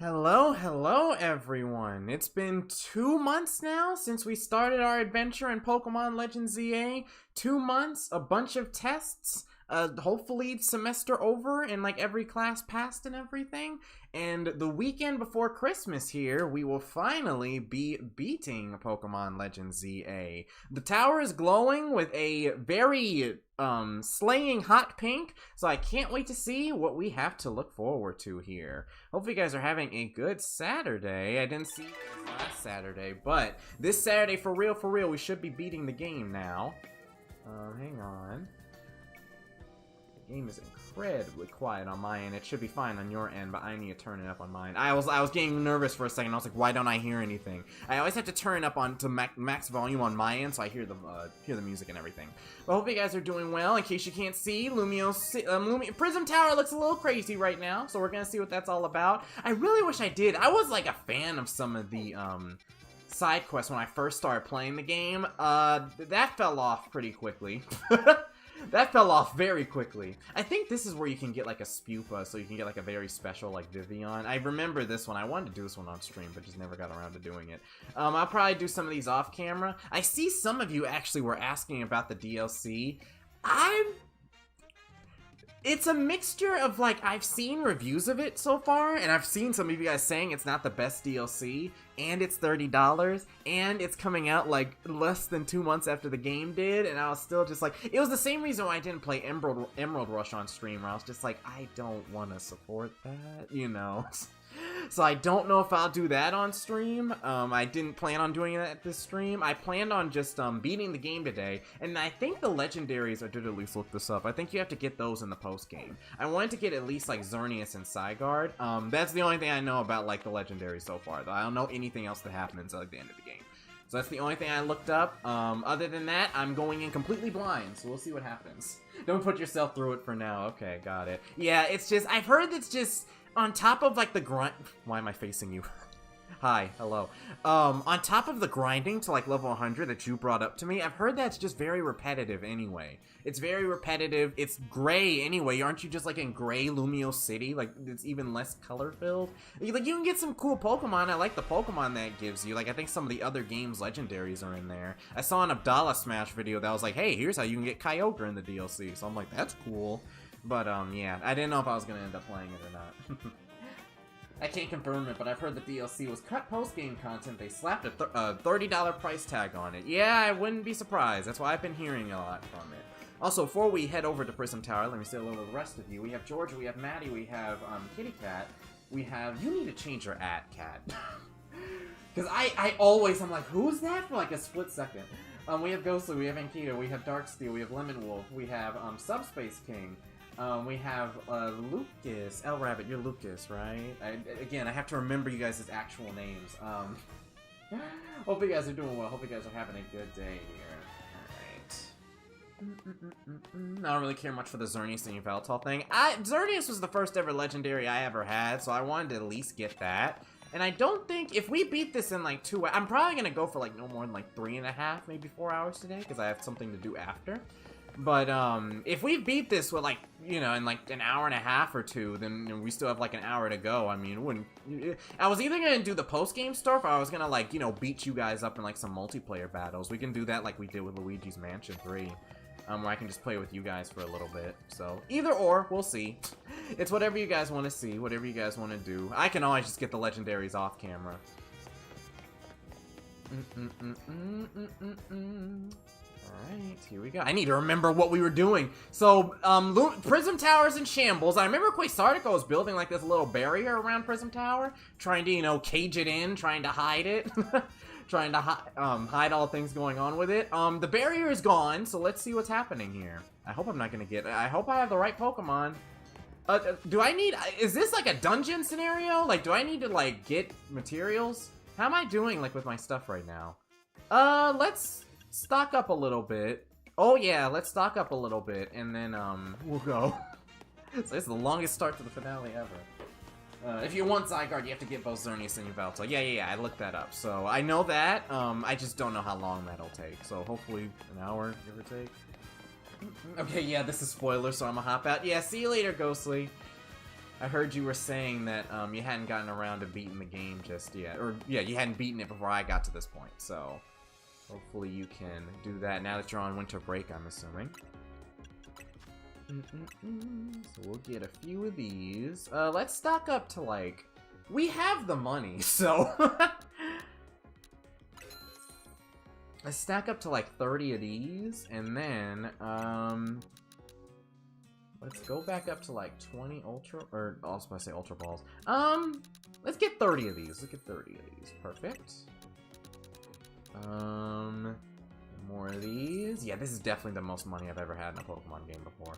Hello everyone. It's been 2 months now since we started our adventure in Pokemon Legends ZA. 2 months, a bunch of tests, hopefully semester over and like every class passed and everything. And the weekend before Christmas here, we will finally be beating Pokemon Legends ZA. The tower is glowing with a very slaying hot pink, so I can't wait to see what we have to look forward to here. Hopefully you guys are having a good Saturday. I didn't see you last Saturday, but this Saturday, for real, we should be beating the game now. Hang on. The game is incredibly quiet on my end. It should be fine on your end, but I need to turn it up on mine. I was getting nervous for a second. I was like, why don't I hear anything? I always have to turn it up on to max volume on my end, so I hear the music and everything. But I hope you guys are doing well. In case you can't see, Lumiose Prism Tower looks a little crazy right now, so we're gonna see what that's all about. I really wish I did. I was like a fan of some of the side quests when I first started playing the game. That fell off pretty quickly. That fell off very quickly. I think this is where you can get like a Spupa, so you can get like a very special like Vivian. I remember this one. I wanted to do this one on stream, but just never got around to doing it. I'll probably do some of these off camera. I see some of you actually were asking about the DLC. It's a mixture of, like, I've seen reviews of it so far, and I've seen some of you guys saying it's not the best DLC, and it's $30, and it's coming out, like, less than 2 months after the game did, and I was still just like, it was the same reason why I didn't play Emerald Rush on stream, where I was just like, I don't want to support that, you know? So I don't know if I'll do that on stream. I didn't plan on doing that at this stream. I planned on just beating the game today, and I think the legendaries, I did at least look this up, I think you have to get those in the post game. I wanted to get at least like Xerneas and Zygarde. That's the only thing I know about like the legendaries so far, though. I don't know anything else that happens at like, the end of the game. So that's the only thing I looked up. Other than that, I'm going in completely blind, so we'll see what happens. Don't put yourself through it for now. Okay, got it. Yeah, it's just, I've heard it's just, on top of, like, the grind... Why am I facing you? Hi, hello. On top of the grinding to, like, level 100 that you brought up to me, I've heard that's just very repetitive anyway. It's very repetitive. It's gray anyway. Aren't you just, like, in gray Lumiose City? Like, it's even less color-filled? Like, you can get some cool Pokemon. I like the Pokemon that it gives you. Like, I think some of the other games' legendaries are in there. I saw an Abdallah Smash video that was like, hey, here's how you can get Kyogre in the DLC. So I'm like, that's cool. But, yeah, I didn't know if I was gonna end up playing it or not. I can't confirm it, but I've heard the DLC was cut post-game content. They slapped a $30 price tag on it. Yeah, I wouldn't be surprised. That's why I've been hearing a lot from it. Also, before we head over to Prism Tower, let me say hello to the rest of you. We have Georgia, we have Maddie, we have Kitty Cat, we have... You need to change your cat. Because I'm like, who's that for like a split second? We have Ghostly, we have Ankita, we have Darksteel, we have Lemon Wolf, we have Subspace King. We have, Lucas. L Rabbit, you're Lucas, right? Again, I have to remember you guys' actual names. Hope you guys are doing well. Hope you guys are having a good day here. Alright. I don't really care much for the Xerneas and Yveltal thing. Xerneas was the first ever legendary I ever had, so I wanted to at least get that. And I don't think, if we beat this in like 2 hours, I'm probably gonna go for like no more than like 3.5, maybe 4 hours today, because I have something to do after. But, if we beat this with, like, you know, in, like, an hour and a half or two, then we still have, like, an hour to go. I mean, it wouldn't... I was either gonna do the post-game stuff, or I was gonna, like, you know, beat you guys up in, like, some multiplayer battles. We can do that like we did with Luigi's Mansion 3, where I can just play with you guys for a little bit. So, either or, we'll see. It's whatever you guys want to see, whatever you guys want to do. I can always just get the legendaries off camera. Alright, here we go. I need to remember what we were doing. So, Prism Tower's in shambles. I remember Quasartico was building, like, this little barrier around Prism Tower, trying to, you know, cage it in, trying to hide it. Trying to hide all things going on with it. The barrier is gone, so let's see what's happening here. I hope I'm not gonna get... I hope I have the right Pokemon. Do I need... Is this, like, a dungeon scenario? Like, do I need to, like, get materials? How am I doing, like, with my stuff right now? Let's... stock up a little bit. Oh yeah, let's stock up a little bit, and then we'll go. So this is the longest start to the finale ever. If you want Zygarde, you have to get both Xerneas and Yveltal. Yeah, I looked that up. So I know that. I just don't know how long that'll take. So hopefully an hour, give or take. Okay, yeah, this is spoiler, so I'm gonna hop out. Yeah, see you later, Ghostly. I heard you were saying that you hadn't gotten around to beating the game just yet. Or, yeah, you hadn't beaten it before I got to this point, so hopefully you can do that now that you're on winter break, I'm assuming. So we'll get a few of these. Let's stock up to, like... We have the money, so... Let's stack up to, like, 30 of these, and then, let's go back up to, like, 20 ultra... Or, I was supposed to say ultra balls. Let's get 30 of these. Let's get 30 of these. Perfect. More of these. Yeah, this is definitely the most money I've ever had in a Pokemon game before.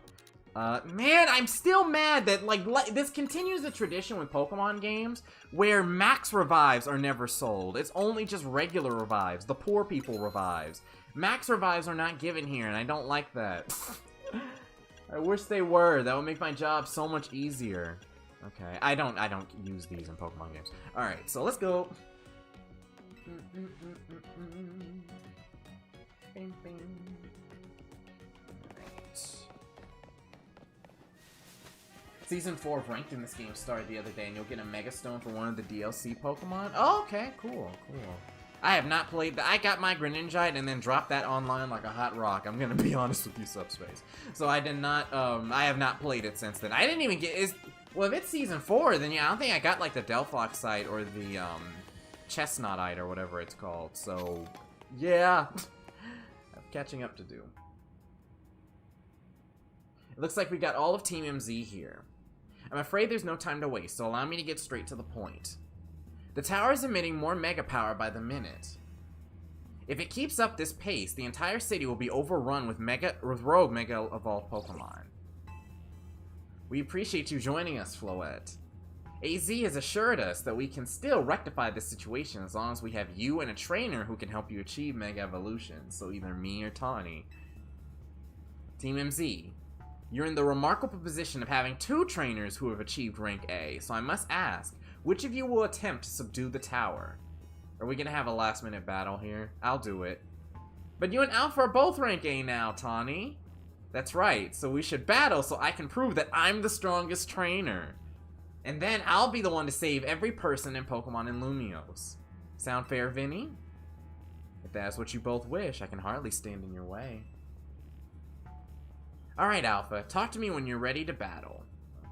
Man, I'm still mad that, like, this continues the tradition with Pokemon games where max revives are never sold. It's only just regular revives, the poor people revives. Max revives are not given here, and I don't like that. I wish they were. That would make my job so much easier. Okay, I don't use these in Pokemon games. Alright, so let's go. Bing, bing. Season 4 of Ranked in this game started the other day, and you'll get a Mega Stone for one of the DLC Pokemon. Oh, okay, cool, cool. I have not played that. I got my Greninjite and then dropped that online like a hot rock. I'm gonna be honest with you, Subspace. So I did not, I have not played it since then. I didn't even get, well, if it's Season 4, then yeah, I don't think I got like the Delphoxite or the, Chestnutite or whatever it's called. So, yeah. I have catching up to do. It looks like we got all of Team MZ here. I'm afraid there's no time to waste, so allow me to get straight to the point. The tower is emitting more mega power by the minute. If it keeps up this pace, the entire city will be overrun with rogue mega evolved Pokemon. We appreciate you joining us, Floette. AZ has assured us that we can still rectify this situation as long as we have you and a trainer who can help you achieve mega evolution, so either me or Tawny. Team MZ. You're in the remarkable position of having 2 trainers who have achieved rank A, so I must ask, which of you will attempt to subdue the tower? Are we gonna have a last minute battle here? I'll do it. But you and Alpha are both rank A now, Tawny. That's right, so we should battle so I can prove that I'm the strongest trainer. And then I'll be the one to save every person and Pokemon in Lumiose. Sound fair, Vinny? If that's what you both wish, I can hardly stand in your way. Alright, Alpha, talk to me when you're ready to battle.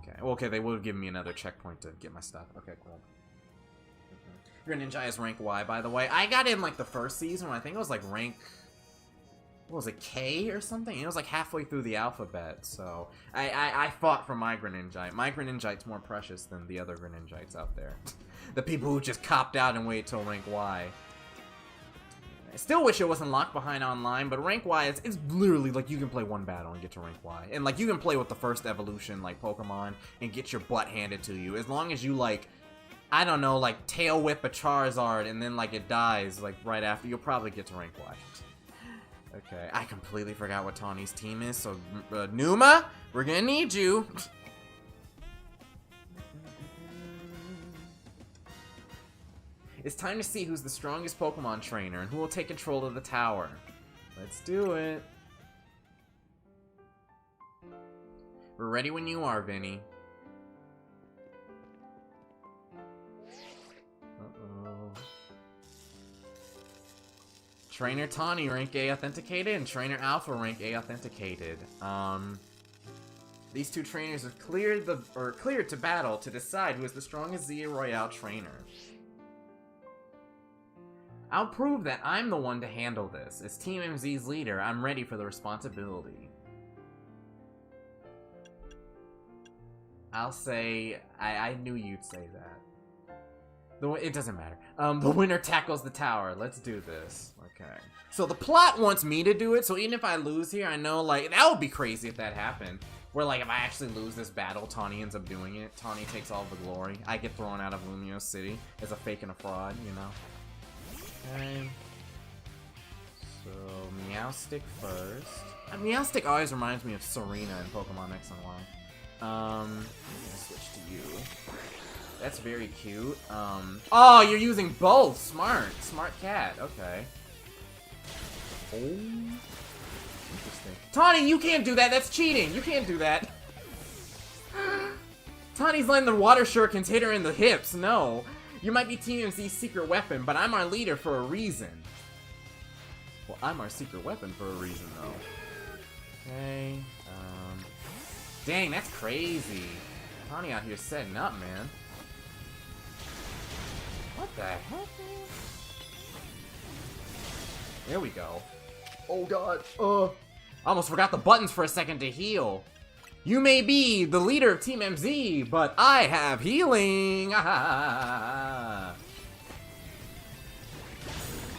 Okay, well, okay, they will give me another checkpoint to get my stuff. Okay, cool. Greninja is rank Y, by the way. I got in, like, the first season when I think it was, like, rank... What was it, K or something? It was, like, halfway through the alphabet, so... I fought for my Greninjite. My Greninjite's more precious than the other Greninjites out there. The people who just copped out and wait till rank Y. I still wish it wasn't locked behind online, but rank Y, it's literally like you can play one battle and get to rank Y. And like you can play with the first evolution, like Pokemon, and get your butt handed to you. As long as you like, I don't know, like tail whip a Charizard and then like it dies like right after, you'll probably get to rank Y. Okay, I completely forgot what Tawny's team is, so Numa, we're gonna need you. It's time to see who's the strongest Pokemon trainer and who will take control of the tower. Let's do it. We're ready when you are, Vinny. Uh-oh. Trainer Tawny, rank A authenticated, and Trainer Alpha, rank A authenticated. These 2 trainers have cleared to battle to decide who is the strongest Zia Royale trainer. I'll prove that I'm the one to handle this. As Team MZ's leader, I'm ready for the responsibility. I'll say... I knew you'd say that. It doesn't matter. The winner tackles the tower. Let's do this. Okay. So the plot wants me to do it, so even if I lose here, I know, like... That would be crazy if that happened. Where, like, if I actually lose this battle, Tawny ends up doing it. Tawny takes all the glory. I get thrown out of Lumiose City as a fake and a fraud, you know? Okay. So, Meowstic first. Meowstic always reminds me of Serena in Pokemon X and Y. I'm gonna switch to you. That's very cute. Oh, you're using both! Smart! Smart cat, okay. Oh. Interesting. Tawny, you can't do that! That's cheating! You can't do that! Tawny's letting the water shurikens hit her in the hips. No. You might be Team MZ's secret weapon, but I'm our leader for a reason. Well, I'm our secret weapon for a reason, though. Okay. Dang, that's crazy. Tawny out here setting up, man. What the heck, man? There we go. Oh, God. I almost forgot the buttons for a second to heal. You may be the leader of Team MZ, but I have healing!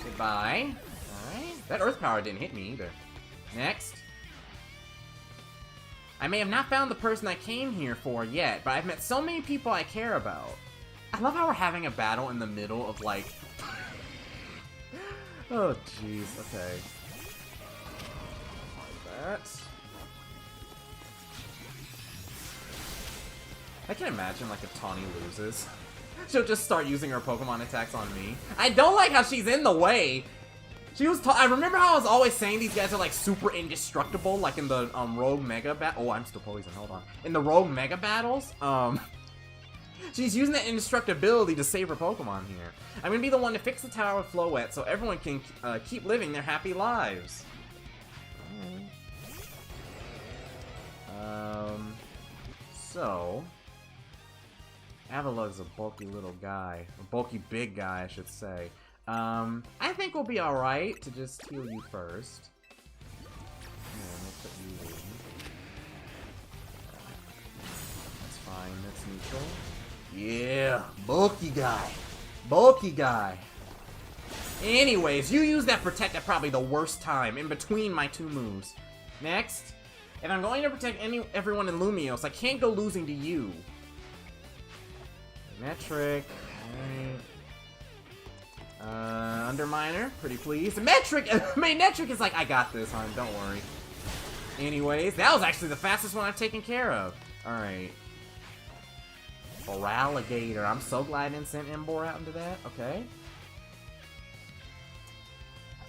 Goodbye. Alright. That earth power didn't hit me either. Next. I may have not found the person I came here for yet, but I've met so many people I care about. I love how we're having a battle in the middle of, like... oh, jeez. Okay. Like that. I can imagine, like, if Tawny loses, she'll just start using her Pokemon attacks on me. I don't like how she's in the way. She was I remember how I was always saying these guys are, like, super indestructible, like in the, Rogue Mega Oh, I'm still poisoned, hold on. In the Rogue Mega Battles, she's using that indestructibility to save her Pokemon here. I'm gonna be the one to fix the tower with Floette so everyone can, keep living their happy lives. So... Avalug's a bulky little guy. A bulky big guy, I should say. I think we'll be alright to just heal you first. And we'll put you in. That's fine, that's neutral. Yeah, bulky guy. Bulky guy. Anyways, you use that Protect at probably the worst time, in between my two moves. Next. If I'm going to protect everyone in Lumiose, I can't go losing to you. Metric. Alright. Underminer. Pretty pleased. Metric! Metric is like, I got this, hon. Don't worry. Anyways, that was actually the fastest one I've taken care of. Alright. Feraligatr. I'm so glad I didn't send Embor out into that. Okay.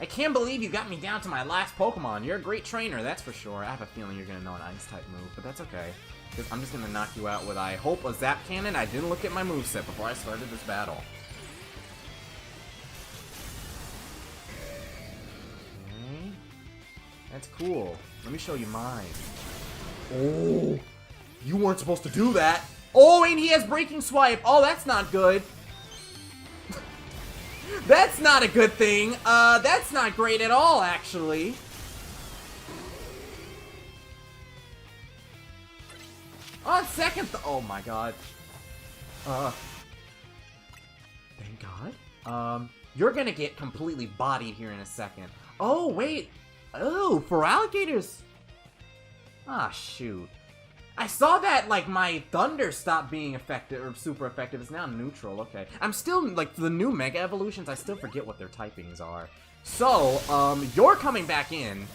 I can't believe you got me down to my last Pokemon. You're a great trainer, that's for sure. I have a feeling you're gonna know an Ice-type move, but that's okay. Because I'm just gonna knock you out with, I hope, a Zap Cannon. I didn't look at my moveset before I started this battle. Okay. That's cool. Let me show you mine. Oh! You weren't supposed to do that! Oh, and he has Breaking Swipe! Oh, that's not good! That's not a good thing. That's not great at all, actually. On second oh my god. Thank god. You're gonna get completely bodied here in a second. Oh, wait. Oh, Feraligatrs. Ah, shoot. I saw that, like, my Thunder stopped being effective, or super effective. It's now neutral, okay. I'm still, like, the new Mega Evolutions, I still forget what their typings are. So, you're coming back in.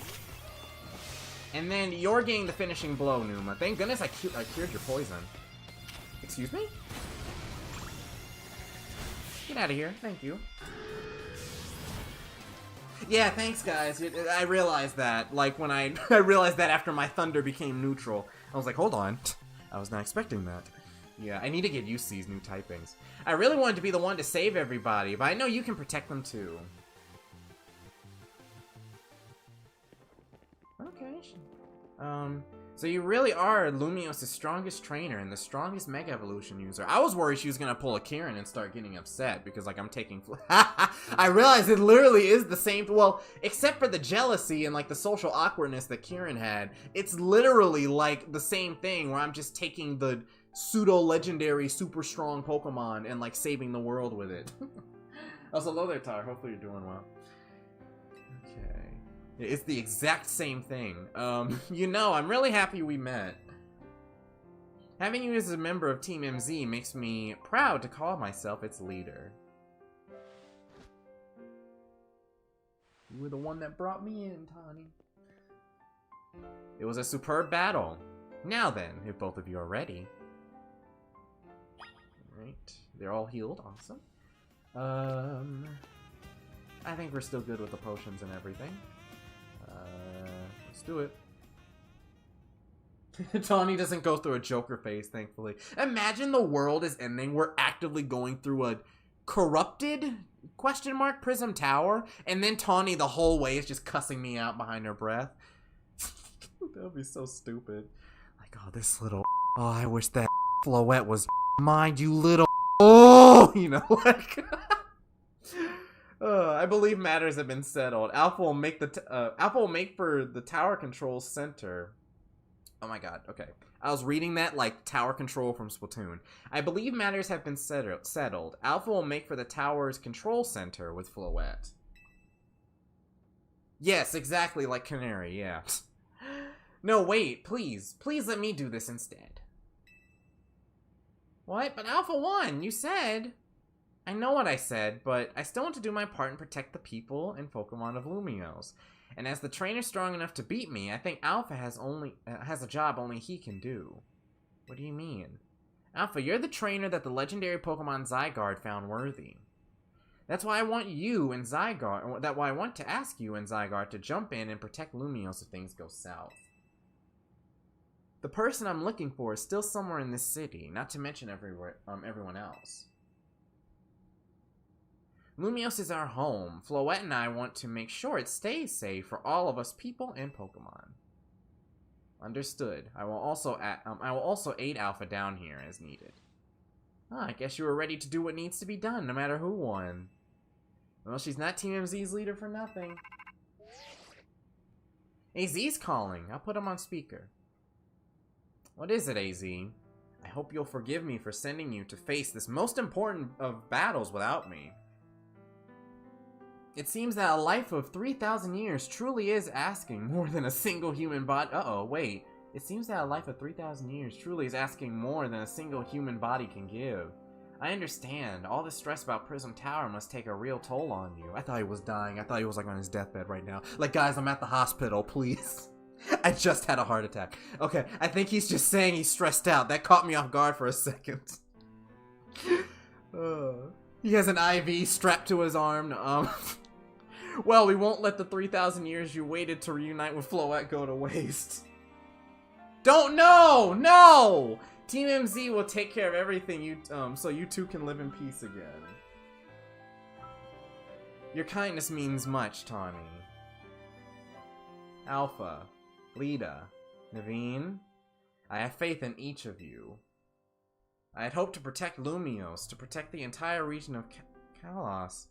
And then you're getting the finishing blow, Numa. Thank goodness I cured your poison. Excuse me? Get out of here, thank you. Yeah, thanks, guys. I realized that, like, when I realized that after my Thunder became neutral. I was like, hold on. I was not expecting that. Yeah, I need to get used to these new typings. I really wanted to be the one to save everybody, but I know you can protect them too. Okay. So you really are Lumiose's strongest trainer and the strongest Mega Evolution user. I was worried she was gonna pull a Kieran and start getting upset because, like, I'm taking I realized it literally is the same, well, except for the jealousy and, like, the social awkwardness that Kieran had. It's literally, like, the same thing where I'm just taking the pseudo-legendary, super strong Pokemon and, like, saving the world with it. Also, hello there, Tar. Hopefully you're doing well. Okay. It's the exact same thing. You know, I'm really happy we met. Having you as a member of Team MZ makes me proud to call myself its leader. You were the one that brought me in, Tawny. It was a superb battle. Now then, if both of you are ready. Alright, they're all healed, awesome. I think we're still good with the potions and everything. Let's do it. Tawny doesn't go through a Joker phase, thankfully. Imagine the world is ending. We're actively going through a corrupted question mark Prism Tower, and then Tawny the whole way is just cussing me out behind her breath. That would be so stupid. Like, oh, this little. Oh, I wish that Floette was mine, you little. Oh, you know, like. I believe matters have been settled. Alpha will make for the tower control center. Oh my god, okay. I was reading that like tower control from Splatoon. I believe matters have been settled. Alpha will make for the tower's control center with Floette. Yes, exactly like Canary, yeah. No, wait, please. Please let me do this instead. What? But Alpha won, you said. I know what I said, but I still want to do my part and protect the people and Pokemon of Lumiose. And as the trainer strong enough to beat me, I think Alpha has a job only he can do. What do you mean? Alpha, you're the trainer that the legendary Pokemon Zygarde found worthy. That's why I want you and Zygarde. That's why I want to ask you and Zygarde to jump in and protect Lumiose if things go south. The person I'm looking for is still somewhere in this city, not to mention everyone else. Lumiose is our home. Floette and I want to make sure it stays safe for all of us people and Pokemon. Understood. I will also aid Alpha down here as needed. I guess you were ready to do what needs to be done, no matter who won. Well, she's not Team MZ's leader for nothing. AZ's calling. I'll put him on speaker. What is it, AZ? I hope you'll forgive me for sending you to face this most important of battles without me. It seems that a life of 3,000 years truly is asking more than a single human body. Uh-oh, wait. It seems that a life of 3,000 years truly is asking more than a single human body can give. I understand. All this stress about Prism Tower must take a real toll on you. I thought he was dying. I thought he was like on his deathbed right now. Like, guys, I'm at the hospital, please. I just had a heart attack. Okay, I think he's just saying he's stressed out. That caught me off guard for a second. He has an IV strapped to his arm. Well, we won't let the 3,000 years you waited to reunite with Floette go to waste. No! Team MZ will take care of everything so you two can live in peace again. Your kindness means much, Tawny. Alpha, Lita, Naveen, I have faith in each of you. I had hoped to protect Lumiose, to protect the entire region of Kalos.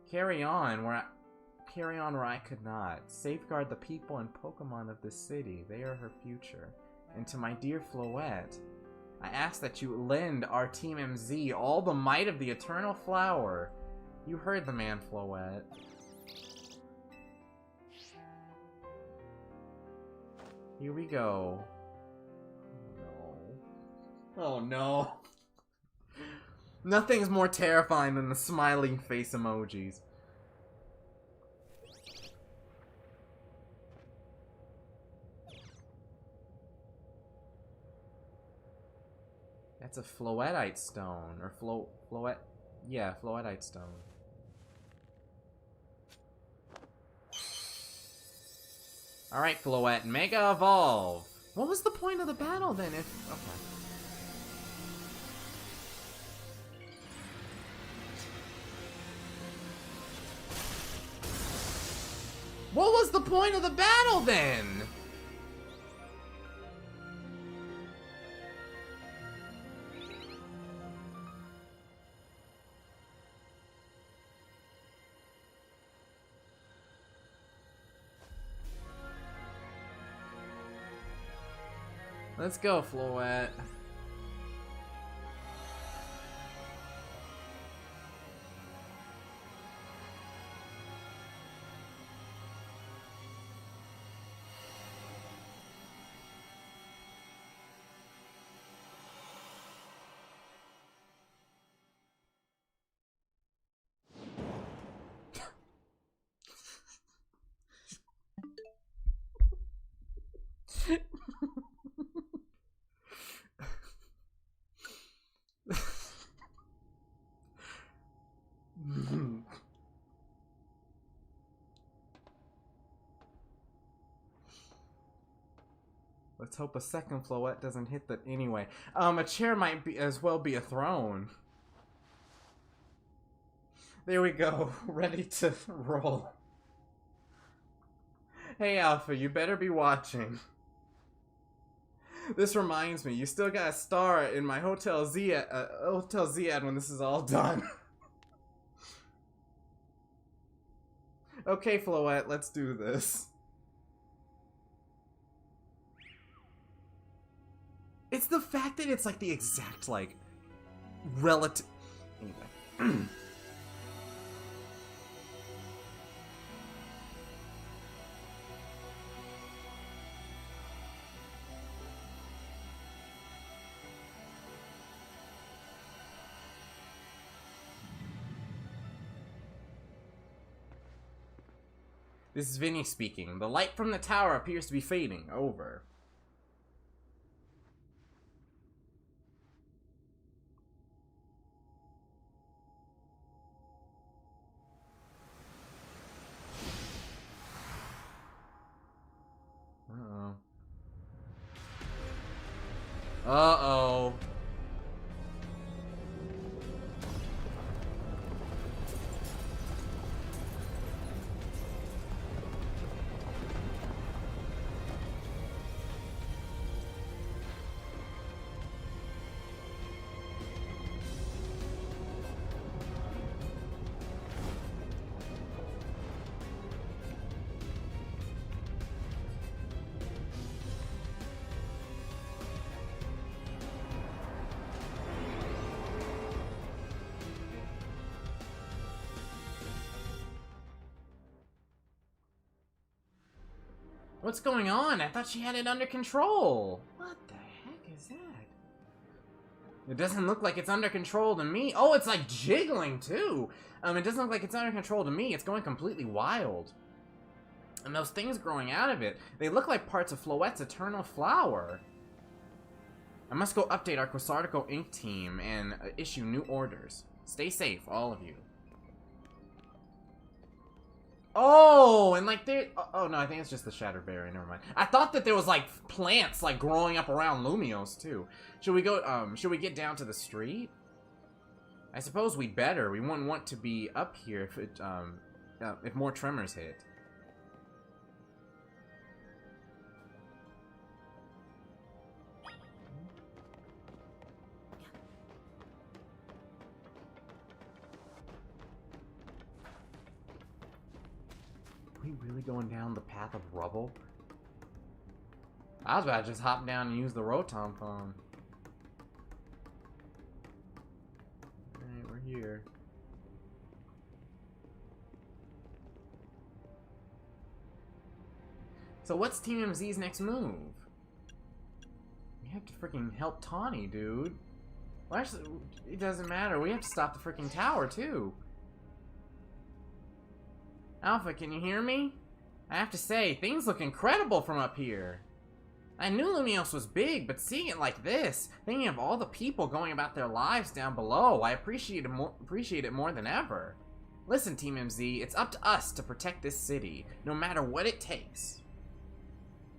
Carry on where I could not. Safeguard the people and Pokemon of this city. They are her future. And to my dear Floette, I ask that you lend our Team MZ all the might of the Eternal Flower. You heard the man, Floette. Here we go. Oh no. Oh no. Nothing's more terrifying than the smiling face emojis. That's a Floetite stone, or Floetite stone. Alright, Floette, Mega Evolve! What was the point of the battle then if... Okay. What was the point of the battle then? Let's go, Floette. Let's hope a second Floette doesn't hit that anyway. A chair might be as well be a throne. There we go. Ready to roll. Hey Alpha, you better be watching. This reminds me, you still got a star in my Hotel Ziad when this is all done. Okay, Floette, let's do this. It's the fact that it's like the exact, like, relative... Anyway. This is Vinny speaking. The light from the tower appears to be fading. Over. Uh-oh. Uh-oh. What's going on? I thought she had it under control. What the heck is that? It doesn't look like it's under control to me. Oh, it's like jiggling too. It doesn't look like it's under control to me. It's going completely wild. And those things growing out of it, they look like parts of Floette's eternal flower. I must go update our Quasartico Inc. team and issue new orders. Stay safe, all of you. Oh, and like there. Oh no, I think it's just the Shattered Berry. Never mind. I thought that there was like plants like growing up around Lumiose too. Should we go? Should we get down to the street? I suppose we better. We wouldn't want to be up here if it if more tremors hit. Are we really going down the path of rubble? I was about to just hop down and use the Rotom phone. Alright, we're here. So what's Team MZ's next move? We have to freaking help Tawny, dude. Well, actually, it doesn't matter. We have to stop the freaking tower, too. Alpha, can you hear me? I have to say, things look incredible from up here. I knew Lumiose was big, but seeing it like this, thinking of all the people going about their lives down below, I appreciate it more than ever. Listen, Team MZ, it's up to us to protect this city, no matter what it takes.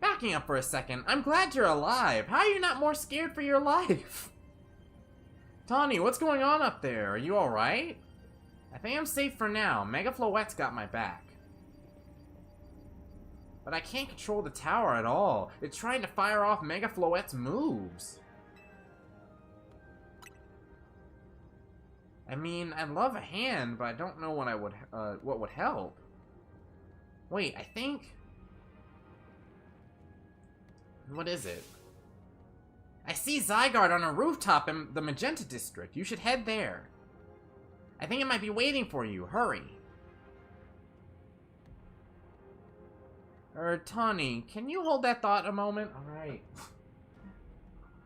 Backing up for a second, I'm glad you're alive. How are you not more scared for your life? Tawny, what's going on up there? Are you alright? I think I'm safe for now. Mega Floette's got my back. But I can't control the tower at all. It's trying to fire off Mega Floette's moves. I mean, I'd love a hand, but I don't know what would help. Wait, I think... What is it? I see Zygarde on a rooftop in the Magenta District. You should head there. I think it might be waiting for you. Hurry. Tawny, can you hold that thought a moment? Alright.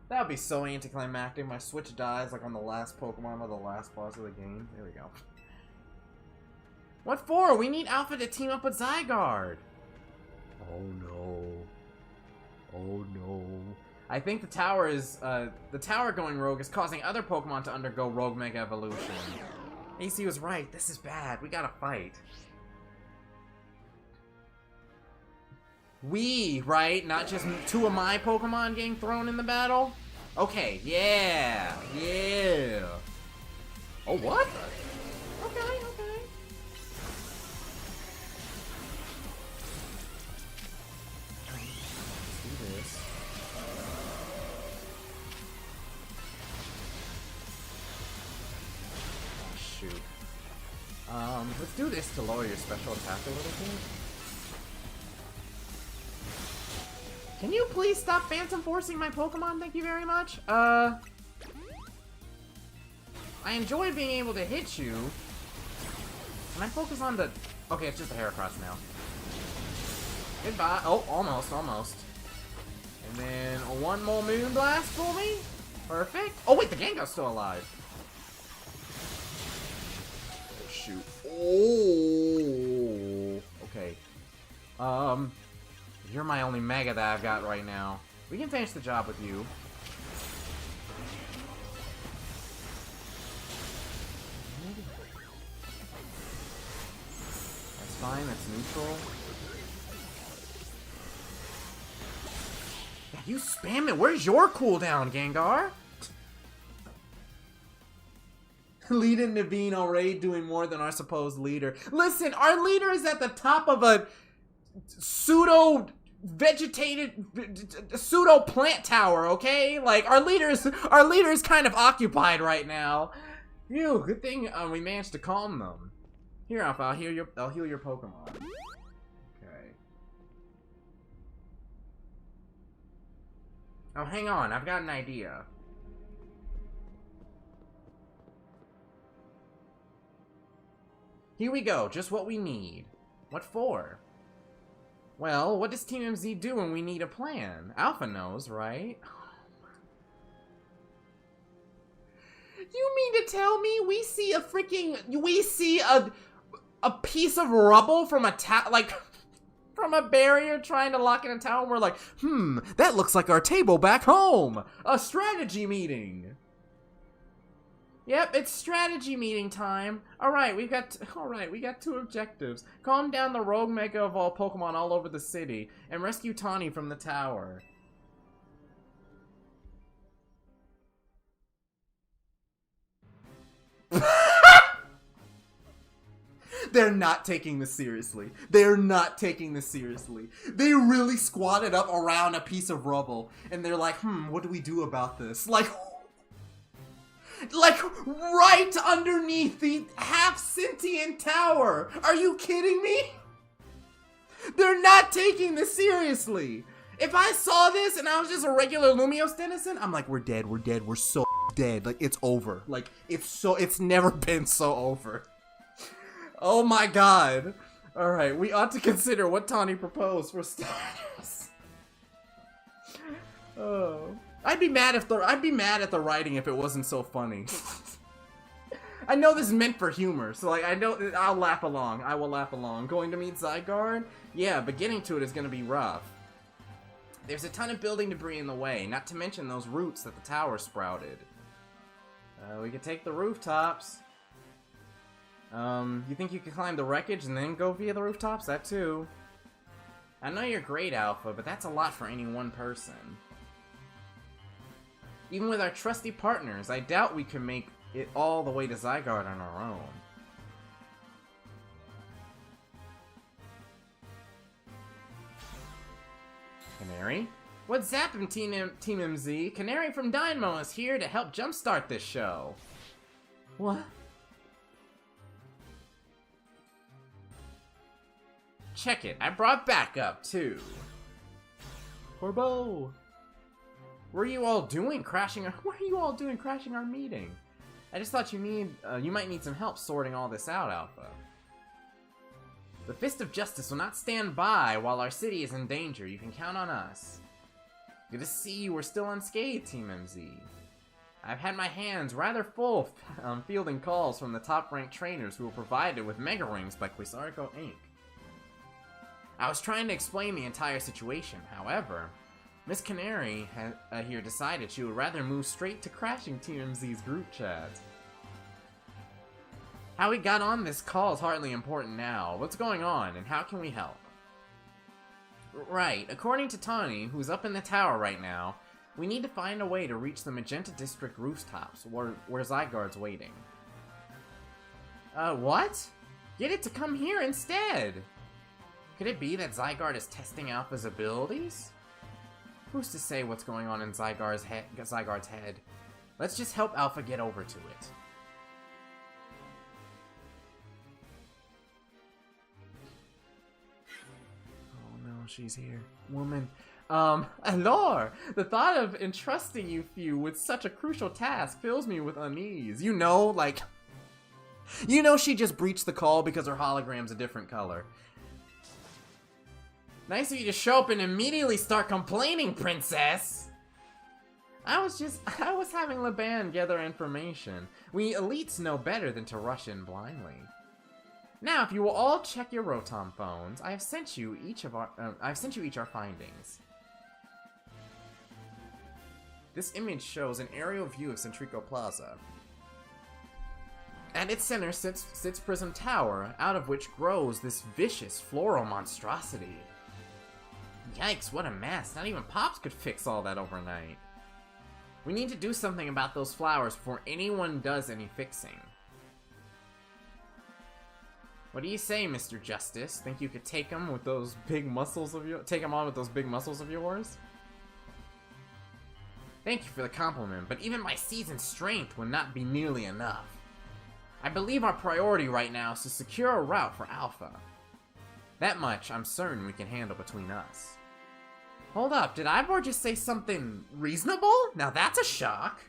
That would be so anticlimactic. My Switch dies like on the last Pokemon or the last boss of the game. There we go. What for? We need Alpha to team up with Zygarde. Oh no. Oh no. I think the tower is, the tower going rogue is causing other Pokemon to undergo rogue Mega Evolution. AC was right. This is bad. We gotta fight. We, right? Not just two of my Pokemon getting thrown in the battle? Okay, yeah. Yeah. Oh, what? Okay, okay. Let's do this. Oh, shoot. Let's do this to lower your special attack a little bit. Can you please stop phantom forcing my Pokemon? Thank you very much. I enjoy being able to hit you. Can I focus on the... Okay, it's just a Heracross now. Goodbye. Oh, almost, almost. And then one more Moonblast for me. Perfect. Oh, wait, the Gengar's still alive. Oh, shoot. Oh. Okay. You're my only Mega that I've got right now. We can finish the job with you. That's fine, that's neutral. Yeah, you spam it. Where's your cooldown, Gengar? Lead and Naveen already doing more than our supposed leader. Listen, our leader is at the top of a pseudo plant tower, okay? Like, our leader is kind of occupied right now. Phew, good thing we managed to calm them. Here, Alpha, I'll heal your Pokemon. Okay. Oh, hang on, I've got an idea. Here we go, just what we need. What for? Well, what does Team MZ do when we need a plan? Alpha knows, right? You mean to tell me we see a piece of rubble from a from a barrier trying to lock in a tower, and we're like, that looks like our table back home! A strategy meeting! Yep, it's strategy meeting time. Alright, we got two objectives. Calm down the rogue Mega Evolved Pokemon all over the city, and rescue Tawny from the tower. They're not taking this seriously. They're not taking this seriously. They really squatted up around a piece of rubble, and they're like, what do we do about this? Like right underneath the half-sentient tower. Are you kidding me? They're not taking this seriously. If I saw this and I was just a regular Lumiose denizen, I'm like, we're dead, we're so dead. Like, it's over. Like, it's never been so over. Oh my god. Alright, we ought to consider what Tawny proposed for starters. Oh. I'd be mad at the writing if it wasn't so funny. I know this is meant for humor, so like I'll laugh along. I will laugh along. Going to meet Zygarde? Yeah, but getting to it is gonna be rough. There's a ton of building debris in the way, not to mention those roots that the tower sprouted. We could take the rooftops. You think you could climb the wreckage and then go via the rooftops? That too. I know you're great, Alpha, but that's a lot for any one person. Even with our trusty partners, I doubt we can make it all the way to Zygarde on our own. Canary? What's zappin', Team MZ? Canary from Dynamo is here to help jumpstart this show. What? Check it, I brought backup too. Corbo! What are you all doing crashing our meeting? I just thought you might need some help sorting all this out, Alpha. The Fist of Justice will not stand by while our city is in danger. You can count on us. Good to see you were still unscathed, Team MZ. I've had my hands rather full fielding calls from the top-ranked trainers who were provided with Mega Rings by Quasarco Inc. I was trying to explain the entire situation, however, Miss Canary here decided she would rather move straight to crashing TMZ's group chat. How we got on this call is hardly important now. What's going on, and how can we help? Right, according to Tawny, who's up in the tower right now, we need to find a way to reach the Magenta District rooftops, where Zygarde's waiting. What? Get it to come here instead! Could it be that Zygarde is testing Alpha's abilities? Who's to say what's going on in Zygarde's head? Let's just help Alpha get over to it. Oh no, she's here. Woman. Allure! The thought of entrusting you few with such a crucial task fills me with unease. You know, like... You know she just breached the call because her hologram's a different color. Nice of you to show up and immediately start complaining, princess! I was having Laban gather information. We elites know better than to rush in blindly. Now, if you will all check your Rotom phones, I have sent you each our findings. This image shows an aerial view of Centrico Plaza. At its center sits Prism Tower, out of which grows this vicious floral monstrosity. Yikes, what a mess. Not even Pops could fix all that overnight. We need to do something about those flowers before anyone does any fixing. What do you say, Mr. Justice? Think you could take him with those big muscles of yours? Take him on with those big muscles of yours? Thank you for the compliment, but even my seasoned strength would not be nearly enough. I believe our priority right now is to secure a route for Alpha. That much I'm certain we can handle between us. Hold up, did Ivor just say something reasonable? Now that's a shock.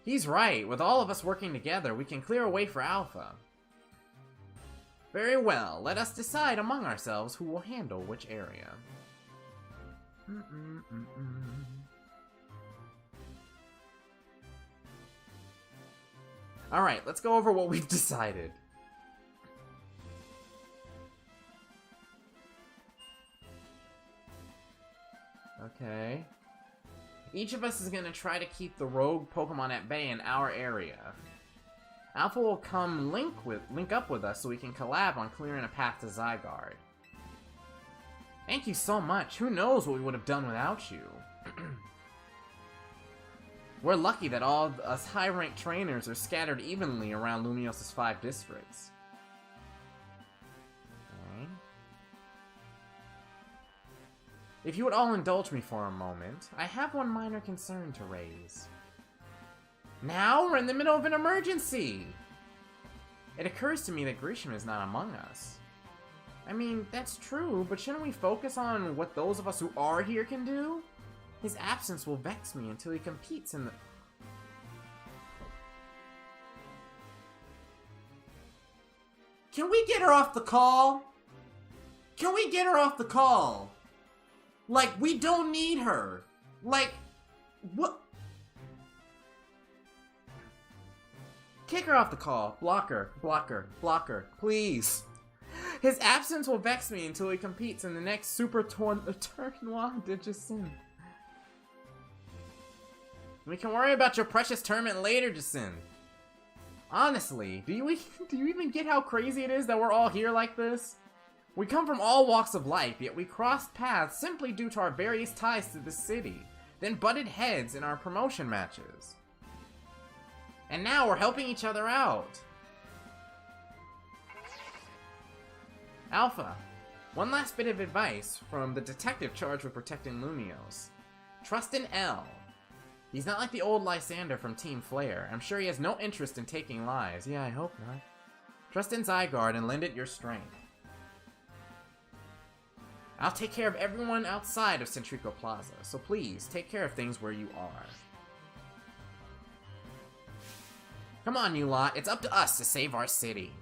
He's right, with all of us working together, we can clear a way for Alpha. Very well, let us decide among ourselves who will handle which area. Alright, let's go over what we've decided. Okay. Each of us is going to try to keep the rogue Pokemon at bay in our area. Alpha will come link up with us so we can collab on clearing a path to Zygarde. Thank you so much. Who knows what we would have done without you. We're lucky that all us high-ranked trainers are scattered evenly around Lumiose's 5 districts. Okay. If you would all indulge me for a moment, I have one minor concern to raise. Now we're in the middle of an emergency! It occurs to me that Grisham is not among us. I mean, that's true, but shouldn't we focus on what those of us who are here can do? His absence will vex me until he competes in the... Can we get her off the call? Can we get her off the call? Like, we don't need her. Like, what? Kick her off the call. Block her. Block her. Block her. Please. His absence will vex me until he competes in the next Super Tournoi de Jacin. We can worry about your precious tournament later, Jacin. Honestly, do you even get how crazy it is that we're all here like this? We come from all walks of life, yet we crossed paths simply due to our various ties to the city, then butted heads in our promotion matches. And now we're helping each other out. Alpha, one last bit of advice from the detective charged with protecting Lumiose. Trust in L. He's not like the old Lysander from Team Flare. I'm sure he has no interest in taking lives. Yeah, I hope not. Trust in Zygarde and lend it your strength. I'll take care of everyone outside of Centrico Plaza, so please, take care of things where you are. Come on, you lot, it's up to us to save our city.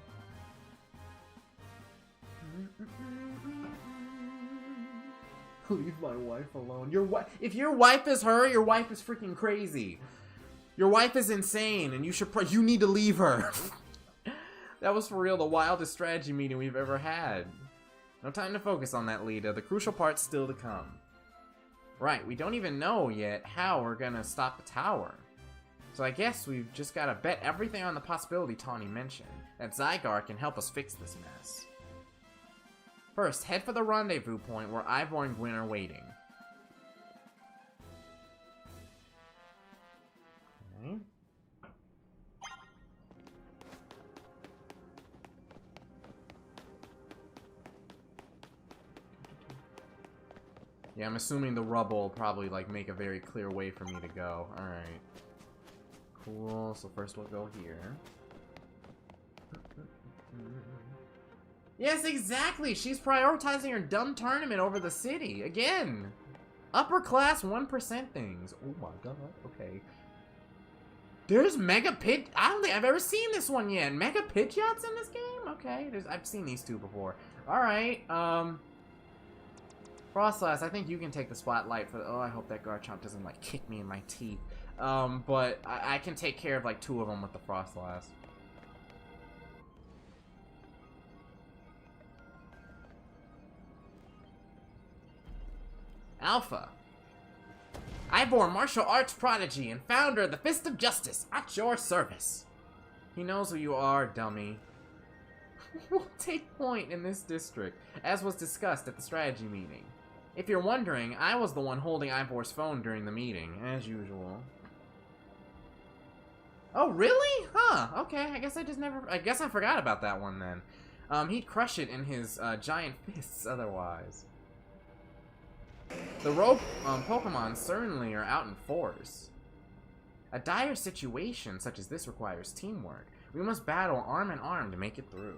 Leave my wife alone. If your wife is her, your wife is freaking crazy. Your wife is insane, and you need to leave her. That was for real the wildest strategy meeting we've ever had. No time to focus on that, Lita. The crucial part's still to come. Right, we don't even know yet how we're gonna stop the tower. So I guess we've just gotta bet everything on the possibility Tawny mentioned, that Zygarde can help us fix this mess. First, head for the rendezvous point where Ivor and Gwyn are waiting. Okay. Yeah, I'm assuming the rubble will probably, like, make a very clear way for me to go. Alright. Cool, so first we'll go here. Yes, exactly! She's prioritizing her dumb tournament over the city. Again! Upper class 1% things. Oh my god, okay. There's Mega Pit... I don't think I've ever seen this one yet. Mega Pidgeots in this game? Okay, I've seen these two before. Alright, Frostlass, I think you can take the spotlight for the... Oh, I hope that Garchomp doesn't, like, kick me in my teeth. But I can take care of, like, 2 of them with the Frostlass. Alpha. Ivor, martial arts prodigy and founder of the Fist of Justice, at your service. He knows who you are, dummy. We'll take point in this district, as was discussed at the strategy meeting. If you're wondering, I was the one holding Ivor's phone during the meeting, as usual. Oh, really? Huh, okay, I guess I forgot about that one then. He'd crush it in his, giant fists otherwise. The rogue, Pokemon certainly are out in force. A dire situation such as this requires teamwork. We must battle arm in arm to make it through.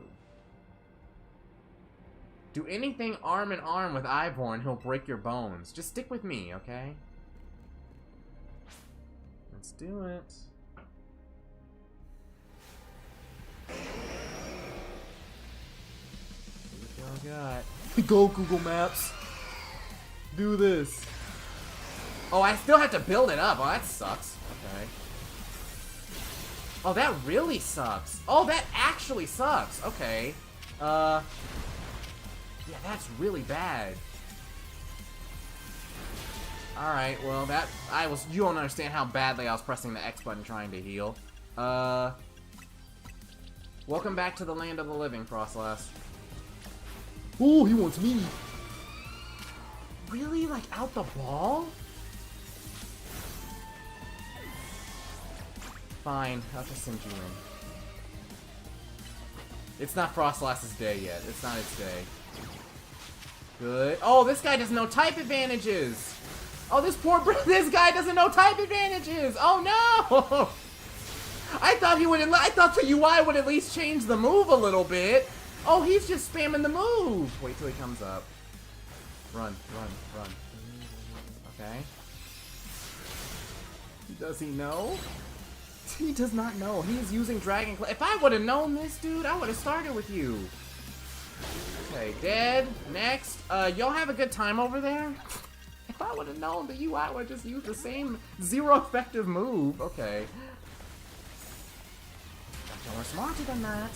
Do anything arm in arm with Ivor and he'll break your bones. Just stick with me, okay? Let's do it. What we got? Go Google Maps. Do this. Oh, I still have to build it up. Oh, that sucks. Okay. Oh, that really sucks. Oh, that actually sucks. Okay. Yeah, that's really bad. Alright, well, you don't understand how badly I was pressing the X button trying to heal. Welcome back to the land of the living, Frostlass. Oh, he wants me. Really? Like, out the ball? Fine, I'll just send you in. It's not Frostlass's day yet. It's not its day. Good. Oh, this guy doesn't know type advantages! Oh, this guy doesn't know type advantages! Oh no! I thought the UI would at least change the move a little bit. Oh, he's just spamming the move! Wait till he comes up. Run, run, run. Okay. Does he know? He does not know. He is using Dragon Claw. If I would have known this, dude, I would have started with you. Okay, dead. Next. Y'all have a good time over there? If I would have known, the UI would just use the same zero effective move. Okay. Y'all are smarter than that.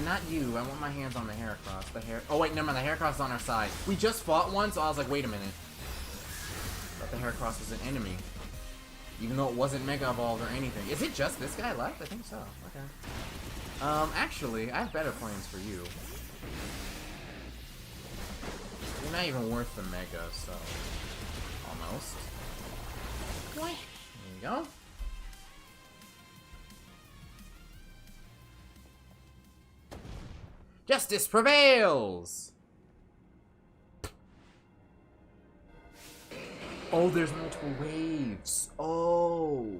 Not you. I want my hands on the Heracross. Oh, wait, never mind. The Heracross is on our side. We just fought one, so I was like, wait a minute. I thought the Heracross was an enemy. Even though it wasn't Mega Evolved or anything. Is it just this guy left? I think so. Okay. Actually, I have better plans for you. You're not even worth the Mega, so... Almost. There you go. Justice prevails! Oh, there's multiple waves. Oh,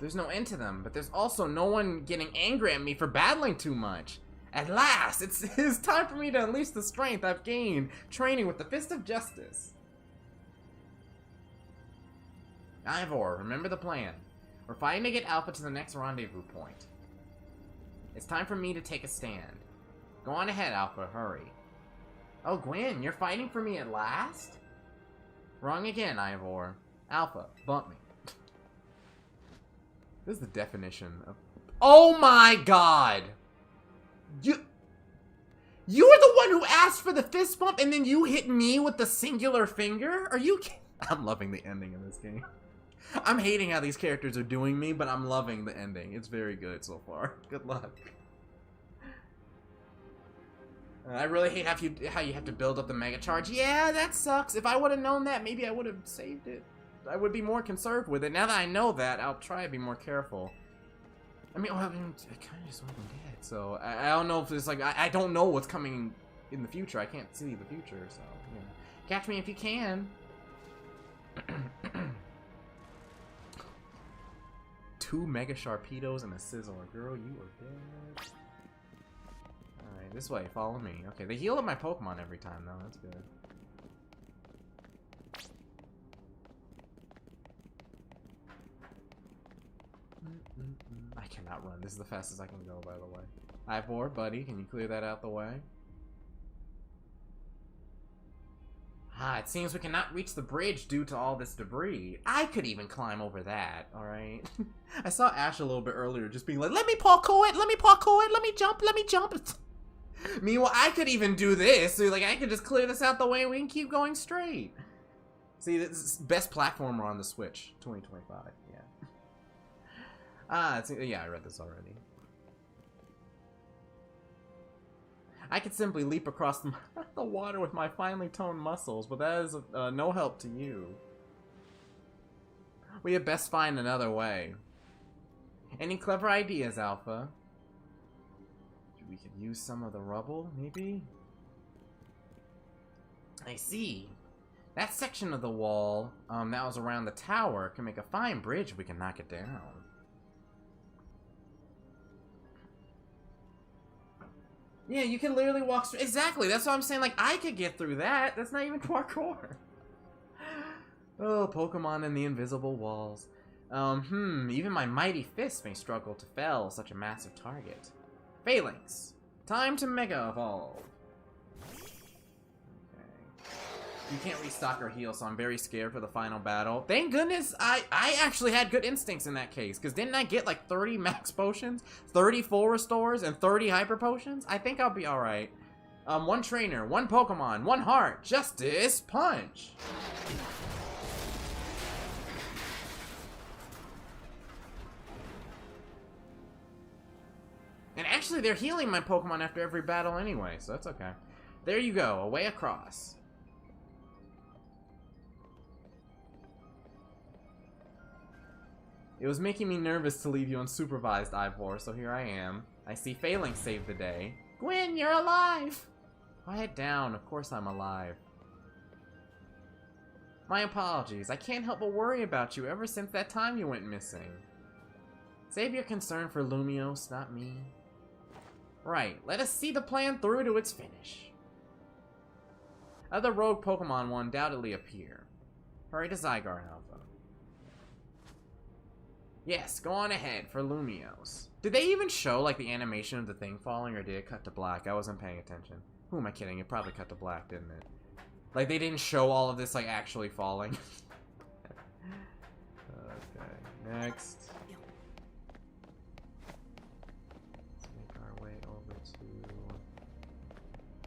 there's no end to them, but there's also no one getting angry at me for battling too much. At last, it's time for me to unleash the strength I've gained training with the Fist of Justice. Ivor, remember the plan. We're fighting to get Alpha to the next rendezvous point. It's time for me to take a stand. Go on ahead, Alpha, hurry. Oh, Gwyn, you're fighting for me at last? Wrong again, Ivor. Alpha, bump me. This is the definition of... Oh my god! You were the one who asked for the fist bump and then you hit me with the singular finger? Are you kidding? I'm loving the ending of this game. I'm hating how these characters are doing me, but I'm loving the ending. It's very good so far. Good luck. I really hate how you have to build up the Mega Charge. Yeah, that sucks. If I would have known that, maybe I would have saved it. I would be more conserved with it. Now that I know that, I'll try to be more careful. I mean, I kind of just want them dead, so I don't know if it's like, I don't know what's coming in the future. I can't see the future, so, you know. Catch me if you can. 2 Mega Sharpedos and a Sizzler. Girl, you are dead. Alright, this way, follow me. Okay, they heal up my Pokemon every time, though. That's good. I cannot run. This is the fastest I can go, by the way. Ivor, buddy, can you clear that out the way? Ah, it seems we cannot reach the bridge due to all this debris. I could even climb over that, alright? I saw Ash a little bit earlier just being like, let me parkour it, let me parkour it, let me jump, let me jump. Meanwhile, I could even do this. So, like, I could just clear this out the way and we can keep going straight. See, this is best platformer on the Switch, 2025, yeah. Yeah, I read this already. I could simply leap across the water with my finely toned muscles, but that is no help to you. We had best find another way. Any clever ideas, Alpha? We could use some of the rubble, maybe? I see. That section of the wall that was around the tower can make a fine bridge if we can knock it down. Yeah, you can literally walk straight. Exactly, that's what I'm saying. Like, I could get through that. That's not even parkour. Oh, Pokemon and the invisible walls. Even my mighty fist may struggle to fell such a massive target. Phalanx, time to Mega Evolve. You can't restock or heal, so I'm very scared for the final battle. Thank goodness I actually had good instincts in that case, because didn't I get like 30 max potions, 30 full restores, and 30 hyper potions? I think I'll be alright. 1 trainer, 1 Pokemon, 1 heart, Justice Punch! And actually, they're healing my Pokemon after every battle anyway, so that's okay. There you go, a way across. It was making me nervous to leave you unsupervised, Ivor, so here I am. I see Phalanx saved the day. Gwen, you're alive! Quiet down, of course I'm alive. My apologies, I can't help but worry about you ever since that time you went missing. Save your concern for Lumiose, not me. Right, let us see the plan through to its finish. Other rogue Pokemon will undoubtedly appear. Hurry to Zygarde, Alpha. Yes, go on ahead for Lumiose. Did they even show, like, the animation of the thing falling, or did it cut to black? I wasn't paying attention. Who am I kidding? It probably cut to black, didn't it? Like, they didn't show all of this, like, actually falling. Okay, next. Let's make our way over to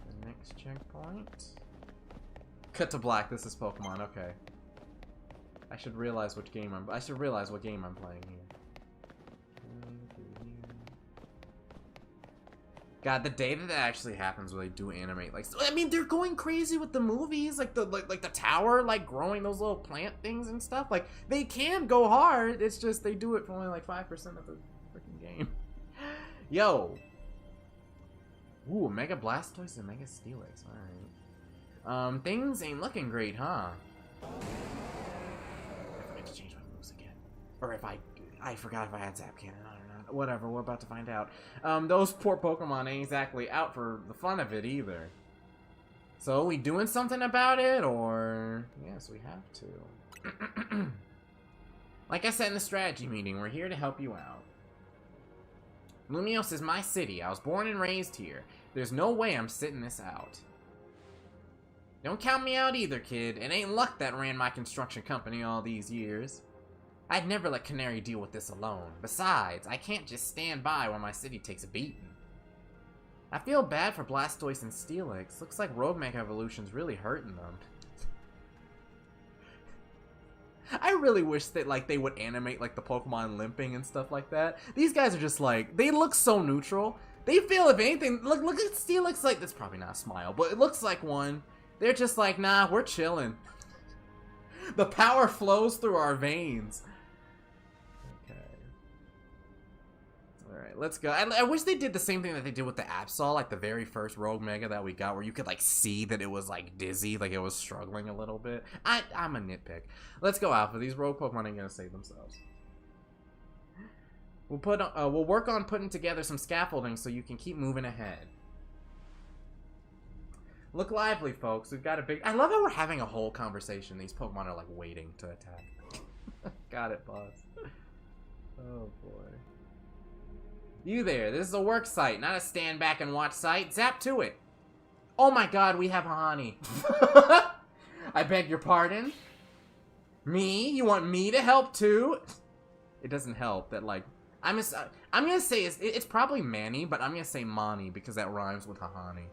the next checkpoint. Cut to black, this is Pokemon, okay. I should realize which game I should realize what game I'm playing here. God, the day that actually happens where they do animate, like, I mean, they're going crazy with the movies, like the tower, like growing those little plant things and stuff. Like, they can go hard. It's just they do it for only like 5% of the freaking game. Yo. Ooh, Mega Blastoise and Mega Steelix. All right. Things ain't looking great, huh? To change my moves again, or if I forgot if I had Zap Cannon on or not. Whatever, we're about to find out. Those poor Pokemon ain't exactly out for the fun of it either. So, are we doing something about it, or yes, we have to. Like I said in the strategy meeting, we're here to help you out. Lumiose is my city. I was born and raised here. There's no way I'm sitting this out. Don't count me out either, kid. It ain't luck that ran my construction company all these years. I'd never let Canary deal with this alone. Besides, I can't just stand by while my city takes a beating. I feel bad for Blastoise and Steelix. Looks like Rogue Mega Evolution's really hurting them. I really wish that, like, they would animate, like, the Pokemon limping and stuff like that. These guys are just, like, they look so neutral. They feel, if anything, look at Steelix, like, that's probably not a smile, but it looks like one. They're just like, nah, we're chilling. The power flows through our veins. Okay. Alright, let's go. I wish they did the same thing that they did with the Absol, like the very first Rogue Mega that we got, where you could, like, see that it was, like, dizzy, like it was struggling a little bit. I'm a nitpick. Let's go Alpha. These Rogue Pokemon ain't gonna save themselves. We'll work on putting together some scaffolding so you can keep moving ahead. Look lively, folks. We've got a big... I love how we're having a whole conversation. These Pokemon are, like, waiting to attack. Got it, boss. Oh, boy. You there. This is a work site, not a stand back and watch site. Zap to it. Oh, my God. We have Hahani. I beg your pardon? Me? You want me to help, too? It doesn't help that, like... I'm gonna say it's probably Manny, but I'm gonna say Mani because that rhymes with Hahani.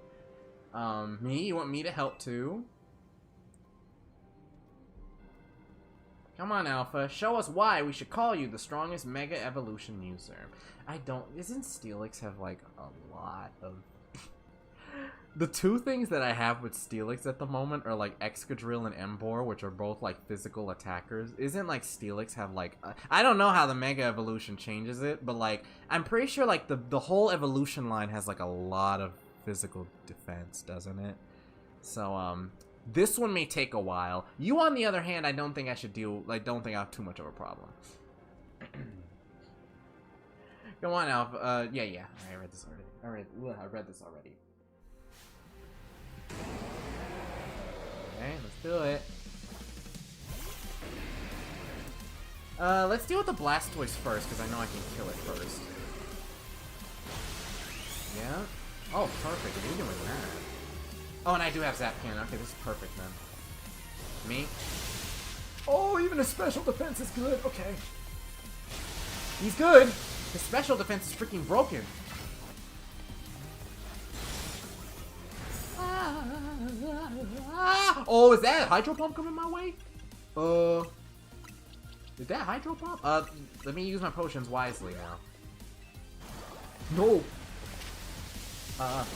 Me? You want me to help too? Come on, Alpha. Show us why we should call you the strongest Mega Evolution user. Isn't Steelix have, like, a lot of... The two things that I have with Steelix at the moment are, like, Excadrill and Emboar, which are both, like, physical attackers. Isn't, like, Steelix have, like... I don't know how the Mega Evolution changes it, but, like, I'm pretty sure, like, the whole evolution line has, like, a lot of physical defense, doesn't it? So, this one may take a while. You, on the other hand, I don't think I should deal... I don't think I have too much of a problem. Come on, Alpha. Yeah. I read this already. I read this already. Okay, let's do it. Let's deal with the Blastoise first, because I know I can kill it first. Yeah? Oh, perfect. What are you doing that? Oh, and I do have Zap Cannon. Okay, this is perfect, then. Me? Oh, even his special defense is good. Okay. He's good. His special defense is freaking broken. Oh, is that Hydro Pump coming my way? Is that Hydro Pump? Let me use my potions wisely now. No. And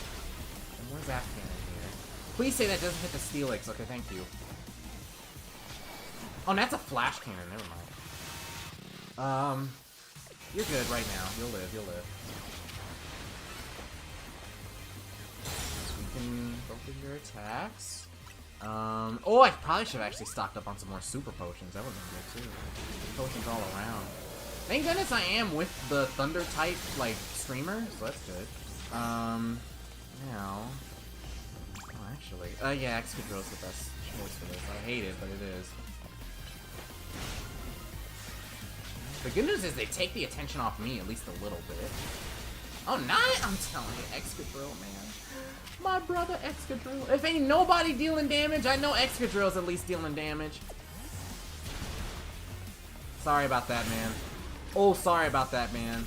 where's that cannon here? Please say that doesn't hit the Steelix. Okay, thank you. Oh, and that's a Flash Cannon. Never mind. You're good right now. You'll live. You can go through your attacks. Oh, I probably should have actually stocked up on some more super potions. That would have been good, too. Potions all around. Thank goodness I am with the Thunder-type, like, streamer, so that's good. Now... Oh, actually... yeah, Excadrill's the best choice for this. I hate it, but it is. The good news is they take the attention off me at least a little bit. Oh, not! I'm telling you, Excadrill, man. My brother Excadrill. If ain't nobody dealing damage, I know Excadrill's at least dealing damage. Sorry about that, man. Oh, sorry about that, man.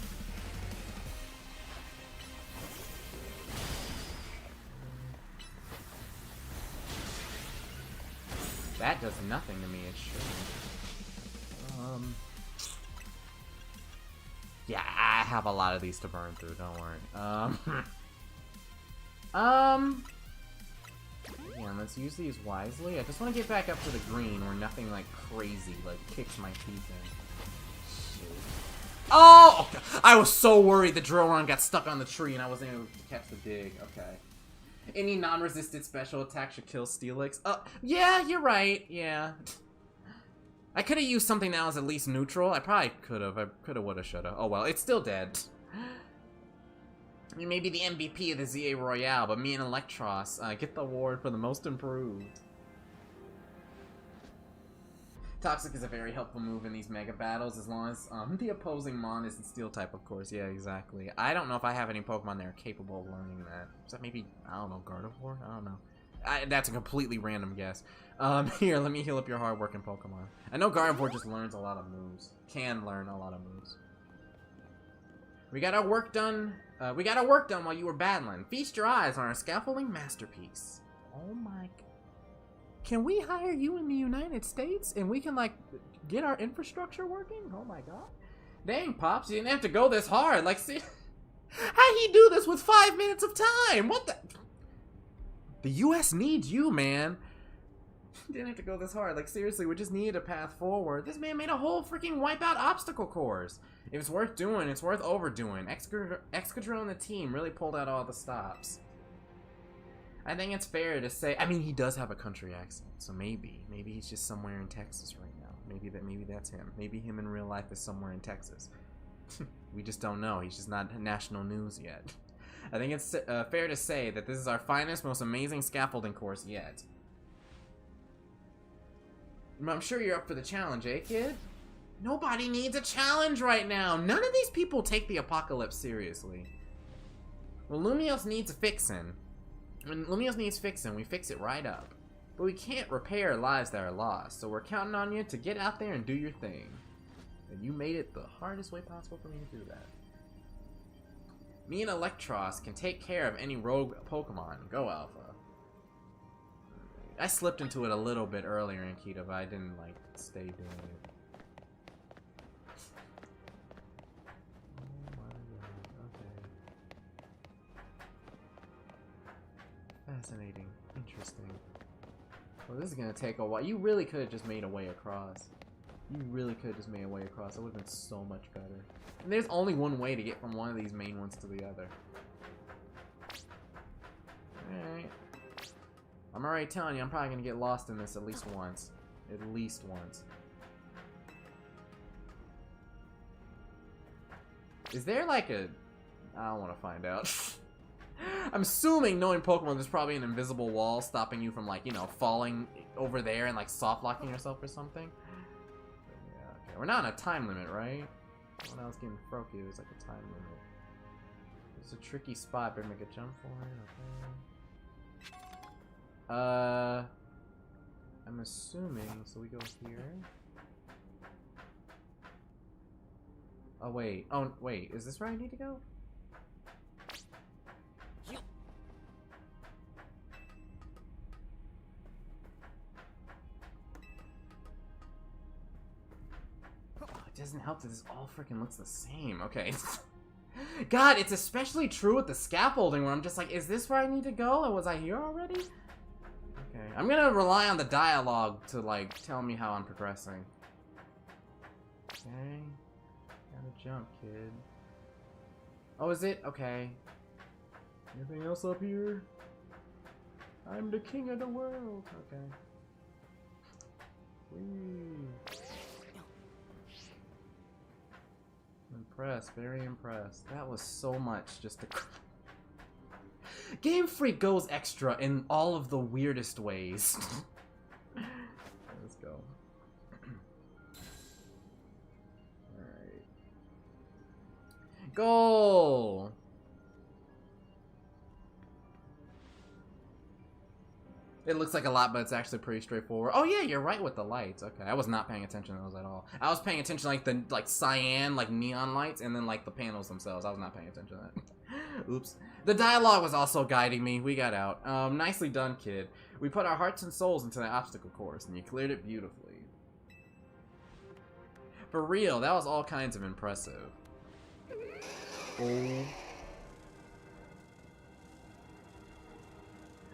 That does nothing to me, it shouldn't. Yeah, I have a lot of these to burn through, don't worry. Yeah, let's use these wisely. I just want to get back up to the green where nothing, like, crazy, like, kicks my teeth in. Shoot. Oh! I was so worried the Drillrun got stuck on the tree and I wasn't able to catch the dig. Okay. Any non-resisted special attack should kill Steelix. Yeah, you're right. Yeah. I could have used something that was at least neutral. I probably could have. I could have, would have, should have. Oh, well, it's still dead. You may be the MVP of the ZA Royale, but me and Electros get the award for the most improved. Toxic is a very helpful move in these mega battles, as long as the opposing Mon isn't Steel type, of course. Yeah, exactly. I don't know if I have any Pokemon that are capable of learning that. Is that maybe, I don't know, Gardevoir? I don't know. That's a completely random guess. Here, let me heal up your hard-working Pokemon. I know Gardevoir just learns a lot of moves. Can learn a lot of moves. We got our work done. We got our work done while you were battling. Feast your eyes on our scaffolding masterpiece. Oh my... Can we hire you in the United States and we can, like, get our infrastructure working? Oh my god. Dang, Pops, you didn't have to go this hard. Like, see... How'd he do this with 5 minutes of time? What the? The US needs you, man. Didn't have to go this hard. Like, seriously, we just needed a path forward. This man made a whole freaking wipeout obstacle course. If it's worth doing, it's worth overdoing. Excadrill and the team really pulled out all the stops. I think it's fair to say, I mean, he does have a country accent, so maybe he's just somewhere in Texas right now. Maybe that's him. Maybe him in real life is somewhere in Texas. We just don't know. He's just not national news yet. I think it's fair to say that this is our finest, most amazing scaffolding course yet. I'm sure you're up for the challenge, eh, kid? Nobody needs a challenge right now. None of these people take the apocalypse seriously. Well, Lumiose needs fixing. When Lumiose needs fixing, we fix it right up. But we can't repair lives that are lost, so we're counting on you to get out there and do your thing. And you made it the hardest way possible for me to do that. Me and Electros can take care of any rogue Pokemon. Go, Alpha. I slipped into it a little bit earlier in Kita, but I didn't, like, stay doing it. Oh my god, okay. Fascinating. Interesting. Well, this is gonna take a while. You really could have just made a way across. You really could have just made a way across. It would have been so much better. And there's only one way to get from one of these main ones to the other. Alright. I'm already telling you, I'm probably gonna get lost in this at least once. At least once. Is there like a... I don't want to find out. I'm assuming, knowing Pokemon, there's probably an invisible wall stopping you from, like, you know, falling over there and, like, soft-locking yourself or something. Yeah, okay. We're not on a time limit, right? When I was getting Froakie, it was, like, a time limit. It's a tricky spot. Better make a jump for it. Okay. I'm assuming, so we go here. Oh, wait. Oh, wait. Is this where I need to go? It doesn't help that this all freaking looks the same. Okay. God, it's especially true with the scaffolding where I'm just like, is this where I need to go? Or was I here already? Okay. I'm gonna rely on the dialogue to, like, tell me how I'm progressing. Okay. Gotta jump, kid. Oh, is it? Okay. Anything else up here? I'm the king of the world. Okay. Whee. Impressed, very impressed. That was so much just to... Game Freak goes extra in all of the weirdest ways. Let's go. Alright. Goal! It looks like a lot, but it's actually pretty straightforward. Oh yeah, you're right with the lights. Okay, I was not paying attention to those at all. I was paying attention to, like, the cyan, like, neon lights, and then, like, the panels themselves. I was not paying attention to that. Oops. The dialogue was also guiding me. We got out. Nicely done, kid. We put our hearts and souls into the obstacle course, and you cleared it beautifully. For real, that was all kinds of impressive. Oh.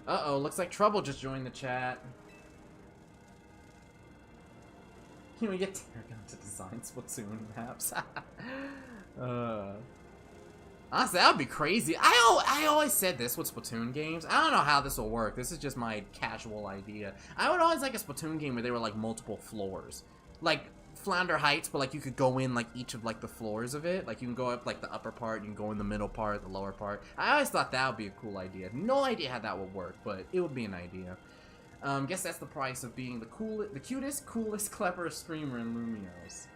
Uh-oh, looks like Trouble just joined the chat. Can we get Tarragon to design Splatoon maps? Honestly, that would be crazy. I always said this with Splatoon games. I don't know how this will work. This is just my casual idea. I would always like a Splatoon game where there were, like, multiple floors. Like, Flounder Heights, but, like, you could go in, like, each of, like, the floors of it. Like, you can go up, like, the upper part, you can go in the middle part, the lower part. I always thought that would be a cool idea. No idea how that would work, but it would be an idea. Guess that's the price of being the cutest, coolest, cleverest streamer in Lumiose.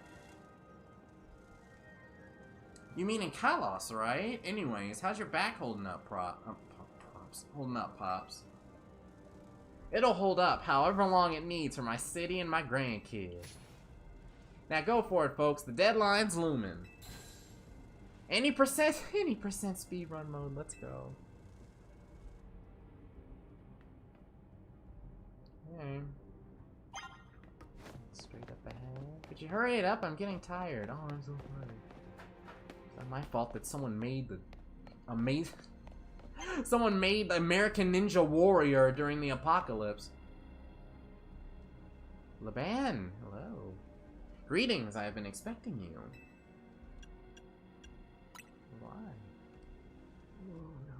You mean in Kalos, right? Anyways, how's your back holding up, Pops? Holding up, Pops. It'll hold up however long it needs for my city and my grandkid. Now go for it, folks. The deadline's looming. Any percent speedrun mode. Let's go. Okay. Straight up ahead. Could you hurry it up? I'm getting tired. Oh, I'm so sorry. It's not my fault that someone made the Amazing. Someone made the American Ninja Warrior during the apocalypse. Laban, hello. Greetings, I have been expecting you. Why? Oh no.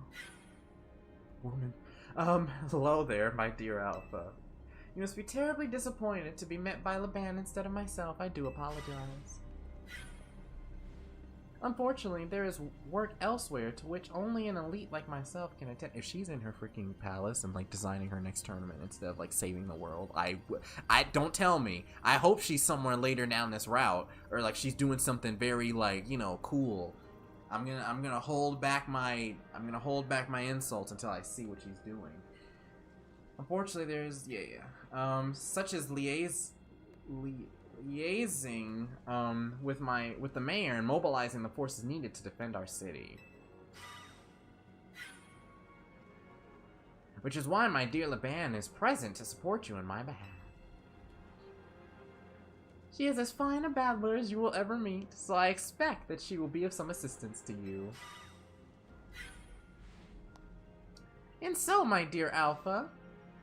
Woman. Hello there, my dear Alpha. You must be terribly disappointed to be met by Laban instead of myself. I do apologize. Unfortunately, there is work elsewhere to which only an elite like myself can attend. If she's in her freaking palace and like designing her next tournament instead of like saving the world, I don't tell me. I hope she's somewhere later down this route, or like she's doing something very like, you know, cool. I'm gonna hold back my insults until I see what she's doing. Unfortunately, there's such as liaising with the mayor and mobilizing the forces needed to defend our city. Which is why my dear Laban is present to support you in my behalf. She is as fine a battler as you will ever meet, so I expect that she will be of some assistance to you. And so, my dear Alpha,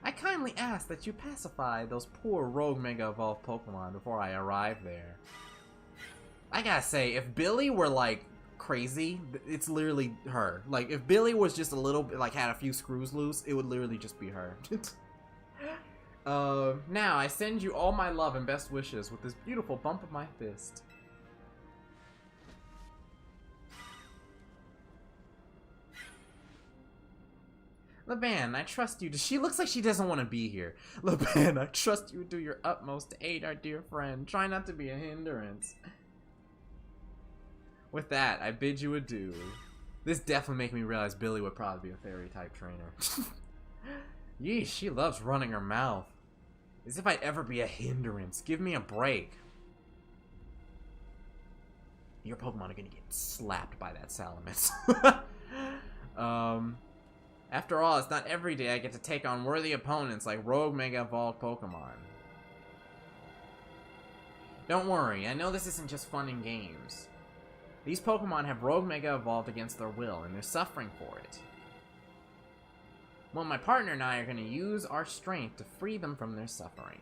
I kindly ask that you pacify those poor rogue Mega Evolved Pokemon before I arrive there. I gotta say, if Billy were, like, crazy, it's literally her. Like, if Billy was just a little bit, like, had a few screws loose, it would literally just be her. Now, I send you all my love and best wishes with this beautiful bump of my fist. Laban, I trust you. She looks like she doesn't want to be here. Laban, I trust you would do your utmost to aid our dear friend. Try not to be a hindrance. With that, I bid you adieu. This definitely makes me realize Billy would probably be a fairy-type trainer. Yeesh, she loves running her mouth. As if I'd ever be a hindrance. Give me a break. Your Pokemon are gonna get slapped by that Salamis. After all, it's not every day I get to take on worthy opponents like rogue Mega Evolved Pokemon. Don't worry, I know this isn't just fun and games. These Pokemon have rogue Mega Evolved against their will, and they're suffering for it. Well, my partner and I are going to use our strength to free them from their suffering.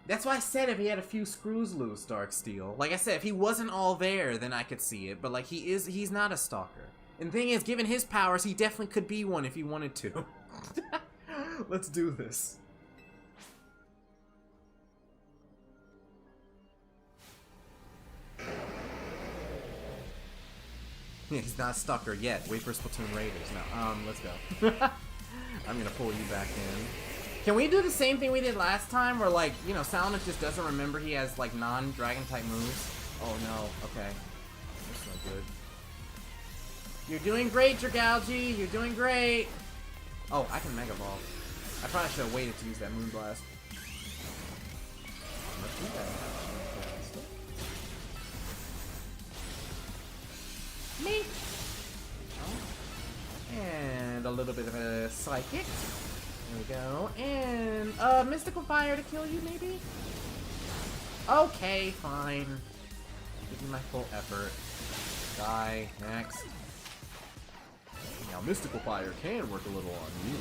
That's why I said if he had a few screws loose, Darksteel. Like I said, if he wasn't all there, then I could see it, but like he's not a stalker. And the thing is, given his powers, he definitely could be one if he wanted to. Let's do this. Yeah, he's not a stalker yet. Wait for Splatoon Raiders. No, let's go. I'm gonna pull you back in. Can we do the same thing we did last time, where like, you know, Salamis just doesn't remember he has like non-dragon type moves? Oh no, okay. That's not good. You're doing great, Dragalge. You're doing great. Oh, I can Mega Ball. I probably should have waited to use that Moonblast. Let's do that. Me. Oh. And a little bit of a Psychic. There we go. And Mystical Fire to kill you, maybe? Okay, fine. Give me my full effort. Die. Next. Now, Mystical Fire can work a little on you.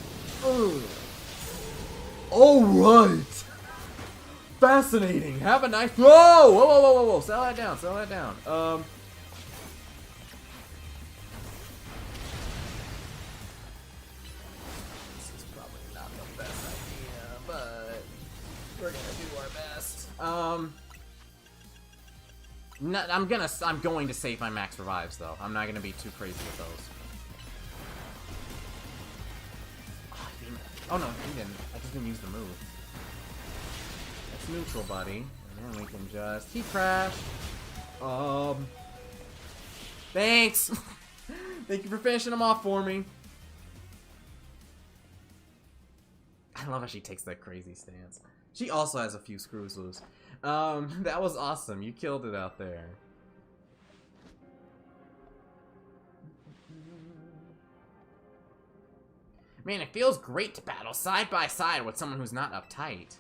Alright! Fascinating! Have a nice— Whoa! Whoa, whoa, whoa, whoa, whoa! Settle that down, settle that down. This is probably not the best idea, but we're gonna do our best. I'm going to save my max revives, though. I'm not gonna be too crazy with those. Oh no, he didn't. I just didn't use the move. That's neutral, buddy. And then we can just Heat Crash. Thanks! Thank you for finishing them off for me. I love how she takes that crazy stance. She also has a few screws loose. That was awesome. You killed it out there. Man, it feels great to battle side by side with someone who's not uptight.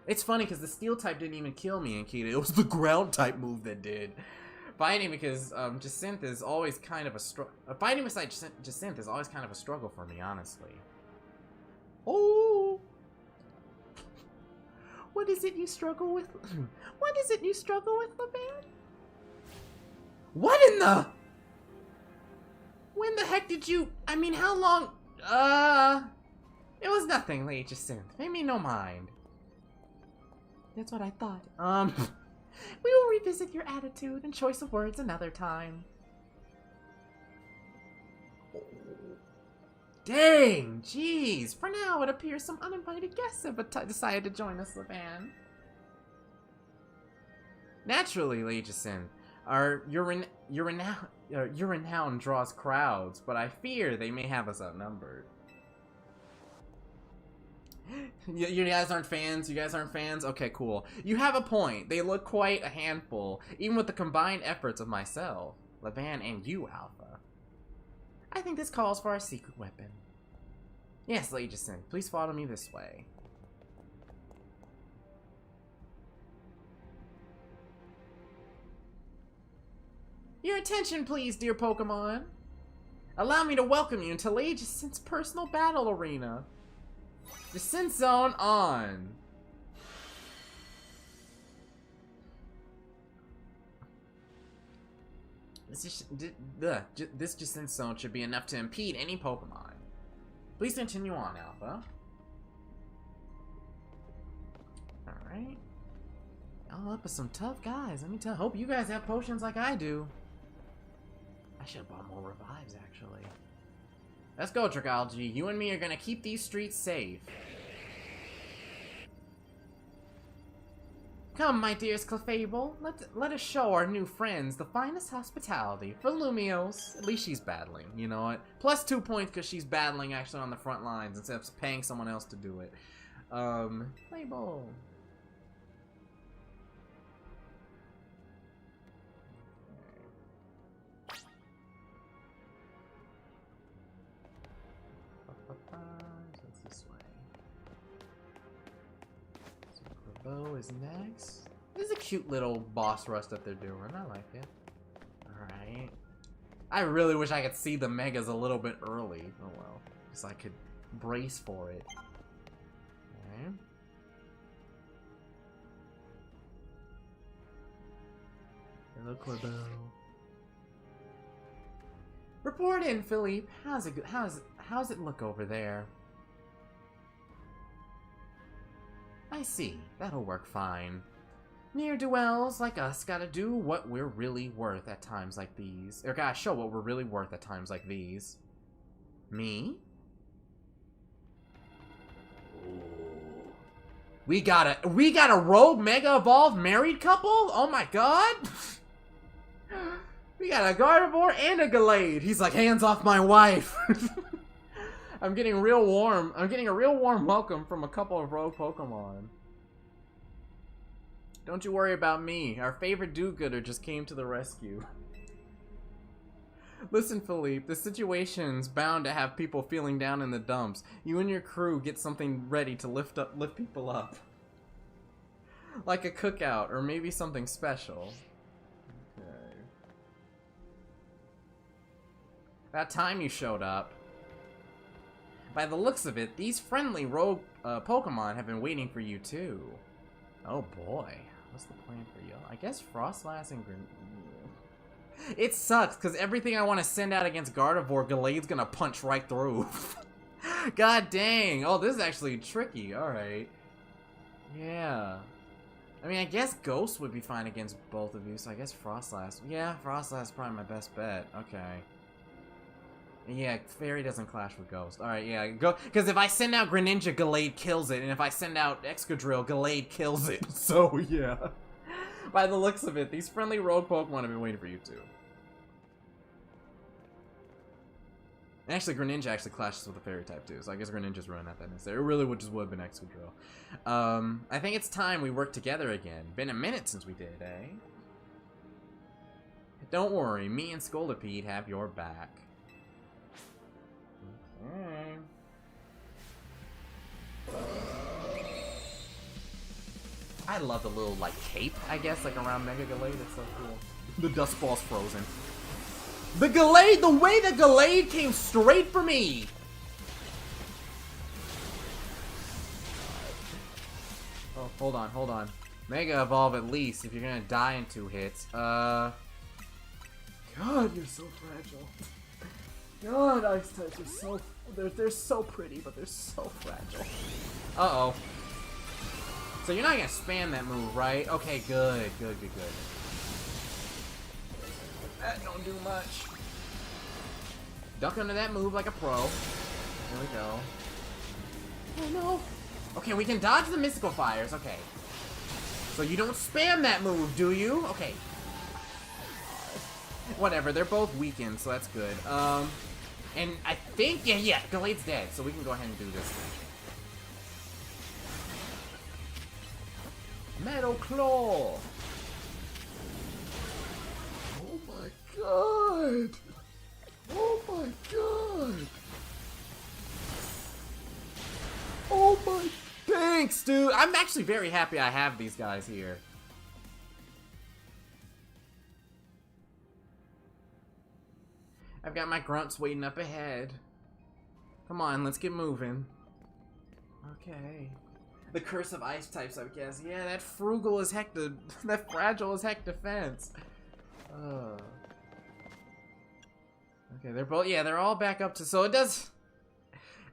It's funny because the Steel type didn't even kill me, Ankita. It was the Ground type move that did. fighting because Jacinth is always kind of a fighting beside Jacinth is always kind of a struggle for me, honestly. Oh, what is it you struggle with? What is it you struggle with, LeBan? What in the? When the heck did you? I mean, how long? It was nothing, Lady Jacinth. Pay me no mind. That's what I thought. We will revisit your attitude and choice of words another time. Dang, jeez. For now, it appears some uninvited guests have decided to join us, LeBan. Naturally, Lady Jacinth. Your renown draws crowds, but I fear they may have us outnumbered. You guys aren't fans? You guys aren't fans? Okay, cool. You have a point. They look quite a handful, even with the combined efforts of myself, LeBan, and you, Alpha. I think this calls for our secret weapon. Yes, Lady Jacinth, please follow me this way. Your attention, please, dear Pokemon. Allow me to welcome you into Lady Jacinth's personal battle arena. Descent zone on. This descent zone should be enough to impede any Pokemon. Please continue on, Alpha. Alright. Y'all up with some tough guys. Let me tell you. Hope you guys have potions like I do. I should have bought more revives, actually. Let's go, Dragalge. You and me are gonna keep these streets safe. Come, my dearest Clefable. Let us show our new friends the finest hospitality for Lumiose. At least she's battling, you know what? Plus 2 points because she's battling actually on the front lines instead of paying someone else to do it. Label. Bow is next. This is a cute little boss rush that they're doing. I like it. Alright. I really wish I could see the megas a little bit early. Oh well. So I could brace for it. Okay. Hello, Corbo. Report in, Philippe. How's it look over there? I see. That'll work fine. Ne'er-do-wells like us gotta do what we're really worth at times like these. Or gotta show what we're really worth at times like these. Me? Ooh. We got a rogue Mega Evolved married couple? Oh my god! We got a Gardevoir and a Gallade. He's like, hands off my wife! I'm getting real warm. I'm getting a real warm welcome from a couple of rogue Pokemon. Don't you worry about me. Our favorite do-gooder just came to the rescue. Listen, Philippe, the situation's bound to have people feeling down in the dumps. You and your crew get something ready to lift people up. Like a cookout, or maybe something special. Okay. About time you showed up. By the looks of it, these friendly rogue Pokemon have been waiting for you too. Oh boy, what's the plan for you? I guess Frostlass and It sucks, because everything I want to send out against Gardevoir, Gallade's gonna punch right through. God dang. Oh, this is actually tricky. Alright. Yeah. I mean, I guess Ghost would be fine against both of you, so I guess Frostlass. Yeah, Frostlass is probably my best bet. Okay. Yeah, Fairy doesn't clash with Ghost. Alright, yeah, go. Because if I send out Greninja, Gallade kills it, and if I send out Excadrill, Gallade kills it. So, yeah. By the looks of it, these friendly rogue Pokemon have been waiting for you too. And actually, Greninja actually clashes with the Fairy type too, so I guess Greninja's really not that necessary. It really would have been Excadrill. I think it's time we work together again. Been a minute since we did, eh? Don't worry, me and Scolipede have your back. I love the little, like, cape, I guess, like, around Mega Gallade. It's so cool. The dust ball's frozen. The Gallade, the way the Gallade came straight for me! Oh, hold on, hold on. Mega Evolve at least, if you're gonna die in 2 hits. God, you're so fragile. God, ice types are so... They're so pretty, but they're so fragile. Uh-oh. So you're not gonna spam that move, right? Okay, good, good, good, good. That don't do much. Duck under that move like a pro. There we go. Oh no. Okay, we can dodge the mystical fires. Okay. So you don't spam that move, do you? Okay. Whatever, they're both weakened, so that's good. And I think, yeah, Gallade's dead, so we can go ahead and do this. Metal Claw! Oh my god! Oh my god! Oh my... Thanks, dude! I'm actually very happy I have these guys here. I've got my grunts waiting up ahead. Come on, let's get moving. Okay. The curse of ice types, I guess. Yeah, that frugal as heck, that fragile as heck defense. Okay, they're both, yeah, they're all back up to, so it does,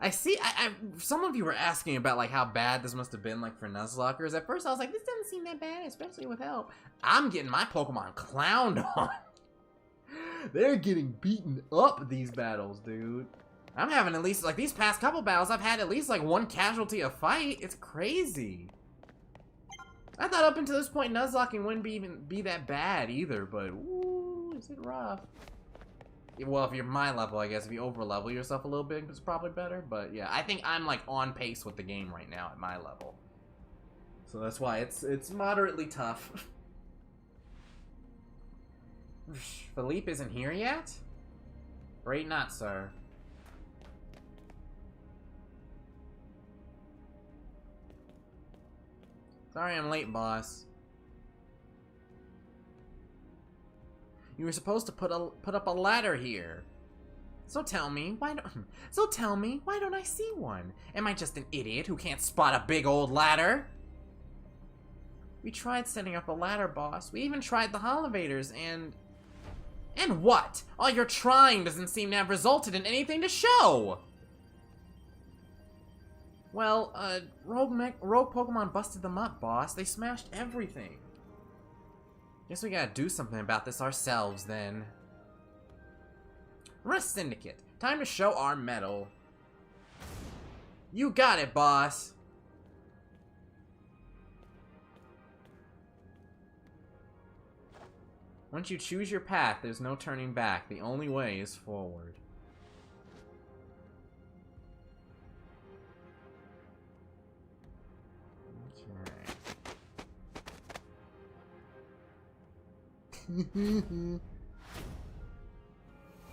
I see, some of you were asking about, like, how bad this must have been, like, for Nuzlockers. At first, I was like, this doesn't seem that bad, especially with help. I'm getting my Pokemon clowned on. They're getting beaten up these battles, dude. I'm having at least, like, these past couple battles, I've had at least, like, 1 casualty a fight. It's crazy. I thought up until this point, Nuzlocking wouldn't even be that bad either, but, ooh, is it rough? Well, if you're my level, I guess. If you over-level yourself a little bit, it's probably better. But, yeah, I think I'm, like, on pace with the game right now at my level. So that's why it's moderately tough. Philippe isn't here yet? Great not, sir. Sorry I'm late, boss. You were supposed to put up a ladder here. So tell me, why don't I see one? Am I just an idiot who can't spot a big old ladder? We tried setting up a ladder, boss. We even tried the elevators, and what? All your trying doesn't seem to have resulted in anything to show. Well, rogue Pokemon busted them up, boss. They smashed everything. Guess we gotta do something about this ourselves, then. Rust Syndicate. Time to show our mettle. You got it, boss. Once you choose your path, there's no turning back. The only way is forward.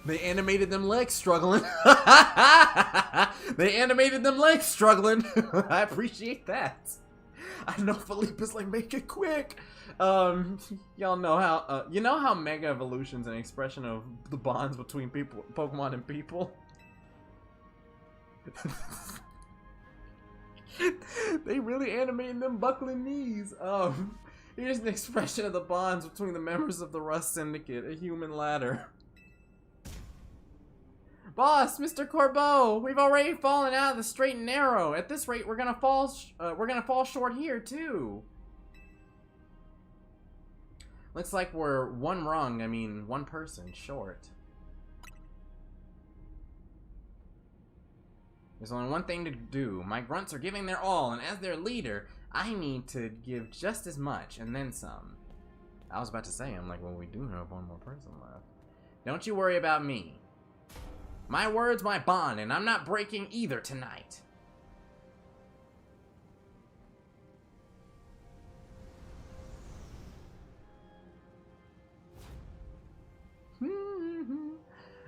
They animated them legs struggling. They animated them legs struggling. I appreciate that. I know Philippe is like, make it quick. Y'all know how, you know how Mega Evolution's an expression of the bonds between people, Pokemon and people? They really animated them buckling knees. Here's an expression of the bonds between the members of the Rust Syndicate, a human ladder. Boss, Mr. Corbeau, we've already fallen out of the straight and narrow. At this rate, we're gonna fall short here too. Looks like we're one person short. There's only one thing to do. My grunts are giving their all, and as their leader, I need to give just as much, and then some. I was about to say, I'm like, well, we do have one more person left. Don't you worry about me. My word's my bond, and I'm not breaking either tonight.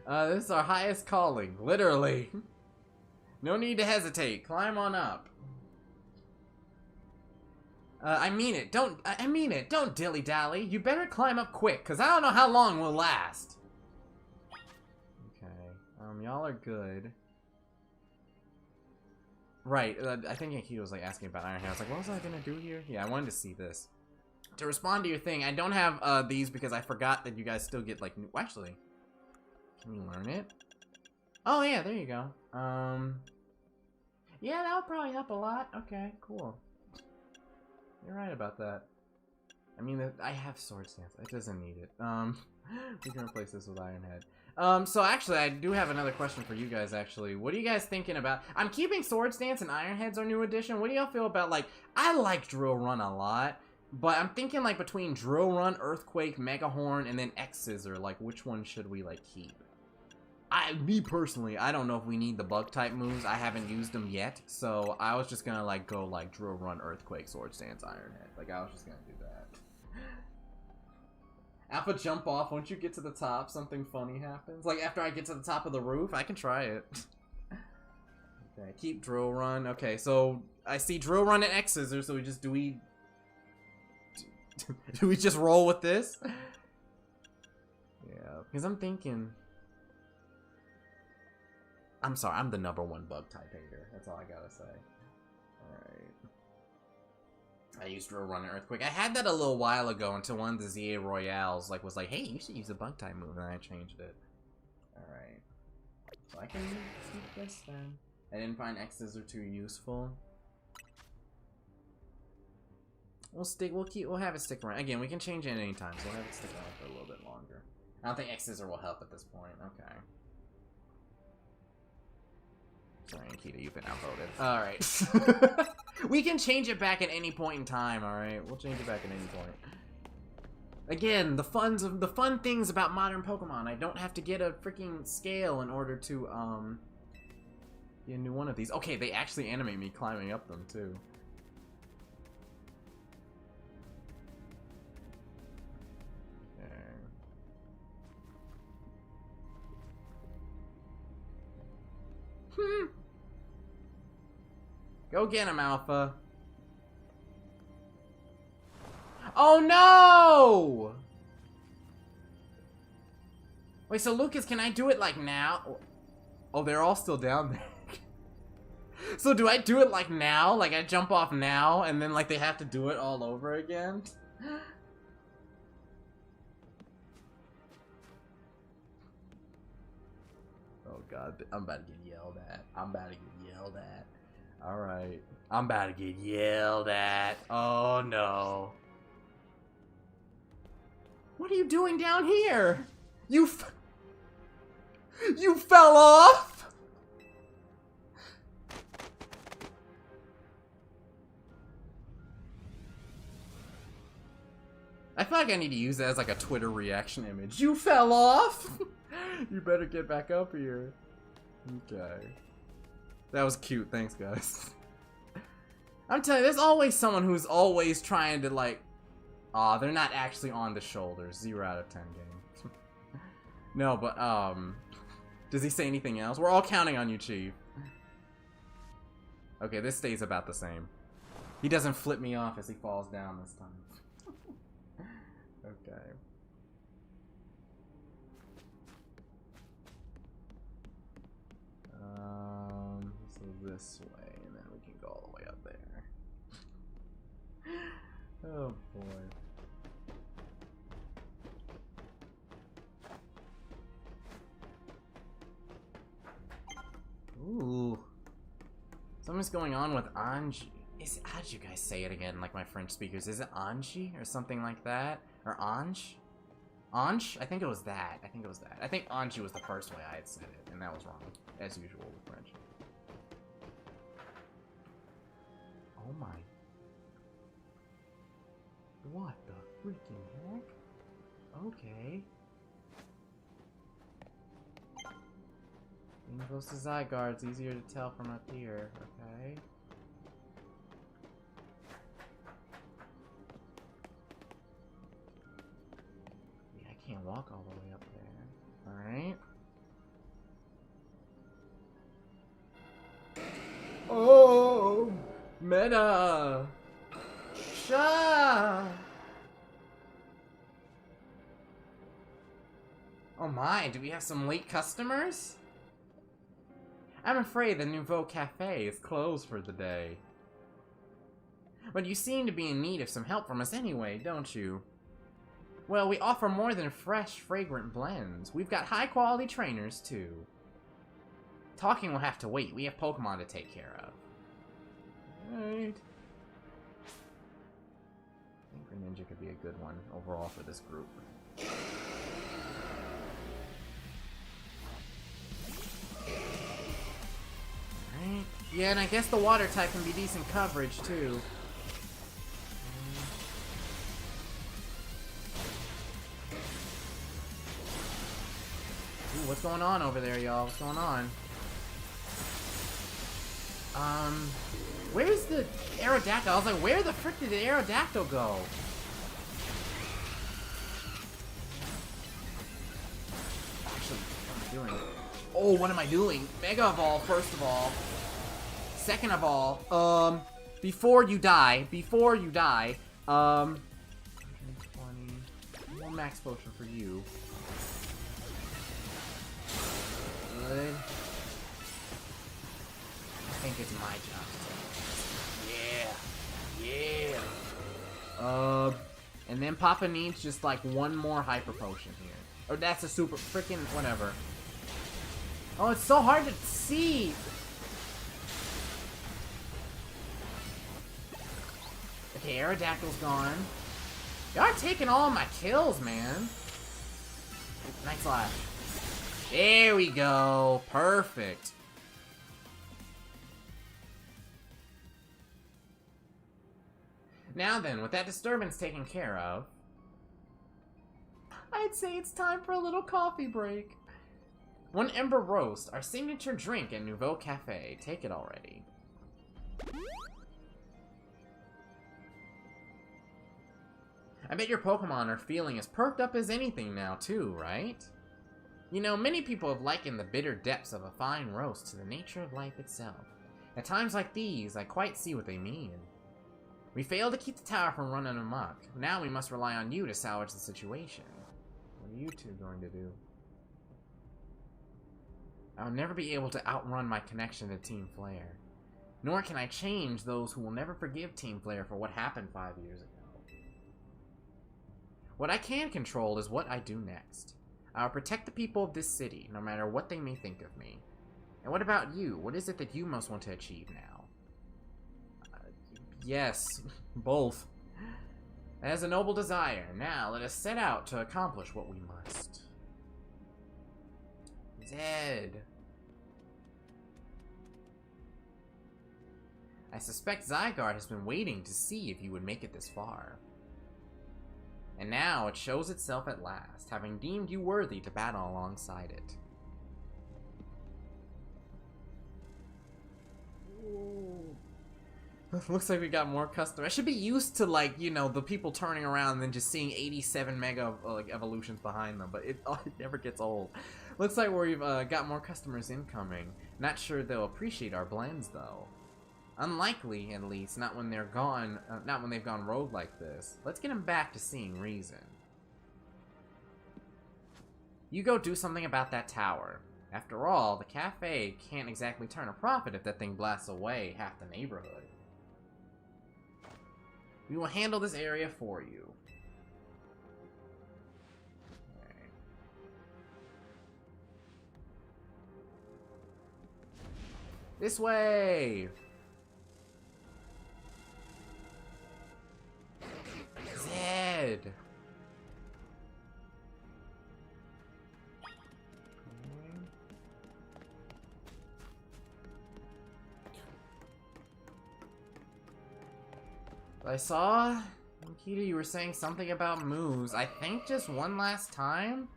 This is our highest calling, literally. No need to hesitate. Climb on up. I mean it. I mean it. Don't dilly-dally. You better climb up quick, because I don't know how long we'll last. Okay. Y'all are good. Right. I think Akito was, like, asking about Iron Hand. I was like, what was I gonna do here? Yeah, I wanted to see this. To respond to your thing, I don't have, these because I forgot that you guys still get, like, new... Actually, can you learn it? Oh, yeah, there you go. Yeah, that would probably help a lot. Okay, cool. You're right about that. I mean, I have Sword Stance. It doesn't need it. We can replace this with Iron Head. So actually, I do have another question for you guys, actually. What are you guys thinking about? I'm keeping Sword Stance and Iron Head's our new addition. What do y'all feel about, like, I like Drill Run a lot, but I'm thinking, like, between Drill Run, Earthquake, Mega Horn, and then X Scissor, like, which one should we, like, keep? Me personally, I don't know if we need the bug type moves. I haven't used them yet, so I was just gonna like go like Drill Run, Earthquake, Sword Stance, Iron Head. Like I was just gonna do that. Alpha jump off. Once you get to the top, something funny happens. Like after I get to the top of the roof, I can try it. Okay, keep Drill Run. Okay, so I see Drill Run and X Scissors. So do we just roll with this? Yeah, because I'm thinking. I'm sorry, I'm the #1 bug type hater. That's all I gotta say. Alright. I used Drill Run and Earthquake. I had that a little while ago until one of the ZA Royales was like, hey, you should use a bug type move, and I changed it. Alright. So I can keep this then. I didn't find X Scissor too useful. We'll have it stick around. Again, we can change it at any time, so we'll have it stick around for a little bit longer. I don't think X Scissor will help at this point. Okay. Sorry, Akita, you've been outvoted. Alright. We can change it back at any point in time, alright? We'll change it back at any point. Again, the fun things about modern Pokemon. I don't have to get a freaking scale in order to, get a new one of these. Okay, they actually animate me climbing up them, too. Go get him, Alpha. Oh no! Wait, so Lucas, can I do it like now? Oh, they're all still down there. So do I do it like now? Like I jump off now and then like they have to do it all over again? Oh god, I'm about to get yelled at. I'm about to get yelled at. Alright. I'm about to get yelled at. Oh no. What are you doing down here? You fell off? I feel like I need to use that as like a Twitter reaction image. You fell off? You better get back up here. Okay. That was cute, thanks guys. I'm telling you, there's always someone who's always trying to like... Aw, they're not actually on the shoulders. 0 out of 10 game. No, but does he say anything else? We're all counting on you, Chief. Okay, this stays about the same. He doesn't flip me off as he falls down this time. Okay. So this way, and then we can go all the way up there. Oh boy. Ooh. Something's going on with Anji. How did you guys say it again, like my French speakers? Is it Anji or something like that? Or Anj? Anj? I think it was that. I think Anji was the first way I had said it, and that was wrong, as usual with French. Oh my. What the freaking heck? Okay. Being close to Zygarde's easier to tell from up here, okay? Yeah, I can't walk all the way up there. Alright. Oh! Meta! Shut. Oh my, do we have some late customers? I'm afraid the Nouveau Cafe is closed for the day. But you seem to be in need of some help from us anyway, don't you? Well, we offer more than fresh, fragrant blends. We've got high-quality trainers, too. Talking will have to wait. We have Pokemon to take care of. Right. I think Greninja could be a good one overall for this group. Alright. Yeah, and I guess the water type can be decent coverage, too. Ooh, what's going on over there, y'all? What's going on? Where's the Aerodactyl? I was like, where the frick did the Aerodactyl go? Actually, what am I doing? Oh, what am I doing? Mega Evolve, first of all. Second of all, before you die, 120, more max potion for you. Good. I think it's my job to take this. Yeah. And then Papa needs just like one more hyper potion here. Or that's a super freaking whatever. Oh, it's so hard to see. Okay, Aerodactyl's gone. Y'all are taking all my kills, man. Night Slash. There we go. Perfect. Now then, with that disturbance taken care of, I'd say it's time for a little coffee break. One Ember Roast, our signature drink at Nouveau Cafe. Take it already. I bet your Pokemon are feeling as perked up as anything now, too, right? You know, many people have likened the bitter depths of a fine roast to the nature of life itself. At times like these, I quite see what they mean. We failed to keep the tower from running amok. Now we must rely on you to salvage the situation. What are you two going to do? I'll never be able to outrun my connection to Team Flare. Nor can I change those who will never forgive Team Flare for what happened 5 years ago. What I can control is what I do next. I'll protect the people of this city, no matter what they may think of me. And what about you? What is it that you most want to achieve now? Yes, both. As a noble desire, now let us set out to accomplish what we must. Zed. I suspect Zygarde has been waiting to see if you would make it this far. And now it shows itself at last, having deemed you worthy to battle alongside it. Looks like we got more customers. I should be used to, like, you know, the people turning around and then just seeing 87 mega like evolutions behind them, but it never gets old. Looks like we've got more customers incoming. Not sure they'll appreciate our blends, though. Unlikely, at least, not when they're gone. Not when they've gone rogue like this. Let's get them back to seeing reason. You go do something about that tower. After all, the cafe can't exactly turn a profit if that thing blasts away half the neighborhood. We will handle this area for you. Okay. This way! Zed! I saw, Nikita, you were saying something about moves. I think just one last time.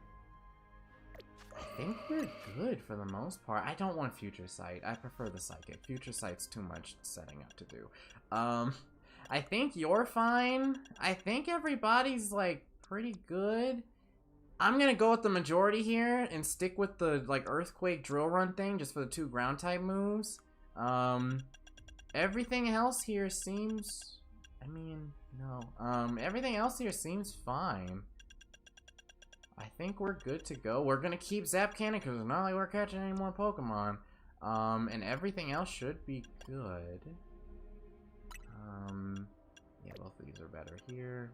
I think we're good for the most part. I don't want Future Sight. I prefer the Psychic. Future Sight's too much setting up to do. I think you're fine. I think everybody's, like, pretty good. I'm gonna go with the majority here and stick with the, like, Earthquake Drill Run thing just for the 2 ground type moves. Everything else here seems I mean, no. Everything else here seems fine. I think we're good to go. We're gonna keep Zap Cannon because it's not like we're catching any more Pokemon. And everything else should be good. Yeah, both of these are better here.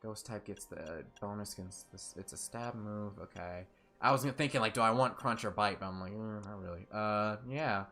Ghost type gets the bonus against this. It's a stab move. Okay. I was thinking, like, do I want Crunch or Bite? But I'm like, not really. Yeah.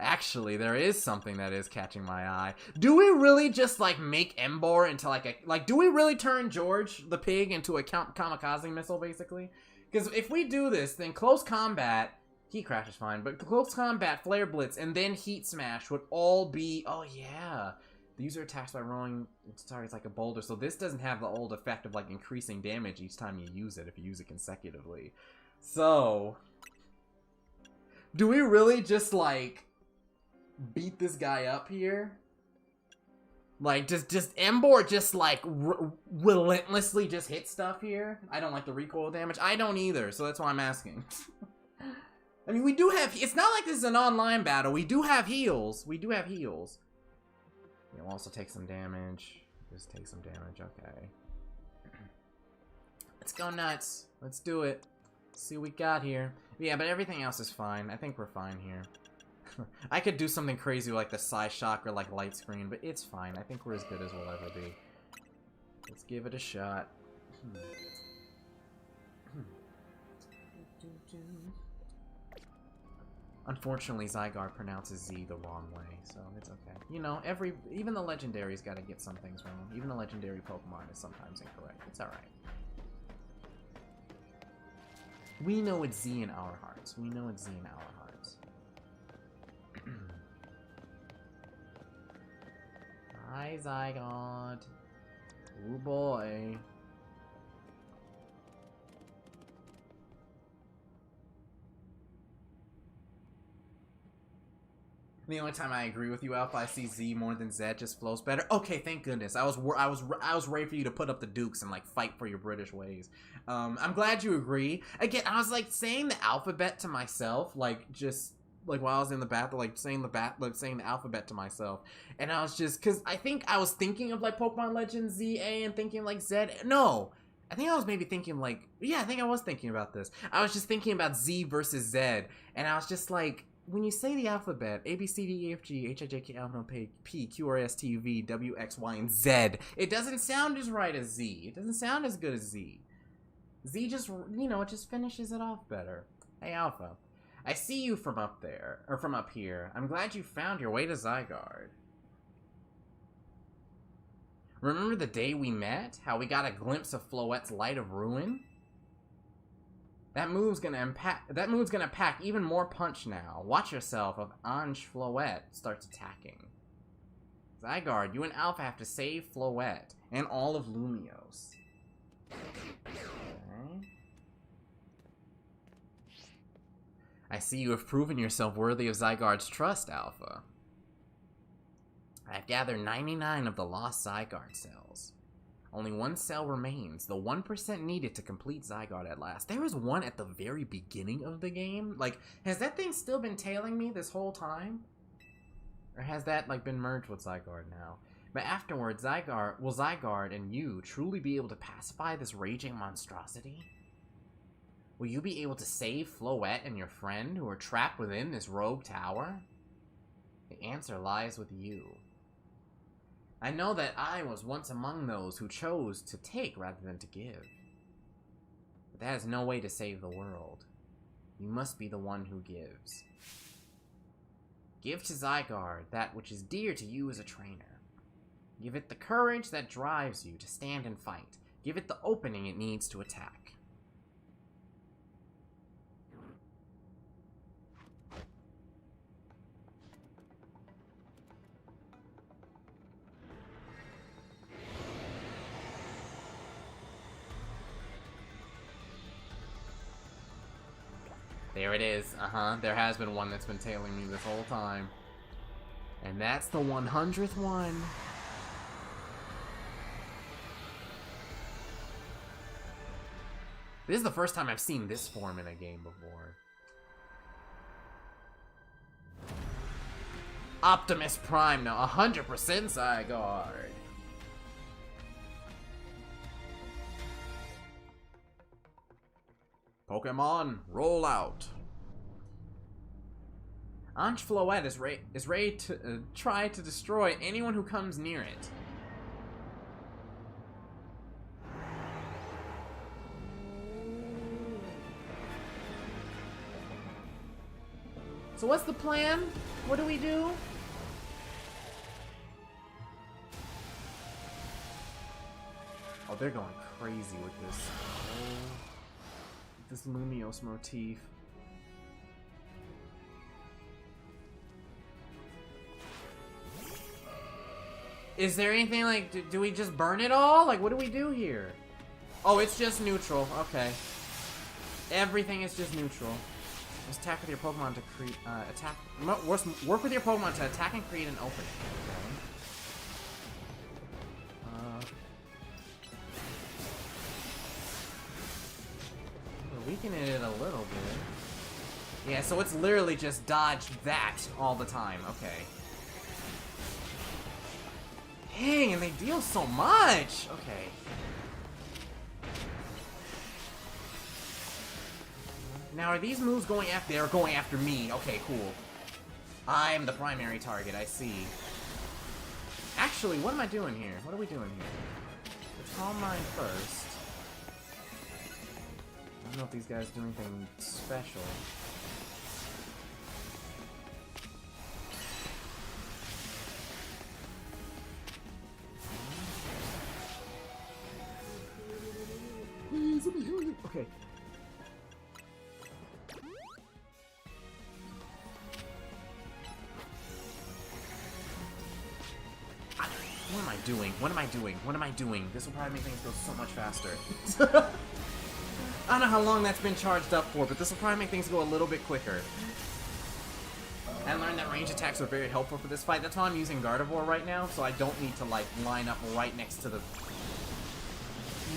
Actually, there is something that is catching my eye. Do we really just, like, make Emboar into, like, a... Like, do we really turn George the pig into a kamikaze missile, basically? Because if we do this, then close combat... Heat Crash is fine, but close combat, Flare Blitz, and then Heat Smash would all be... Oh, yeah. The user attacks by rolling its targets like a boulder, so this doesn't have the old effect of, like, increasing damage each time you use it, if you use it consecutively. So... Do we really just, like... beat this guy up here? Like, just Emboar just, like, relentlessly just hit stuff here? I don't like the recoil damage. I don't either, so that's why I'm asking. I mean, we do have... It's not like this is an online battle. We do have heals. We do have heals. Yeah, we'll also take some damage. Just take some damage, okay. Let's go nuts. Let's do it. Let's see what we got here. Yeah, but everything else is fine. I think we're fine here. I could do something crazy like the Psy Shock or like Light Screen, but it's fine. I think we're as good as we'll ever be. Let's give it a shot. Unfortunately, Zygarde pronounces Z the wrong way, so it's okay. You know, even the legendary's gotta get some things wrong. Even the legendary Pokemon is sometimes incorrect. It's alright. We know it's Z in our hearts. We know it's Z in our hearts. Hi, Zygarde. Ooh, boy. The only time I agree with you, Alpha, I see Z more than Z just flows better. Okay, thank goodness. I was ready for you to put up the dukes and like fight for your British ways. I'm glad you agree. Again, I was like saying the alphabet to myself, like just like while I was in the bathroom, like saying the alphabet to myself, and I was just because I think I was thinking of like Pokemon Legends ZA and thinking like Z. No. I think I was maybe thinking like, yeah, I think I was thinking about this. I was just thinking about Z versus Z, and I was just like, when you say the alphabet, A, B, C, D, E, F, G, H, I, J, K, L, M, N, P, Q, R, S, T, U, V, W, X, Y, and Z, it doesn't sound as right as Z. It doesn't sound as good as Z. Z just, you know, it just finishes it off better. Hey, Alpha. I see you from up there, or from up here. I'm glad you found your way to Zygarde. Remember the day we met? How we got a glimpse of Floette's Light of Ruin? That move's gonna pack even more punch now. Watch yourself if Ange Floette starts attacking. Zygarde, you and Alpha have to save Floette and all of Lumiose. Okay. I see you have proven yourself worthy of Zygarde's trust, Alpha. I've gathered 99 of the lost Zygarde cells. Only one cell remains, the 1% needed to complete Zygarde at last. There was one at the very beginning of the game? Like, has that thing still been tailing me this whole time? Or has that, like, been merged with Zygarde now? But afterwards, will Zygarde and you truly be able to pacify this raging monstrosity? Will you be able to save Floette and your friend who are trapped within this rogue tower? The answer lies with you. I know that I was once among those who chose to take rather than to give. But that is no way to save the world. You must be the one who gives. Give to Zygarde that which is dear to you as a trainer. Give it the courage that drives you to stand and fight. Give it the opening it needs to attack. There it is. There has been one that's been tailing me this whole time. And that's the 100th one. This is the first time I've seen this form in a game before. Optimus Prime now, 100% Zygarde. Pokemon, roll out. Ange Floette is ready to try to destroy anyone who comes near it. So what's the plan? What do we do? Oh, they're going crazy with this. Oh, this Lumiose motif. Is there anything like, do we just burn it all? Like, what do we do here? Oh, it's just neutral. Okay. Everything is just neutral. Just attack with your Pokemon to create, work with your Pokemon to attack and create an opening. Okay. We're weakening it a little bit. Yeah, so it's literally just dodge that all the time. Okay. Dang, and they deal so much! Okay. Now, are these moves going after... They're going after me. Okay, cool. I'm the primary target, I see. Actually, what am I doing here? What are we doing here? Let's Calm Mind first. I don't know if these guys do anything special. Okay. What am I doing? What am I doing? What am I doing? This will probably make things go so much faster. I don't know how long that's been charged up for, but this will probably make things go a little bit quicker. I learned that range attacks are very helpful for this fight. That's why I'm using Gardevoir right now, so I don't need to, like, line up right next to the...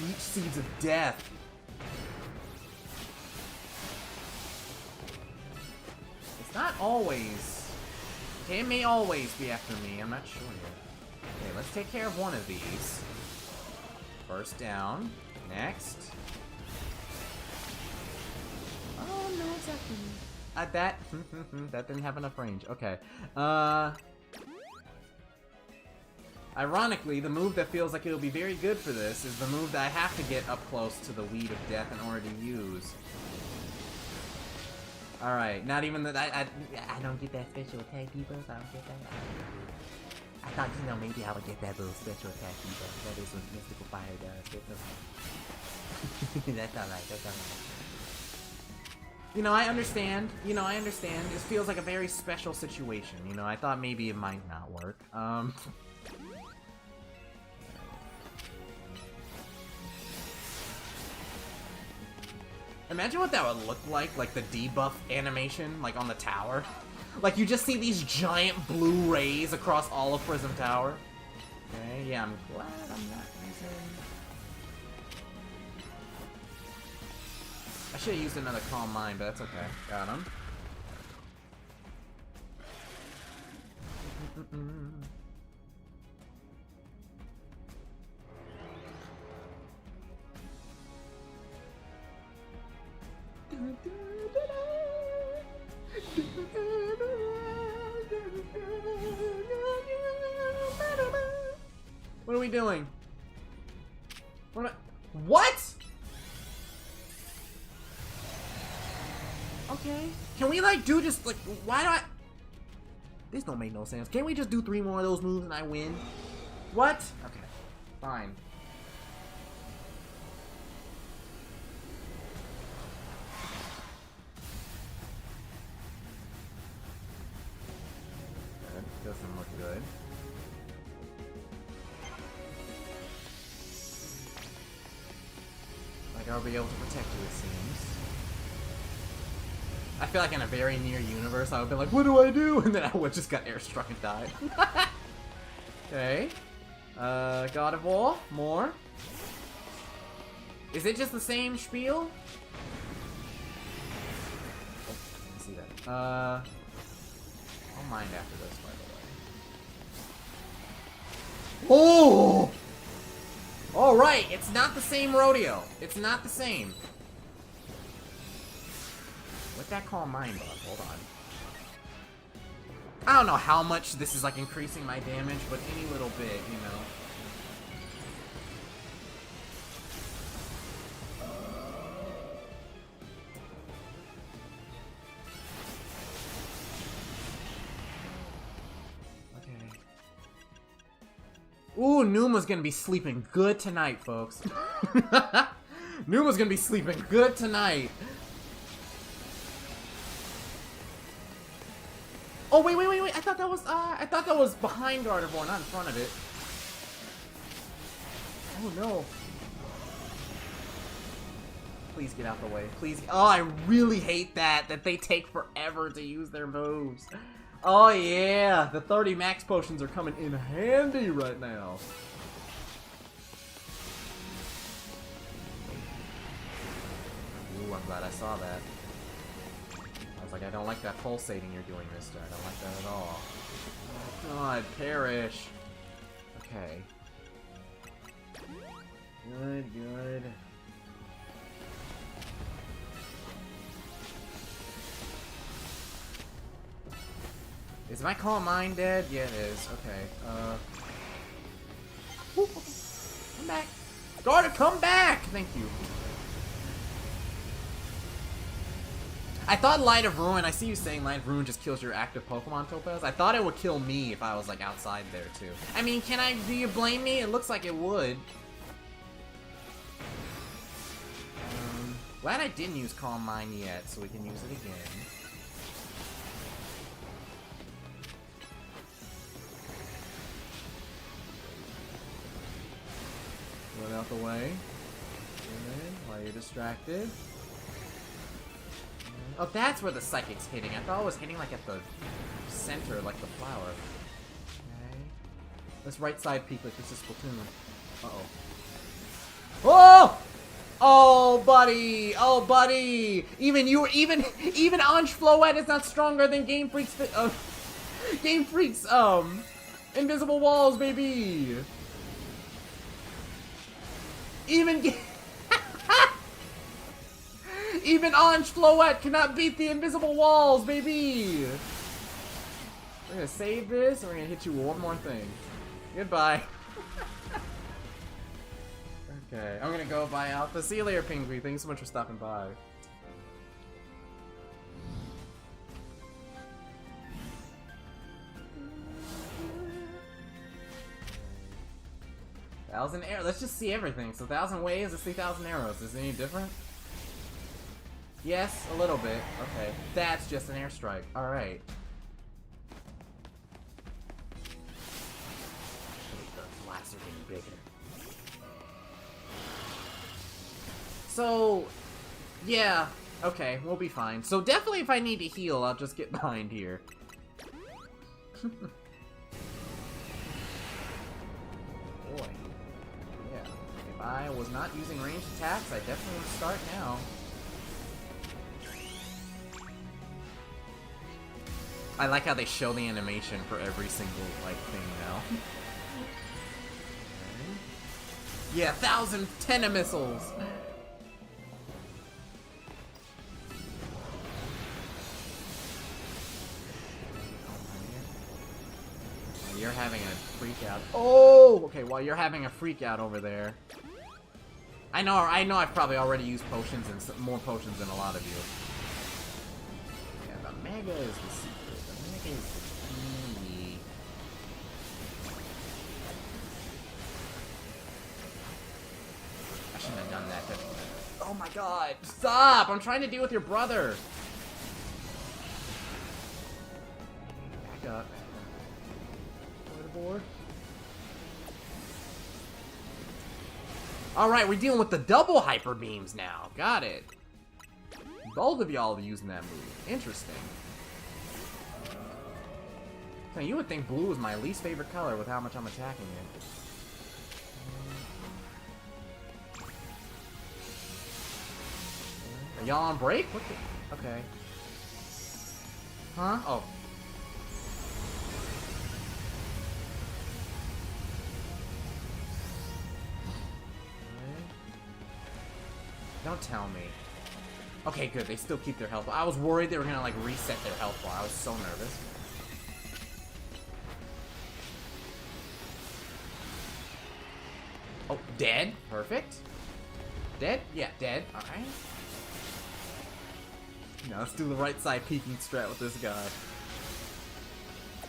Leech Seeds of Death. It's not always... Okay, it may always be after me. I'm not sure yet. Okay, let's take care of one of these. First down. Next. Oh, no, it's after me. That didn't have enough range. Okay. Ironically, the move that feels like it'll be very good for this is the move that I have to get up close to the Weed of Death in order to use. Alright, not even that I don't get that special attack debuff. I don't get that. I thought, you know, maybe I would get that little special attack debuff. That is what Mystical Fire does. That's alright, that's alright. You know, I understand. You know, I understand. This feels like a very special situation. You know, I thought maybe it might not work. Imagine what that would look like the debuff animation, like on the tower. Like, you just see these giant blue rays across all of Prism Tower. Okay, yeah, I'm glad I'm not using... I should have used another Calm Mind, but that's okay. Got him. What are we doing? What am I... What?! Okay. Can we, like, do just, like, why do I... This don't make no sense. Can't we just do 3 more of those moves and I win? What? Okay. Fine. Good. Doesn't look good. Like, I'll be able to protect you, it seems. I feel like in a very near universe, I would be like, what do I do? And then I would just got airstruck and died. Okay. Gardevoir. More. Is it just the same spiel? Oh, I didn't see that. I'll mind after this, by the way. Oh! Alright, it's not the same rodeo. It's not the same. With that Calm Mind buff, hold on. I don't know how much this is like increasing my damage, but any little bit, you know. Ooh, Numa's gonna be sleeping good tonight, folks. Numa's gonna be sleeping good tonight. Oh, wait. I thought that was behind Gardevoir, not in front of it. Oh, no. Please get out the way. Please. Oh, I really hate that they take forever to use their moves. Oh yeah, the 30 max potions are coming in handy right now. Ooh, I'm glad I saw that. I was like, I don't like that pulsating you're doing, mister. I don't like that at all. Oh God, perish. Okay. Good. Is my Calm Mind dead? Yeah, it is. Okay. Come back. Garda, come back! Thank you. I thought Light of Ruin, I see you saying Light of Ruin just kills your active Pokemon, Topaz. I thought it would kill me if I was, like, outside there, too. I mean, do you blame me? It looks like it would. Glad I didn't use Calm Mind yet, so we can use it again. Get out the way. Good. While you're distracted. Oh, that's where the Psychic's hitting. I thought it was hitting like at the center, like the flower. Okay. Let's right side peek like this is Splatoon. Uh-oh. Oh! Oh, buddy! Oh, buddy! Even Ange Floette is not stronger than Game Freak's Invisible Walls, baby! Even Ange Floette cannot beat the Invisible Walls, baby! We're gonna save this, and we're gonna hit you with one more thing. Goodbye. Okay, I'm gonna go buy Alpha. See you later, Pinguin. Thanks so much for stopping by. Thousand arrows. Let's just see everything. So 1,000 waves is 3,000 arrows. Is it any different? Yes, a little bit. Okay, that's just an airstrike. All right. The blasts are getting bigger. So, yeah. Okay, we'll be fine. So definitely, if I need to heal, I'll just get behind here. Boy. If I was not using ranged attacks, I definitely would start now. I like how they show the animation for every single, like, thing now. Yeah, 1,000 Tenemissiles! You're having a freak out. Oh! Okay, well, you're having a freak out over there. I know I've probably already used potions and more potions than a lot of you. Yeah, the Mega is the secret. The Mega is the key. I shouldn't have done that. Oh my god! Stop! I'm trying to deal with your brother! Back up. Board. Alright, we're dealing with the double hyper beams now. Got it. Both of y'all are using that move. Interesting. Now, you would think blue is my least favorite color with how much I'm attacking it. Are y'all on break? What the? Okay. Huh? Oh. Don't tell me. Okay, good. They still keep their health. I was worried they were gonna, like, reset their health bar. I was so nervous. Oh, dead. Perfect. Dead? Yeah, dead. Alright. Now let's do the right side peeking strat with this guy.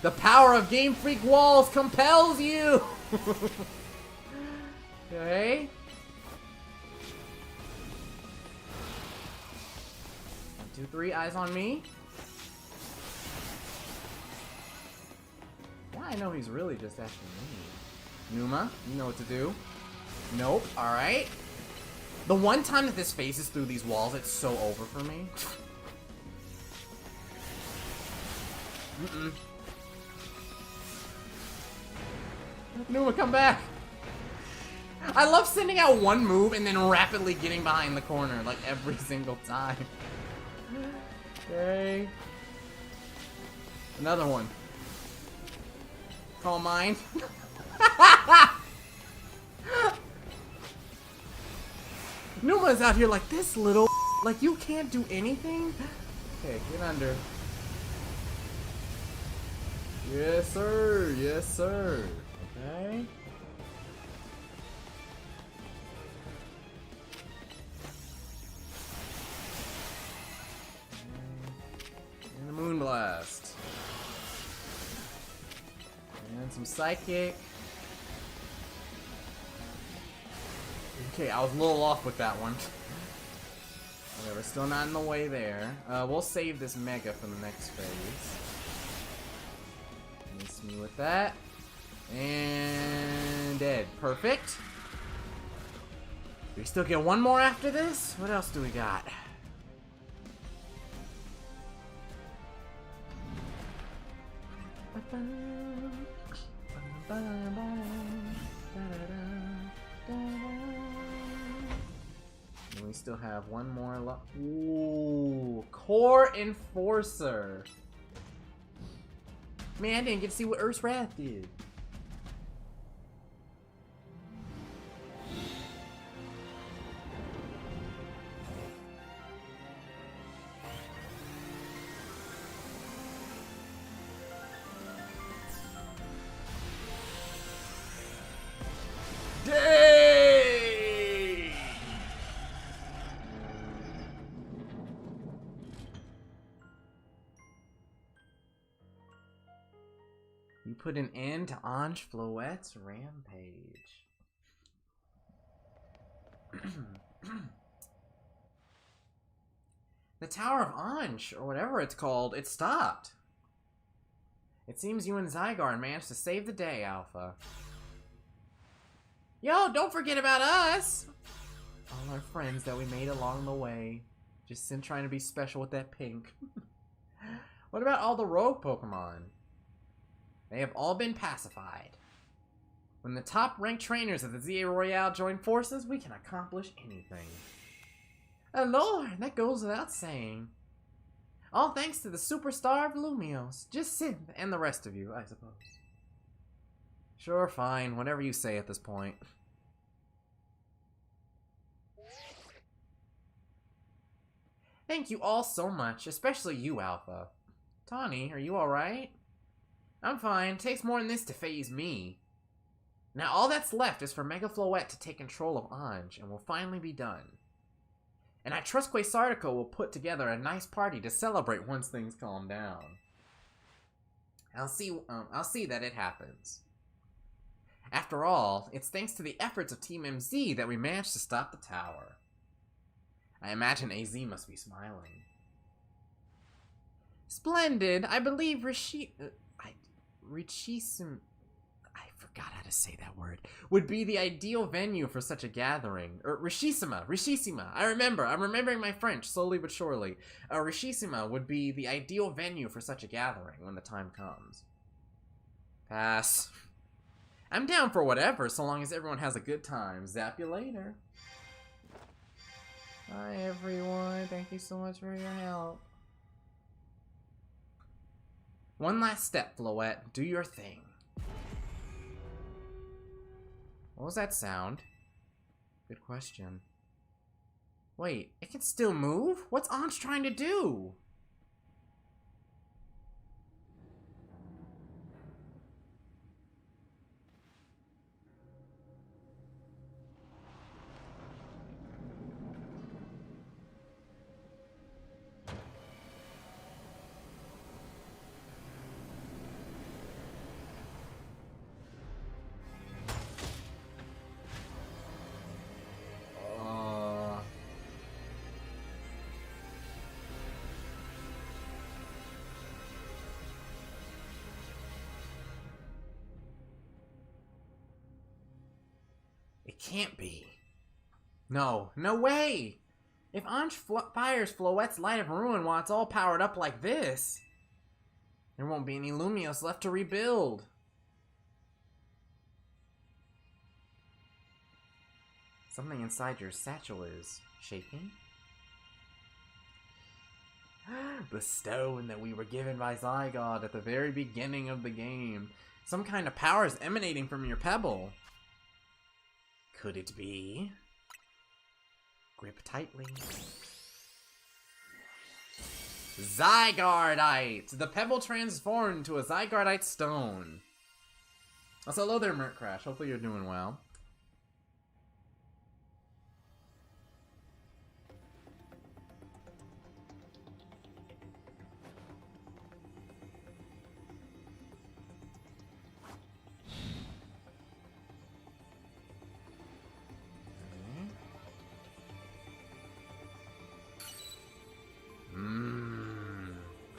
The power of Game Freak walls compels you! Okay. 1, 2, 3, eyes on me. Yeah, I know he's really just after me. Numa, you know what to do. Nope, alright. The one time that this phases through these walls, it's so over for me. Numa, come back! I love sending out one move and then rapidly getting behind the corner, like, every single time. Okay. Another one. Call mine. Numa's out here like, this little like, you can't do anything? Okay, get under. Yes, sir. Yes, sir. Okay. And the moon blast. And some psychic. Okay, I was a little off with that one. Whatever, still not in the way there. We'll save this mega for the next phase. Miss me with that. And dead. Perfect. Do we still get one more after this? What else do we got? And we still have one more Ooh, Core Enforcer. Man, I didn't get to see what Earth's Wrath did. You put an end to Ange Floette's rampage. The Tower of Ange, or whatever it's called, it stopped. It seems you and Zygarde managed to save the day, Alpha. Yo, don't forget about us! All our friends that we made along the way. Just trying to be special with that pink. What about all the rogue Pokemon? They have all been pacified. When the top-ranked trainers of the ZA Royale join forces, we can accomplish anything. Oh Lord, that goes without saying. All thanks to the superstar of Lumiose. Just Synth and the rest of you, I suppose. Sure, fine. Whatever you say at this point. Thank you all so much, especially you, Alpha. Tawny, are you alright? I'm fine. Takes more than this to phase me. Now all that's left is for Mega Floette to take control of Ange, and we'll finally be done. And I trust Quasartico will put together a nice party to celebrate once things calm down. I'll see that it happens. After all, it's thanks to the efforts of Team MZ that we managed to stop the tower. I imagine AZ must be smiling. Splendid! I believe Richisima, I forgot how to say that word, would be the ideal venue for such a gathering. Or Richisima. I'm remembering my French, slowly but surely. Richisima would be the ideal venue for such a gathering when the time comes. Pass. I'm down for whatever, so long as everyone has a good time. Zap you later. Bye, everyone. Thank you so much for your help. One last step, Floette. Do your thing. What was that sound? Good question. Wait, it can still move? What's Anj trying to do? It can't be. No, no way! If Anj fires Floette's Light of Ruin while it's all powered up like this, there won't be any Lumiose left to rebuild. Something inside your satchel is shaking. The stone that we were given by Zygarde at the very beginning of the game. Some kind of power is emanating from your pebble. Could it be? Grip tightly. Zygardeite! The pebble transformed into a Zygardeite stone. Also, hello there, Mert Crash. Hopefully you're doing well.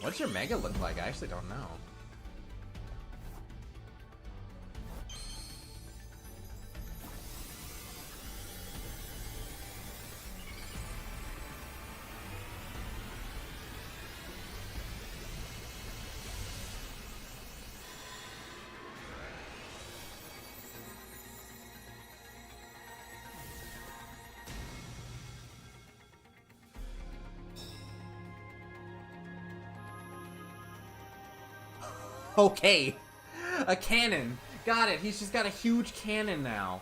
What's your Mega look like? I actually don't know. Okay, a cannon. Got it. He's just got a huge cannon now.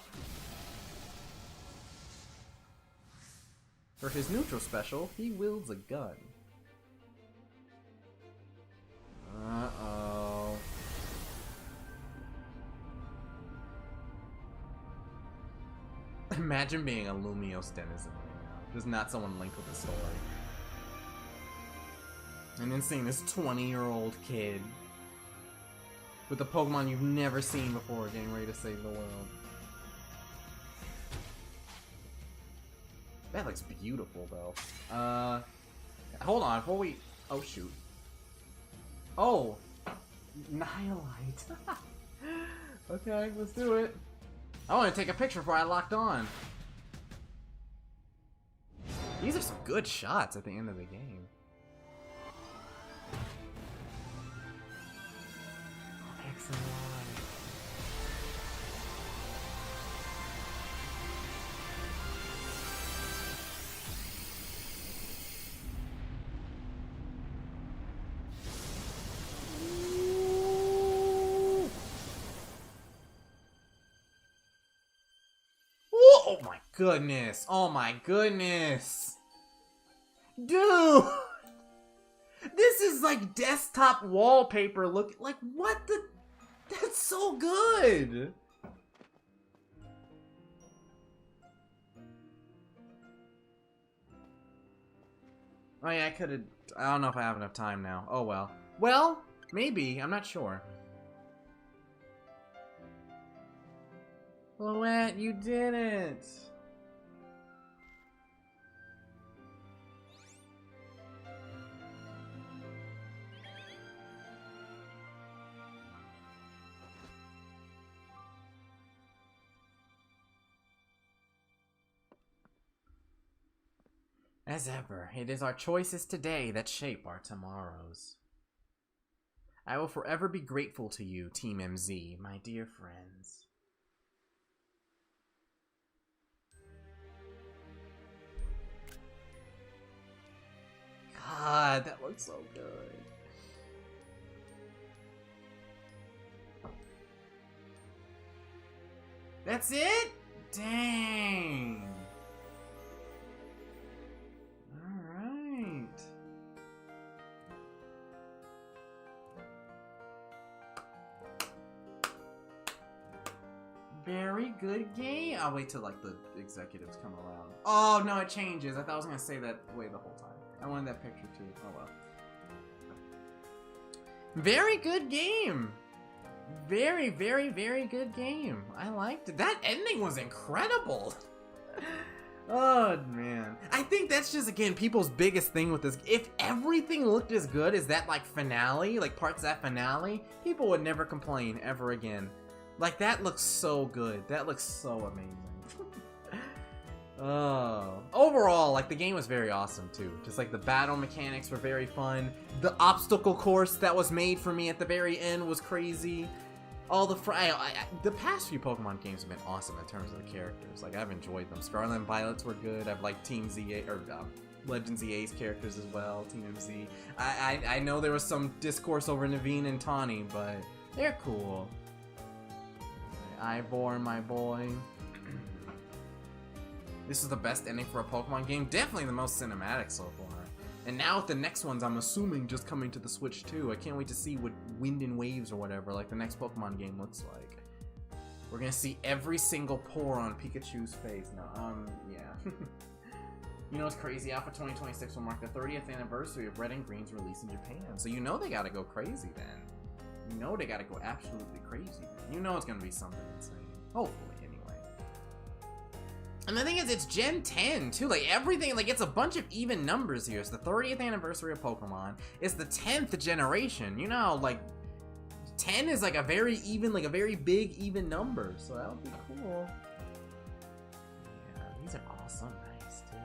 For his neutral special, he wields a gun. Uh-oh. Imagine being a Lumiose denizen right now. Just not someone linked with the story. And then seeing this 20-year-old kid with a Pokemon you've never seen before getting ready to save the world. That looks beautiful, though. Hold on, before we... Oh, shoot. Oh! Nihilite. Okay, let's do it. I want to take a picture before I locked on. These are some good shots at the end of the game. Excellent. Oh my goodness. Oh my goodness. Dude. This is like desktop wallpaper look. Like, what the? That's so good. Oh yeah, I could've... I don't know if I have enough time now. Oh well. Well, maybe. I'm not sure. Floette, you did it! As ever, it is our choices today that shape our tomorrows. I will forever be grateful to you, Team MZ, my dear friends. God, that looks so good. That's it? Dang. very good game. I'll wait till like the executives come around. Oh no, it changes. I thought I was gonna say that way the whole time. I wanted that picture too. Oh well. Very good game. Very, very, very good game. I liked it. That ending was incredible. Oh man, I think that's just again people's biggest thing with this. If everything looked as good as that like finale, like parts of that finale, people would never complain ever again. Like that looks so good. That looks so amazing. Oh, overall, like the game was very awesome too. Just like the battle mechanics were very fun. The obstacle course that was made for me at the very end was crazy. All the the past few Pokemon games have been awesome in terms of the characters. Like I've enjoyed them. Scarlet and Violets were good. I've liked Team ZA or Legends EA's characters as well. Team MZ. I know there was some discourse over Naveen and Tawny, but they're cool. Ivor, my boy. This is the best ending for a Pokemon game. Definitely the most cinematic so far. And now with the next ones, I'm assuming just coming to the Switch too. I can't wait to see what Wind and Waves or whatever, like the next Pokemon game looks like. We're gonna see every single pore on Pikachu's face. No, yeah. You know what's crazy? Alpha 2026 will mark the 30th anniversary of Red and Green's release in Japan. So you know they gotta go crazy then. You know they gotta go absolutely crazy. You know it's gonna be something insane. Hopefully. And the thing is, it's Gen 10 too, like everything, like it's a bunch of even numbers here. It's the 30th anniversary of Pokemon. It's the 10th generation, you know, like 10 is like a very even, like a very big even number. So that would be cool. Yeah, these are all so nice too.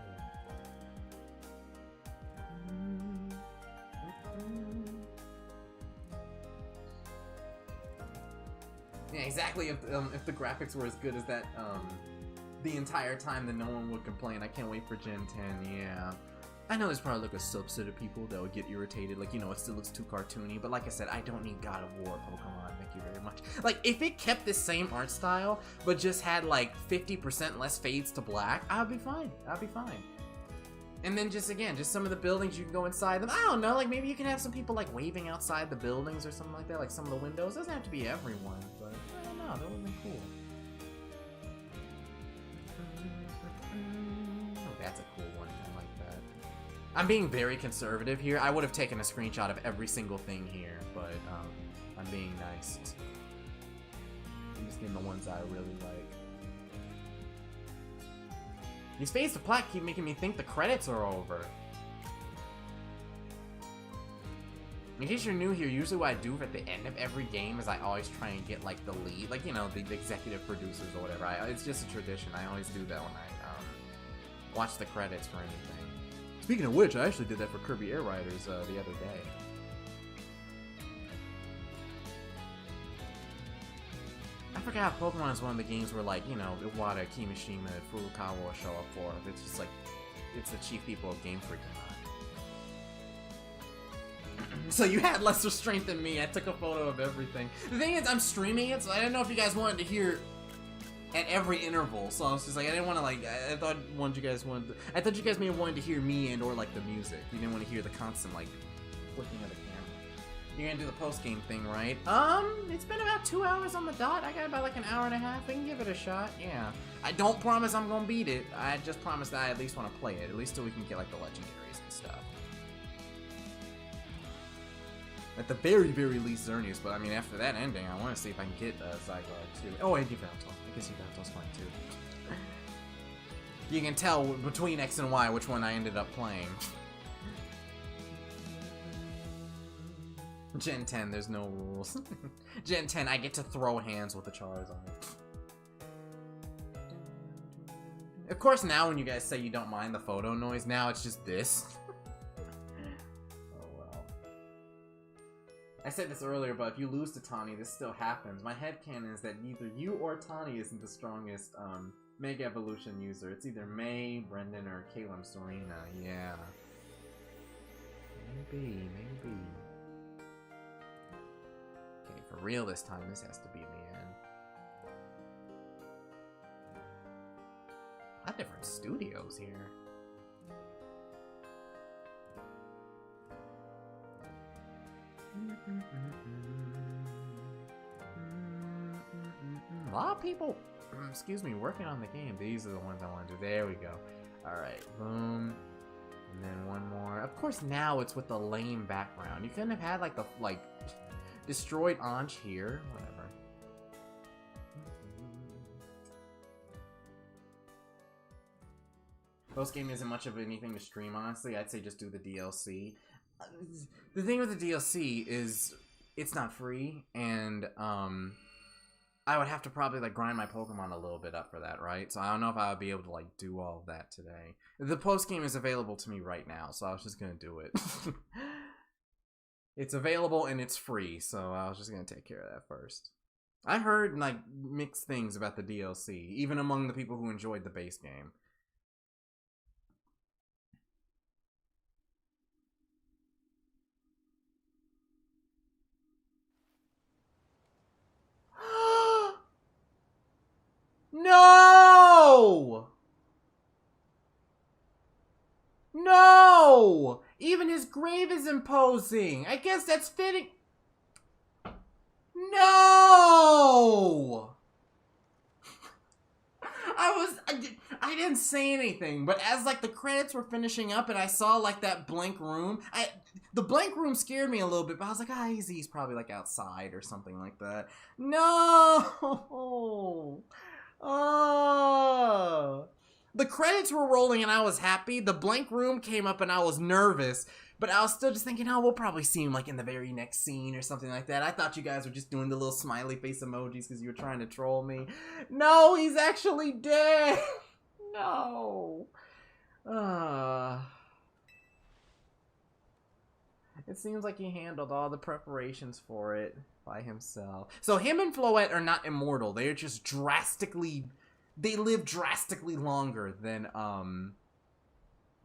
Yeah, exactly. If the graphics were as good as that, the entire time, then no one would complain. I can't wait for Gen 10, yeah. I know there's probably like a subset of people that would get irritated, like, you know, it still looks too cartoony, but like I said, I don't need God of War Pokemon, thank you very much. Like, if it kept the same art style, but just had like 50% less fades to black, I'd be fine. I'd be fine. And then just, again, just some of the buildings, you can go inside them. I don't know, like maybe you can have some people like waving outside the buildings or something like that, like some of the windows. It doesn't have to be everyone, but I don't know, that would be cool. That's a cool one. I like that. I'm being very conservative here. I would have taken a screenshot of every single thing here, but I'm being nice. I'm just getting the ones I really like. These fades to black keep making me think the credits are over. In case you're new here, usually what I do at the end of every game is I always try and get like the lead, like, you know, the executive producers or whatever. It's just a tradition. I always do that when I watch the credits for anything. Speaking of which, I actually did that for Kirby Air Riders the other day. I forgot Pokemon is one of the games where, like, you know, Iwata, Kimishima, Furukawa will show up for. It's just like, it's the chief people of Game Freak or not. So you had less restraint than me. I took a photo of everything. The thing is, I'm streaming it, so I don't know if you guys wanted to hear at every interval, so I was just like, I didn't want to like, I thought you guys may have wanted to hear me and or like the music. You didn't want to hear the constant like flicking of the camera. You're gonna do the post game thing, right? It's been about 2 hours on the dot. I got about like an hour and a half. We can give it a shot. Yeah. I don't promise I'm gonna beat it. I just promise that I at least want to play it, at least till we can get like the legendaries and stuff. At the very, very least, Xerneas, but I mean, after that ending, I want to see if I can get Zygarde too. Oh, and Yveltal. I guess Yveltal's fine too. You can tell between X and Y which one I ended up playing. Gen 10, there's no rules. Gen 10, I get to throw hands with the Charizard. Of course, now when you guys say you don't mind the photo noise, now it's just this. I said this earlier, but if you lose to Tawny, this still happens. My headcanon is that neither you or Tawny isn't the strongest Mega Evolution user. It's either May, Brendan, or Caleb Serena. Yeah. Maybe. Okay, for real this time, this has to be the end. A lot of different studios here. A lot of people excuse me, working on the game. These are the ones I want to do. There we go. Alright, boom. And then one more. Of course, now it's with the lame background. You couldn't have had, like, the, like, destroyed Anj here. Whatever. Post game isn't much of anything to stream, honestly. I'd say just do the DLC. The thing with the DLC is it's not free, and I would have to probably like grind my Pokemon a little bit up for that, right? So I don't know if I would be able to like do all of that today. The post game is available to me right now, so I was just gonna do it. It's available and it's free, so I was just gonna take care of that first. I heard like mixed things about the DLC, even among the people who enjoyed the base game. No! No! Even his grave is imposing. I guess that's fitting. No! I didn't say anything, but as like the credits were finishing up and I saw like that blank room, the blank room scared me a little bit, but I was like, ah, he's probably like outside or something like that. No! Oh! The credits were rolling and I was happy. The blank room came up and I was nervous. But I was still just thinking, oh, we'll probably see him like in the very next scene or something like that. I thought you guys were just doing the little smiley face emojis because you were trying to troll me. No, he's actually dead. No. It seems like he handled all the preparations for it by himself. So him and Floette are not immortal. They're just drastically... They live drastically longer than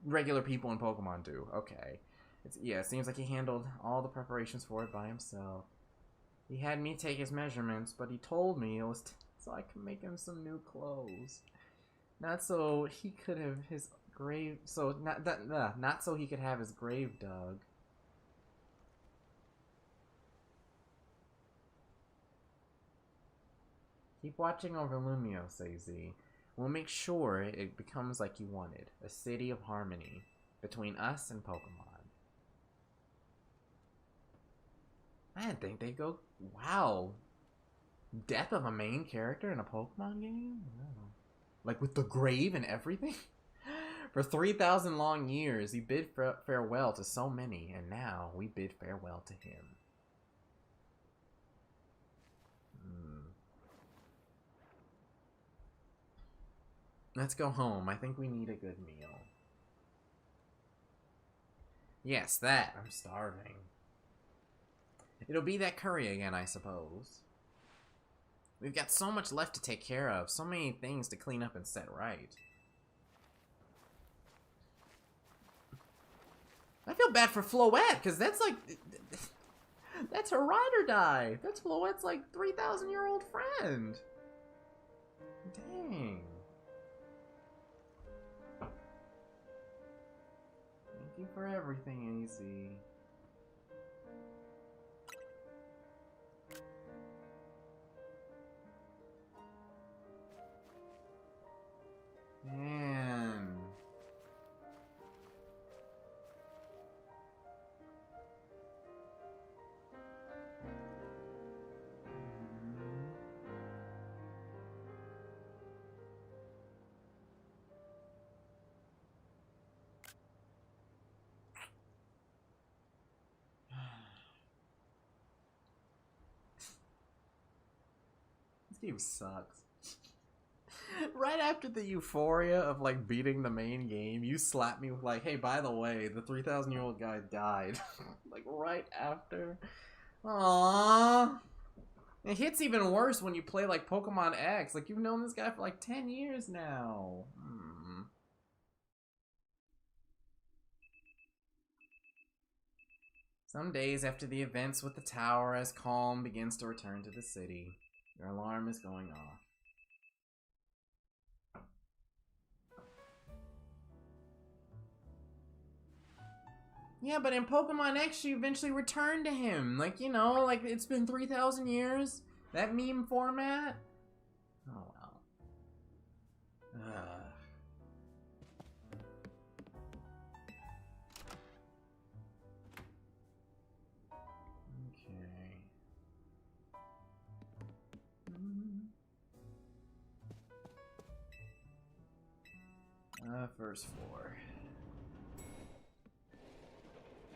regular people in Pokemon do. Okay. Yeah, it seems like he handled all the preparations for it by himself. He had me take his measurements, but he told me it was so I could make him some new clothes. Not so he could have his grave... So, not so he could have his grave dug. Keep watching over Lumiose, Z. We'll make sure it becomes like you wanted. A city of harmony between us and Pokemon. I didn't think they'd go... Wow. Death of a main character in a Pokemon game? Wow. Like with the grave and everything? For 3,000 long years, he bid farewell to so many, and now we bid farewell to him. Let's go home. I think we need a good meal. Yes, that. I'm starving. It'll be that curry again, I suppose. We've got so much left to take care of. So many things to clean up and set right. I feel bad for Floette, because that's like... That's her ride or die. That's Floette's like 3,000-year-old friend. Dang. Thank you for everything, AZ. Man. This game sucks. Right after the euphoria of like beating the main game, you slap me with like, hey, by the way, the 3,000-year-old guy died. Like right after. Aww. It hits even worse when you play like Pokemon X. Like you've known this guy for like 10 years now. Some days after the events with the tower, as calm begins to return to the city, your alarm is going off. Yeah, but in Pokemon X, you eventually return to him. Like, you know, like, it's been 3,000 years. That meme format. Oh, well. First floor.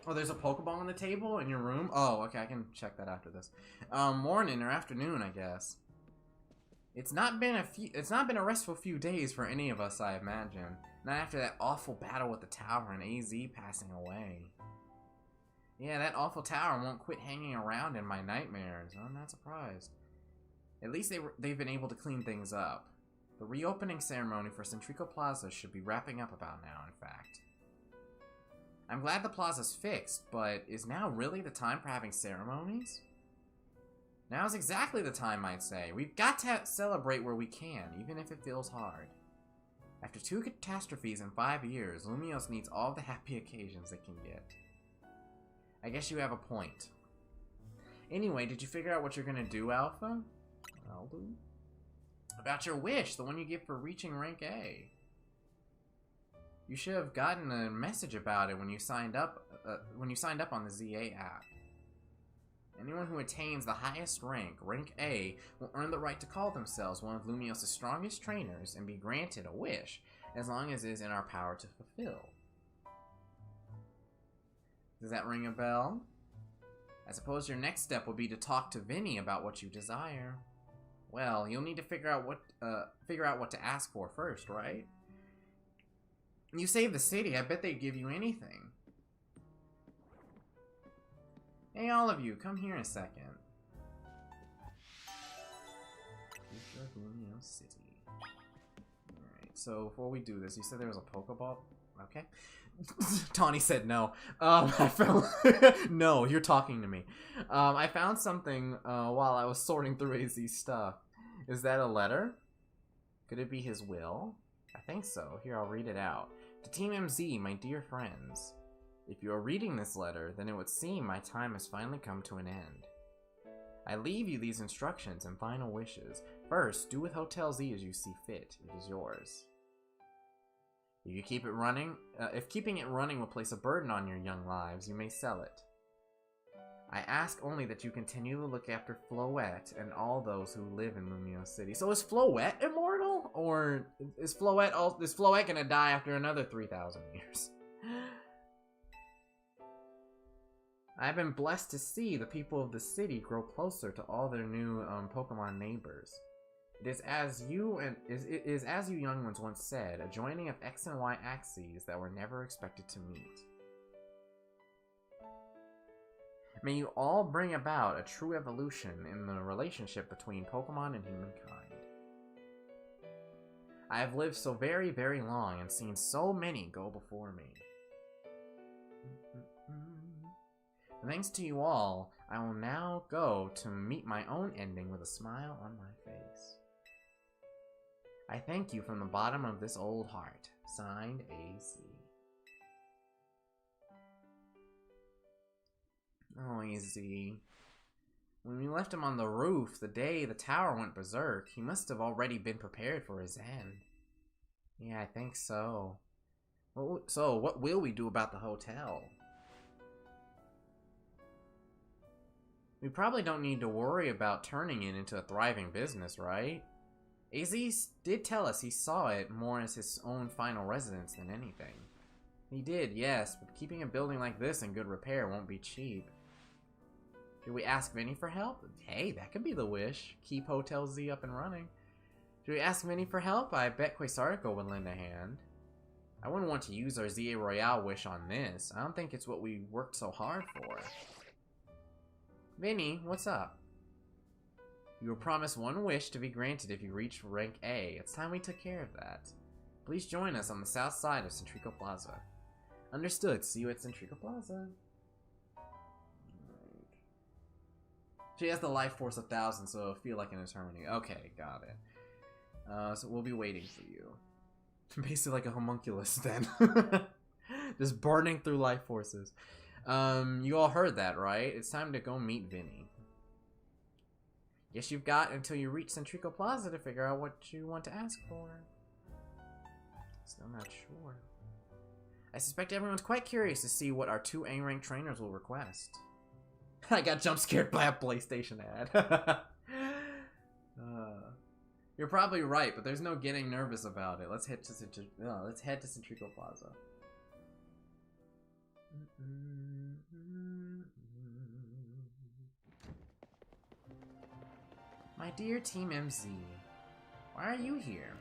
Oh, there's a Pokeball on the table in your room? Oh, okay, I can check that after this. Morning or afternoon, I guess. It's not been a restful few days for any of us, I imagine. Not after that awful battle with the tower and AZ passing away. Yeah, that awful tower won't quit hanging around in my nightmares. I'm not surprised. At least they've been able to clean things up. The reopening ceremony for Centrico Plaza should be wrapping up about now, in fact. I'm glad the plaza's fixed, but is now really the time for having ceremonies? Now's exactly the time, I'd say. We've got to celebrate where we can, even if it feels hard. After 2 catastrophes in 5 years, Lumiose needs all the happy occasions it can get. I guess you have a point. Anyway, did you figure out what you're gonna do, Alpha? I'll do. About your wish, the one you give for reaching rank A. You should have gotten a message about it when you signed up on the ZA app. Anyone who attains the highest rank, rank A, will earn the right to call themselves one of Lumiose's strongest trainers and be granted a wish, as long as it is in our power to fulfill. Does that ring a bell? I suppose your next step will be to talk to Vinny about what you desire. Well, you'll need to figure out what to ask for first, right? You save the city, I bet they'd give you anything. Hey, all of you, come here a second. Future of Lumiose City. Alright, so before we do this, you said there was a Pokeball? Okay. Tawny said no. I found... No, you're talking to me. I found something while I was sorting through AZ's stuff. Is that a letter? Could it be his will? I think so. Here, I'll read it out. To Team MZ, my dear friends. If you are reading this letter, then it would seem my time has finally come to an end. I leave you these instructions and final wishes. First, do with Hotel Z as you see fit. It is yours. If you keep it running, if keeping it running will place a burden on your young lives, you may sell it. I ask only that you continue to look after Floette and all those who live in Lumiose City. So is Floette immortal? Or is Floette gonna die after another 3,000 years? I've been blessed to see the people of the city grow closer to all their new Pokemon neighbors. It is as you young ones once said, a joining of X and Y axes that were never expected to meet. May you all bring about a true evolution in the relationship between Pokemon and humankind. I have lived so very, very long and seen so many go before me. Thanks to you all, I will now go to meet my own ending with a smile on my face. I thank you from the bottom of this old heart. Signed, AZ. Oh, AZ. When we left him on the roof the day the tower went berserk, he must have already been prepared for his end. Yeah, I think so. So, what will we do about the hotel? We probably don't need to worry about turning it into a thriving business, right? AZ did tell us he saw it more as his own final residence than anything. He did, yes, but keeping a building like this in good repair won't be cheap. Should we ask Vinny for help? Hey, that could be the wish. Keep Hotel Z up and running. Should we ask Vinny for help? I bet Quasartico would lend a hand. I wouldn't want to use our ZA Royale wish on this. I don't think it's what we worked so hard for. Vinny, what's up? You were promised one wish to be granted if you reach rank A. It's time we took care of that. Please join us on the south side of Centrico Plaza. Understood. See you at Centrico Plaza. She has the life force 1,000, so it'll feel like an eternity. Okay, got it. So we'll be waiting for you. Basically like a homunculus then. Just burning through life forces. You all heard that, right? It's time to go meet Vinny. Guess you've got until you reach Centrico Plaza to figure out what you want to ask for. Still not sure. I suspect everyone's quite curious to see what our 2 A-rank trainers will request. I got jump scared by a PlayStation ad. You're probably right, but there's no getting nervous about it. Let's head to Centrico Plaza. My dear Team MZ, why are you here?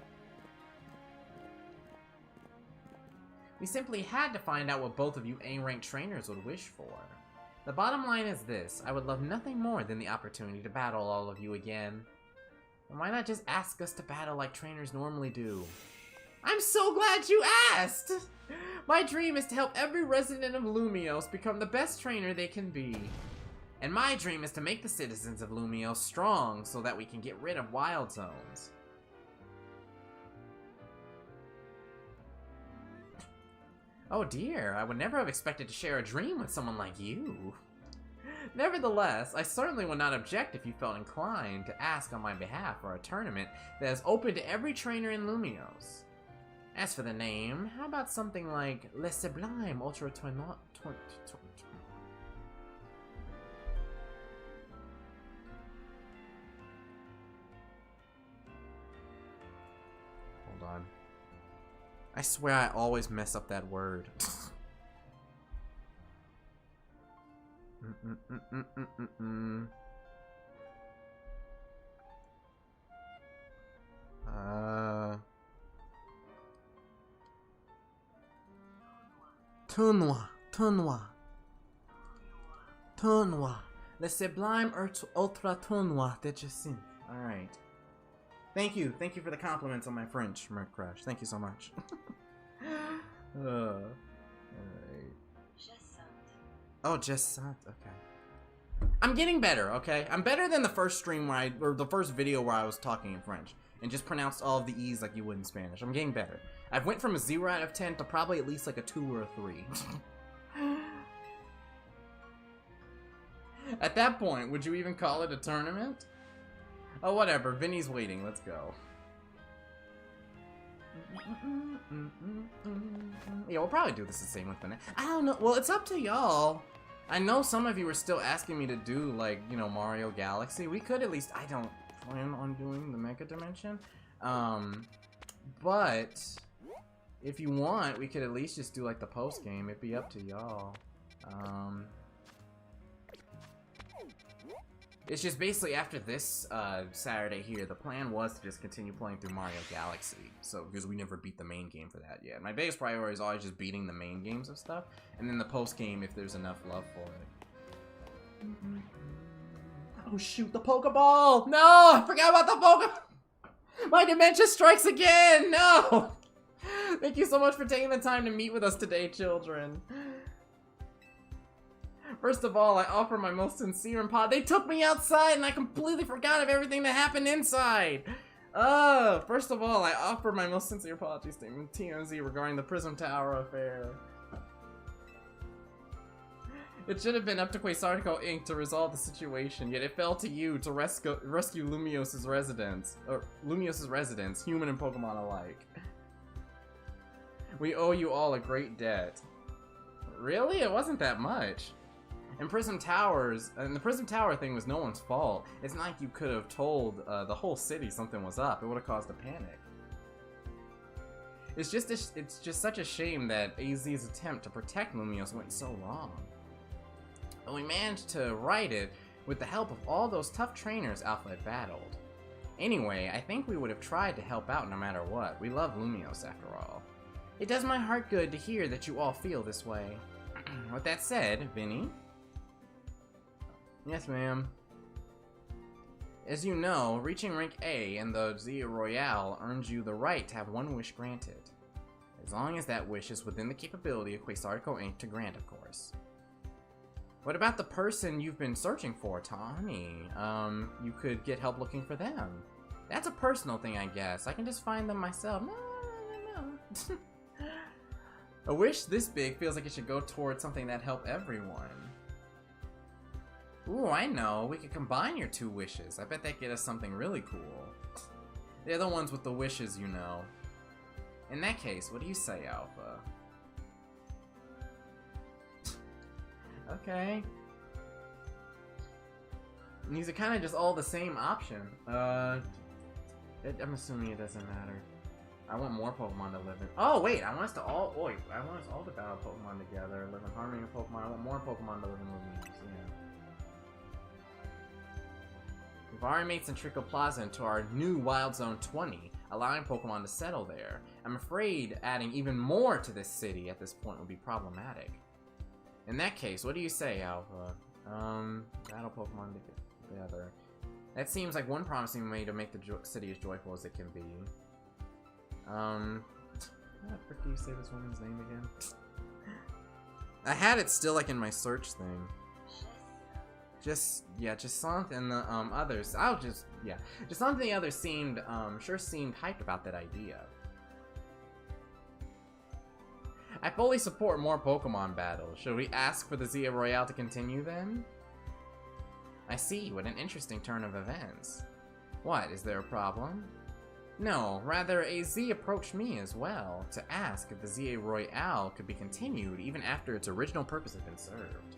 We simply had to find out what both of you A-ranked trainers would wish for. The bottom line is this: I would love nothing more than the opportunity to battle all of you again. And why not just ask us to battle like trainers normally do? I'm so glad you asked! My dream is to help every resident of Lumiose become the best trainer they can be. And my dream is to make the citizens of Lumiose strong so that we can get rid of wild zones. Oh dear, I would never have expected to share a dream with someone like you. Nevertheless, I certainly would not object if you felt inclined to ask on my behalf for a tournament that is open to every trainer in Lumiose. As for the name, how about something like Le Sublime Ultra Tournoi? Hold on. I swear I always mess up that word. Tournoi. Le Sublime Ultra Tournoi de Jacin. Alright. Thank you for the compliments on my French, Merc Crash. Thank you so much. Alright. Oh, Jessant. Okay. I'm getting better, okay? I'm better than the first stream or the first video where I was talking in French and just pronounced all of the E's like you would in Spanish. I'm getting better. I've went from a 0 out of 10 to probably at least like a 2 or a 3. At that point, would you even call it a tournament? Oh, whatever. Vinny's waiting. Let's go. Yeah, we'll probably do this the same with Vinny. I don't know. Well, it's up to y'all. I know some of you are still asking me to do, like, you know, Mario Galaxy. We could at least... I don't plan on doing the Mega Dimension. But... if you want, we could at least just do, like, the post-game. It'd be up to y'all. It's just basically after this Saturday here, the plan was to just continue playing through Mario Galaxy. So, because we never beat the main game for that yet. My biggest priority is always just beating the main games of stuff. And then the post-game if there's enough love for it. Oh shoot, the Pokeball! No! I forgot about the Pokeball! My dementia strikes again! No! Thank you so much for taking the time to meet with us today, children. First of all, I offer my most sincere apology. They took me outside and I completely forgot of everything that happened inside. First of all, I offer my most sincere apologies to TMZ regarding the Prism Tower affair. It should have been up to Quasartico Inc. to resolve the situation, yet it fell to you to rescue Lumiose's residents. Or Lumiose's residents, human and Pokemon alike. We owe you all a great debt. Really? It wasn't that much. And the Prism Tower thing was no one's fault. It's not like you could have told the whole city something was up. It would have caused a panic. It's just such a shame that AZ's attempt to protect Lumiose went so wrong. But we managed to right it with the help of all those tough trainers Alpha had battled. Anyway, I think we would have tried to help out no matter what. We love Lumiose after all. It does my heart good to hear that you all feel this way. With that said, Vinny? Yes, ma'am. As you know, reaching rank A in the Zia Royale earns you the right to have one wish granted. As long as that wish is within the capability of Quasartico Inc. to grant, of course. What about the person you've been searching for, Tawny? You could get help looking for them. That's a personal thing, I guess. I can just find them myself. No. A wish this big feels like it should go towards something that help everyone. Ooh, I know. We could combine your two wishes. I bet that get us something really cool. They're the ones with the wishes, you know. In that case, what do you say, Alpha? Okay. And these are kind of just all the same option. I'm assuming it doesn't matter. I want more Pokemon to live in. Oh wait, I want us all to battle Pokemon together, live in harmony with Pokemon. I want more Pokemon to live in Lumiose. Yeah. We've already made Centrico Plaza into our new Wild Zone 20, allowing Pokemon to settle there. I'm afraid adding even more to this city at this point would be problematic. In that case, what do you say, Alpha? Battle Pokemon together. That seems like one promising way to make the city as joyful as it can be. What the frick do you say this woman's name again? I had it still like in my search thing. Jasant and the others. Jasant and the others seemed sure seemed hyped about that idea. I fully support more Pokemon battles. Should we ask for the Zia Royale to continue then? I see, what an interesting turn of events. What, is there a problem? No, rather AZ approached me as well, to ask if the Zia Royale could be continued even after its original purpose had been served.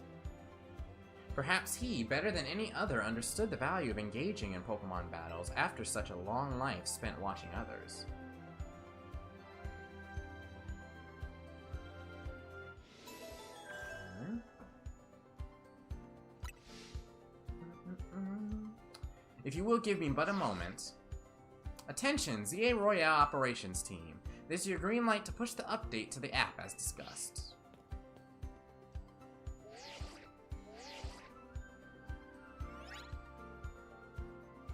Perhaps he, better than any other, understood the value of engaging in Pokemon battles after such a long life spent watching others. If you will give me but a moment. Attention, ZA Royale Operations Team. This is your green light to push the update to the app as discussed.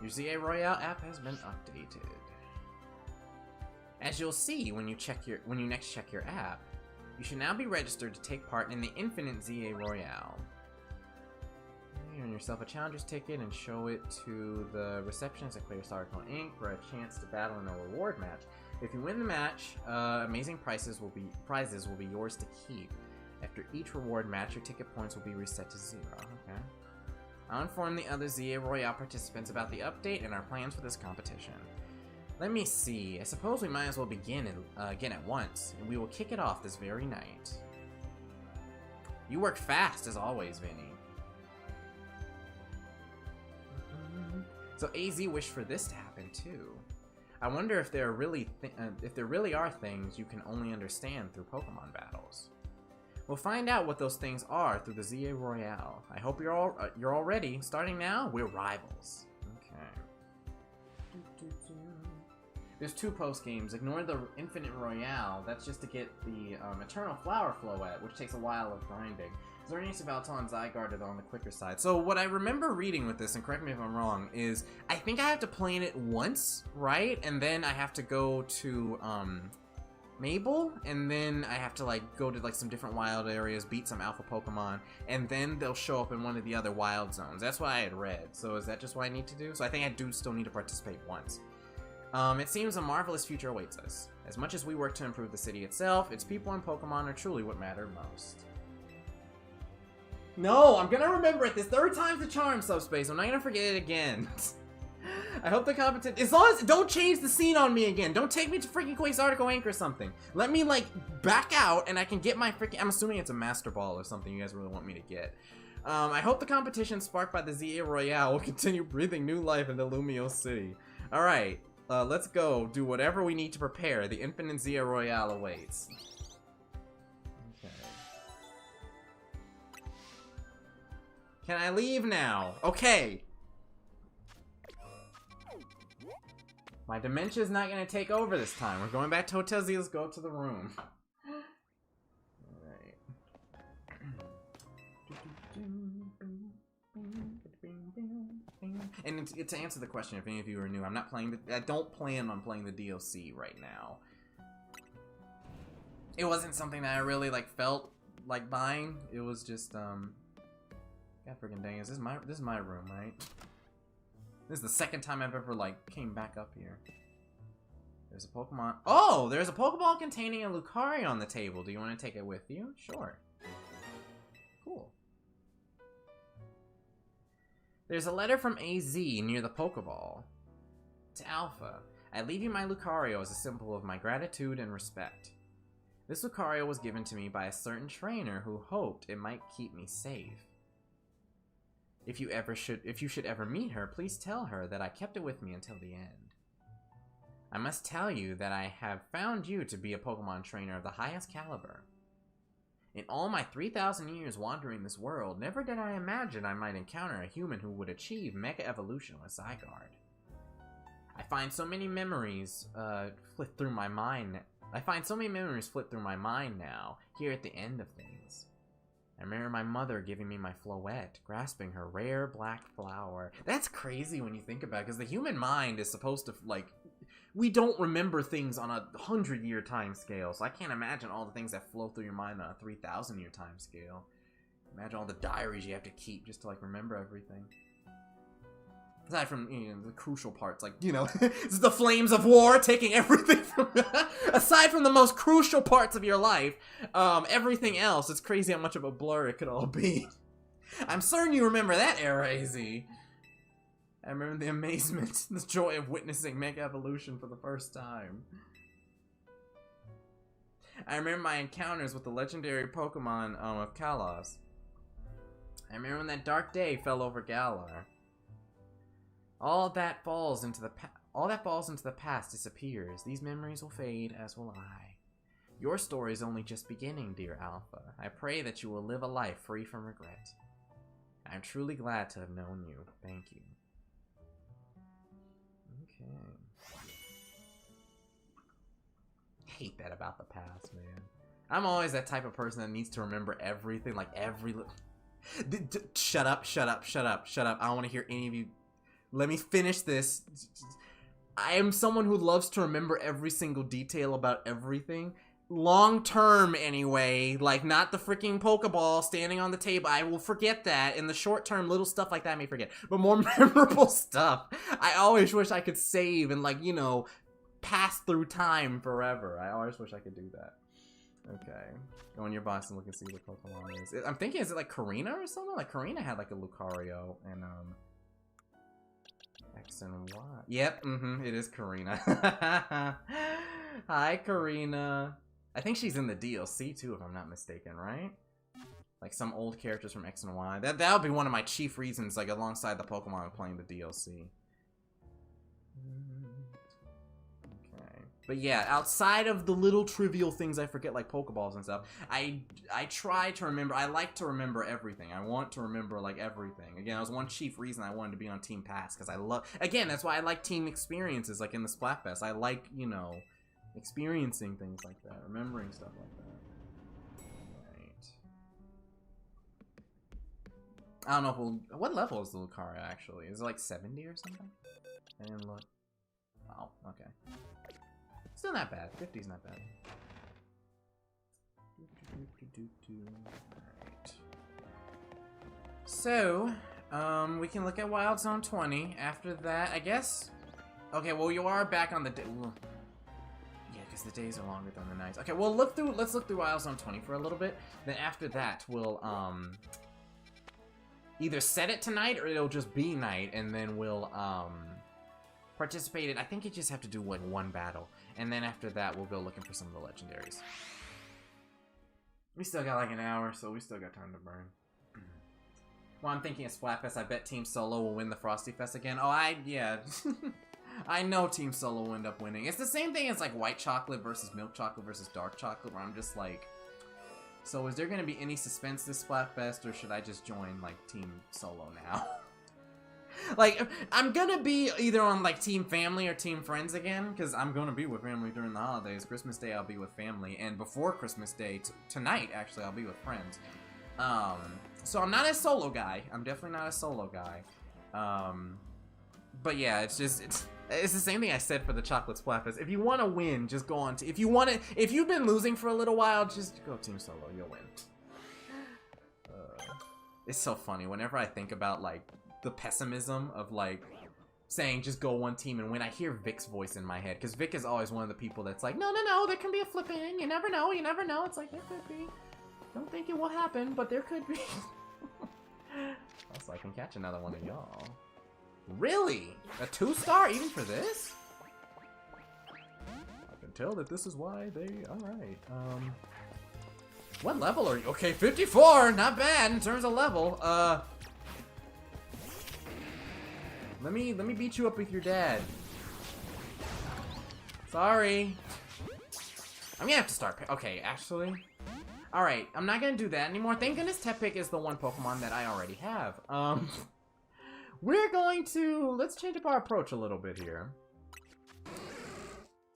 Your ZA Royale app has been updated. As you'll see when you next check your app, you should now be registered to take part in the Infinite ZA Royale. Earn yourself a challenger's ticket and show it to the receptionist at Clear Star Inc. for a chance to battle in a reward match. If you win the match, amazing prizes will be yours to keep. After each reward match, your ticket points will be reset to 0. Okay. I'll inform the other ZA Royale participants about the update and our plans for this competition. Let me see. I suppose we might as well begin again at once, and we will kick it off this very night. You work fast as always, Vinny. So AZ wished for this to happen too. I wonder if there really are things you can only understand through Pokemon battles. We'll find out what those things are through the ZA Royale. I hope you're all ready. Starting now, we're rivals. Okay. There's 2 post games. Ignore the Infinite Royale. That's just to get the Eternal Flower Floette, which takes a while of grinding. Xerneas, Valtal, and Zygarde are on the quicker side. So what I remember reading with this, and correct me if I'm wrong, is I think I have to play in it once, right? And then I have to go to Mabel, and then I have to like go to like some different wild areas, beat some alpha Pokemon, and then they'll show up in one of the other wild zones. That's what I had read. So is that just what I need to do? So I think I do still need to participate once. It seems a marvelous future awaits us. As much as we work to improve the city itself, its people and Pokemon are truly what matter most. No, I'm gonna remember it. This 3rd time's the charm, Subspace. I'm not gonna forget it again. I hope the competition. As long as don't change the scene on me again. Don't take me to freaking Quasartico Inc. or something. Let me like back out and I can get my freaking. I'm assuming it's a Master Ball or something. You guys really want me to get. I hope the competition sparked by the ZA Royale will continue breathing new life into Lumiose City. All right, let's go do whatever we need to prepare. The Infinite ZA Royale awaits. Can I leave now? Okay. My dementia's not gonna take over this time. We're going back to Hotel Z. Let's go to the room. Alright. And to answer the question, if any of you are new, I'm not playing I don't plan on playing the DLC right now. It wasn't something that I really like felt like buying. It was just God freaking dang, this is my room, right? This is the 2nd time I've ever, like, came back up here. There's a Pokemon. Oh! There's a Pokeball containing a Lucario on the table. Do you want to take it with you? Sure. Cool. There's a letter from AZ near the Pokeball. To Alpha, I leave you my Lucario as a symbol of my gratitude and respect. This Lucario was given to me by a certain trainer who hoped it might keep me safe. If you should ever meet her, please tell her that I kept it with me until the end. I must tell you that I have found you to be a Pokemon trainer of the highest caliber. In all my 3,000 years wandering this world, never did I imagine I might encounter a human who would achieve Mega Evolution with Zygarde. I find so many memories flit through my mind. Now, here at the end of things. I remember my mother giving me my Floette, grasping her rare black flower. That's crazy when you think about it, because the human mind is supposed to, like, we don't remember things on a 100-year time scale, so I can't imagine all the things that flow through your mind on a 3,000-year time scale. Imagine all the diaries you have to keep just to, like, remember everything. Aside from, you know, the crucial parts, like, you know, it's the flames of war taking everything from... aside from the most crucial parts of your life, everything else, it's crazy how much of a blur it could all be. I'm certain you remember that era, AZ. I remember the amazement, the joy of witnessing Mega Evolution for the first time. I remember my encounters with the legendary Pokemon of Kalos. I remember when that dark day fell over Galar. All that falls into the past disappears. These memories will fade, as will I. Your story is only just beginning, dear Alpha. I pray that you will live a life free from regret. I'm truly glad to have known you. Thank you. Okay. Hate that about the past, man. I'm always that type of person that needs to remember everything, like every... Shut up, shut up, shut up, shut up. I don't want to hear any of you... Let me finish this. I am someone who loves to remember every single detail about everything. Long term, anyway. Like, not the freaking Pokeball standing on the table. I will forget that. In the short term, little stuff like that I may forget. But more memorable stuff, I always wish I could save and, like, you know, pass through time forever. I always wish I could do that. Okay. Go in your box and look and see what Pokemon is. I'm thinking, is it like Karina or something? Like, Karina had, like, a Lucario and, X and Y. Yep, it is Karina. Hi, Karina. I think she's in the DLC too, if I'm not mistaken, right? Like some old characters from X and Y. That would be one of my chief reasons, like alongside the Pokemon of playing the DLC. Okay. But yeah, outside of the little trivial things I forget, like Pokeballs and stuff, I try to remember. I like to remember everything. I want to remember, like, everything. Again, that was one chief reason I wanted to be on Team Pass, because I love... Again, that's why I like team experiences, like in the Splatfest. I like, you know, experiencing things like that, remembering stuff like that. Right. I don't know if we'll... What level is the Lucario, actually? Is it like 70 or something? I didn't look. Oh, okay. Still not bad. 50's not bad. Alright. So, we can look at Wild Zone 20. After that, I guess... Okay, well, you are back on the day... Yeah, because the days are longer than the nights. Okay, well, let's look through Wild Zone 20 for a little bit. Then after that, we'll, either set it tonight or it'll just be night, and then we'll, participate in... I think you just have to do, like, one battle. And then after that, we'll go looking for some of the legendaries. We still got like an hour, so we still got time to burn. Well, I'm thinking of Splatfest. I bet Team Solo will win the Frosty Fest again. Oh, yeah. I know Team Solo will end up winning. It's the same thing as like white chocolate versus milk chocolate versus dark chocolate, where I'm just like, so is there going to be any suspense this Splatfest, or should I just join like Team Solo now? Like, I'm gonna be either on, like, Team Family or Team Friends again, because I'm gonna be with family during the holidays. Christmas Day, I'll be with family, and before Christmas Day, tonight, actually, I'll be with friends. So I'm not a solo guy. I'm definitely not a solo guy. But yeah, it's just, it's the same thing I said for the Chocolate Splatfest. If you want to win, just go on to, if you've been losing for a little while, just go Team Solo, you'll win. It's so funny, whenever I think about, like, the pessimism of, like, saying just go one team and win, I hear Vic's voice in my head, because Vic is always one of the people that's like, no, there can be a flip-in, you never know, it's like, there could be. Don't think it will happen, but there could be. Also, I can catch another one of y'all. Really? A 2-star even for this? I can tell that this is why they... Alright, what level are you? Okay, 54! Not bad in terms of level. Let me beat you up with your dad. Sorry. I'm gonna have to start. Okay, actually. Alright, I'm not gonna do that anymore. Thank goodness Tepig is the one Pokemon that I already have. We're going to... Let's change up our approach a little bit here.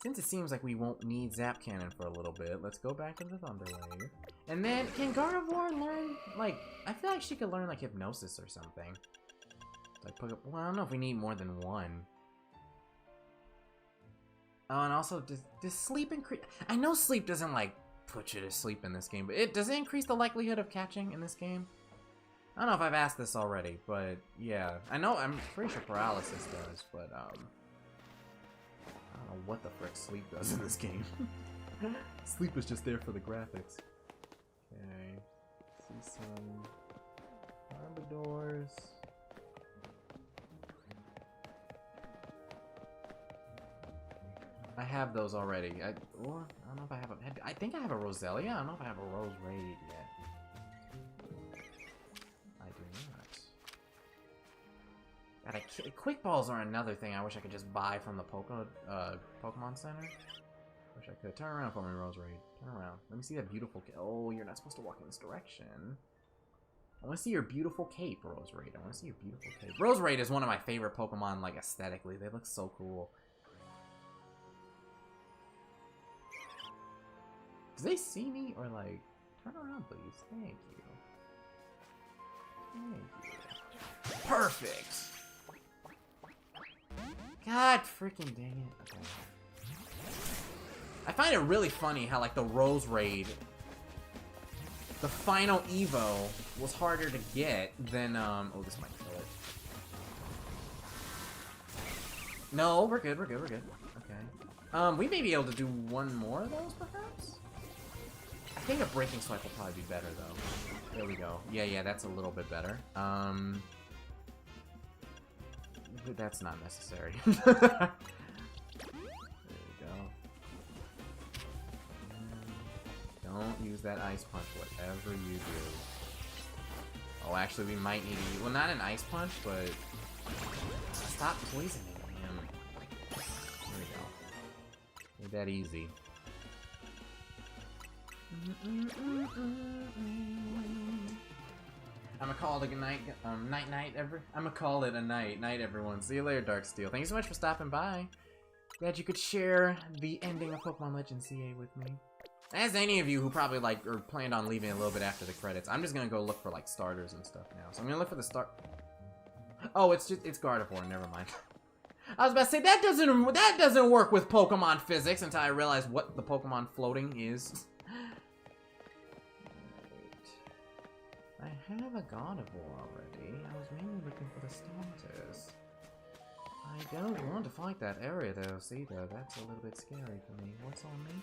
Since it seems like we won't need Zap Cannon for a little bit, let's go back to the Thunder Wave. And then, can Gardevoir learn, like... I feel like she could learn, like, Hypnosis or something. Like, well, I don't know if we need more than one. Oh, and also, does sleep increase... I know sleep doesn't, like, put you to sleep in this game, but does it increase the likelihood of catching in this game? I don't know if I've asked this already, but yeah. I know, I'm pretty sure paralysis does, but, I don't know what the frick sleep does in this game. Sleep is just there for the graphics. Okay. See some Arbidors. I have those already. I don't know if I have a... I think I have a Roselia. I don't know if I have a Rose Raid yet. I do not. God, Quick Balls are another thing I wish I could just buy from the Pokemon Center. Wish I could. Turn around for me, Rose Raid. Turn around. Let me see that beautiful... Oh, you're not supposed to walk in this direction. I want to see your beautiful cape, Rose Raid. I want to see your beautiful cape. Rose Raid is one of my favorite Pokemon, like, aesthetically. They look so cool. Do they see me or like turn around, please? Thank you. Thank you. Perfect. God freaking dang it. Okay. I find it really funny how like the Rose Raid, the final Evo was harder to get than oh, this might kill it. No, we're good. We're good. We're good. Okay. We may be able to do one more of those, perhaps. I think a Breaking Swipe will probably be better, though. There we go. Yeah, that's a little bit better. That's not necessary. There we go. Don't use that Ice Punch, whatever you do. Oh, actually, we might need to... Well, not an Ice Punch, but... Stop poisoning him. There we go. Made that easy. I'ma call it a good night, I'ma call it a night, everyone. See you later, Darksteel. Thank you so much for stopping by. Glad you could share the ending of Pokemon Legends CA with me. As any of you who probably like or planned on leaving a little bit after the credits, I'm just gonna go look for like starters and stuff now. So I'm gonna look for the start. Oh, it's Gardevoir. Never mind. I was about to say that doesn't work with Pokemon physics until I realized what the Pokemon floating is. I have a Gardevoir already. I was mainly looking for the starters. I don't want to fight that area though, see though, that's a little bit scary for me. What's on me?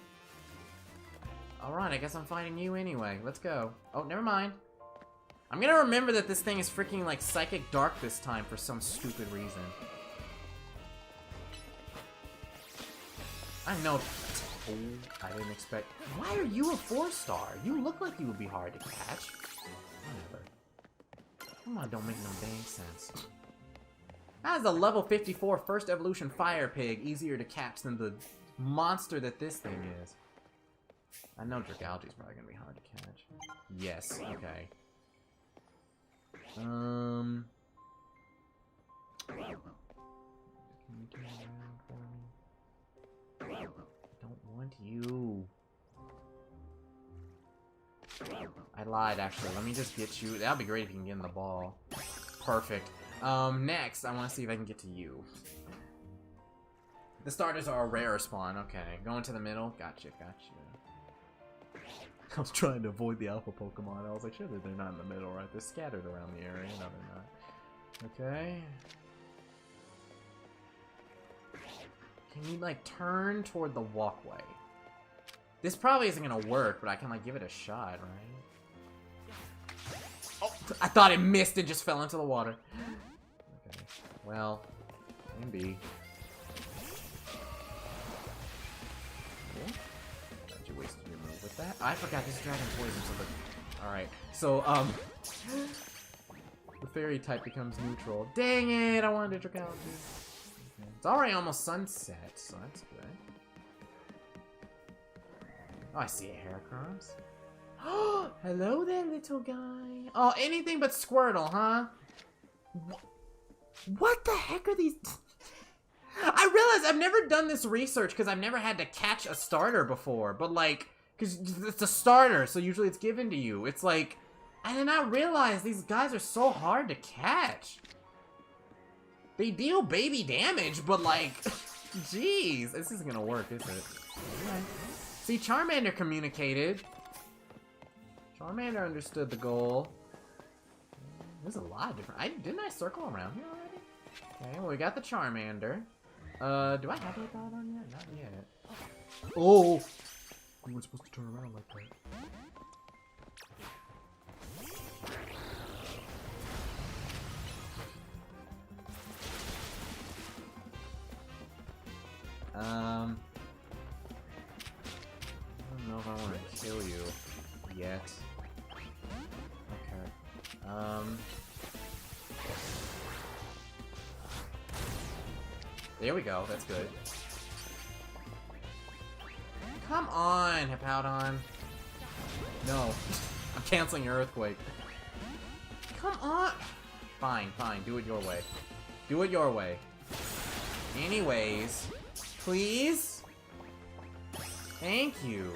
Alright, I guess I'm fighting you anyway. Let's go. Oh, never mind. I'm gonna remember that this thing is freaking like Psychic Dark this time for some stupid reason. I know. Oh, I didn't expect. Why are you a 4-star? You look like you would be hard to catch. Whatever. Come on, don't make no dang sense. That is a level 54 first evolution fire pig, easier to catch than the monster that this thing is. I know Dragalge's probably gonna be hard to catch. Yes, okay. Can you turn around for me? I don't want you. I lied, actually. Let me just get you. That'd be great if you can get in the ball. Perfect. Next, I want to see if I can get to you. The starters are a rare spawn. Okay, going to the middle. Gotcha. I was trying to avoid the alpha Pokemon. I was like, sure, they're not in the middle, right? They're scattered around the area. No, they're not. Okay. Can you, like, turn toward the walkway? This probably isn't gonna work, but I can, like, give it a shot, right? Oh, I thought it missed and just fell into the water. Okay. Well, can be. Glad you wasted your move with that. I forgot this dragon poison, so the... Alright, so, the fairy type becomes neutral. Dang it! I wanted to Dragalge. Okay. It's already almost sunset, so that's good. Oh, I see it, Heracross. Oh, hello there, little guy. Oh, anything but Squirtle, huh? What the heck are these? I realize I've never done this research because I've never had to catch a starter before, but like, because it's a starter, so usually it's given to you. It's like, I did not realize these guys are so hard to catch. They deal baby damage, but like, jeez, this isn't gonna work, is it? Right. See, Charmander communicated. Charmander understood the goal. There's a lot of different. Didn't I circle around here already? Okay, well, we got the Charmander. Do I have a dot on yet? Not yet. Oh! We were supposed to turn around like that. I don't know if I want to kill you yet. Okay. There we go, that's good. Come on, Hippowdon. No. I'm canceling your Earthquake. Come on! Fine, fine, do it your way. Do it your way. Anyways, please? Thank you.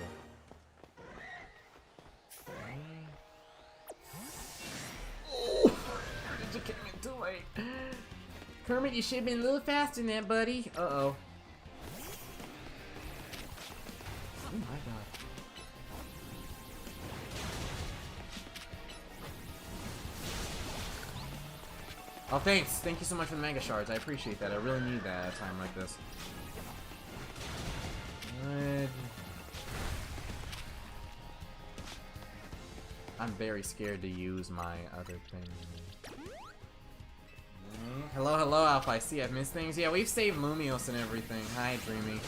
Oh, you came in too late. Kermit, you should have been a little faster than that, buddy. Uh-oh. Oh my god. Oh, thanks. Thank you so much for the Mega Shards. I appreciate that. I really need that at a time like this. Good. I'm very scared to use my other thing. Hello, hello, Alpha. I see I've missed things. Yeah, we've saved Lumiose and everything. Hi, Dreamy.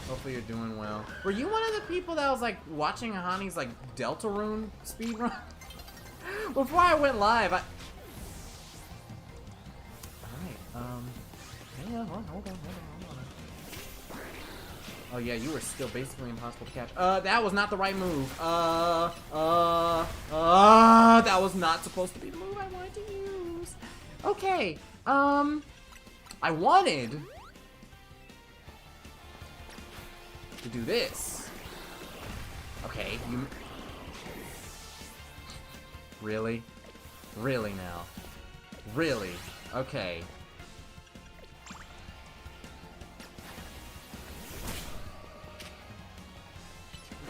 Hopefully you're doing well. Were you one of the people that was, like, watching Hani's, like, Deltarune speedrun? Before I went live, Alright, yeah, hold on. Oh, yeah, you were still basically impossible to catch. That was not the right move. That was not supposed to be the move I wanted to use. Okay, I wanted to do this. Okay, you... Really? Really now? Really? Okay.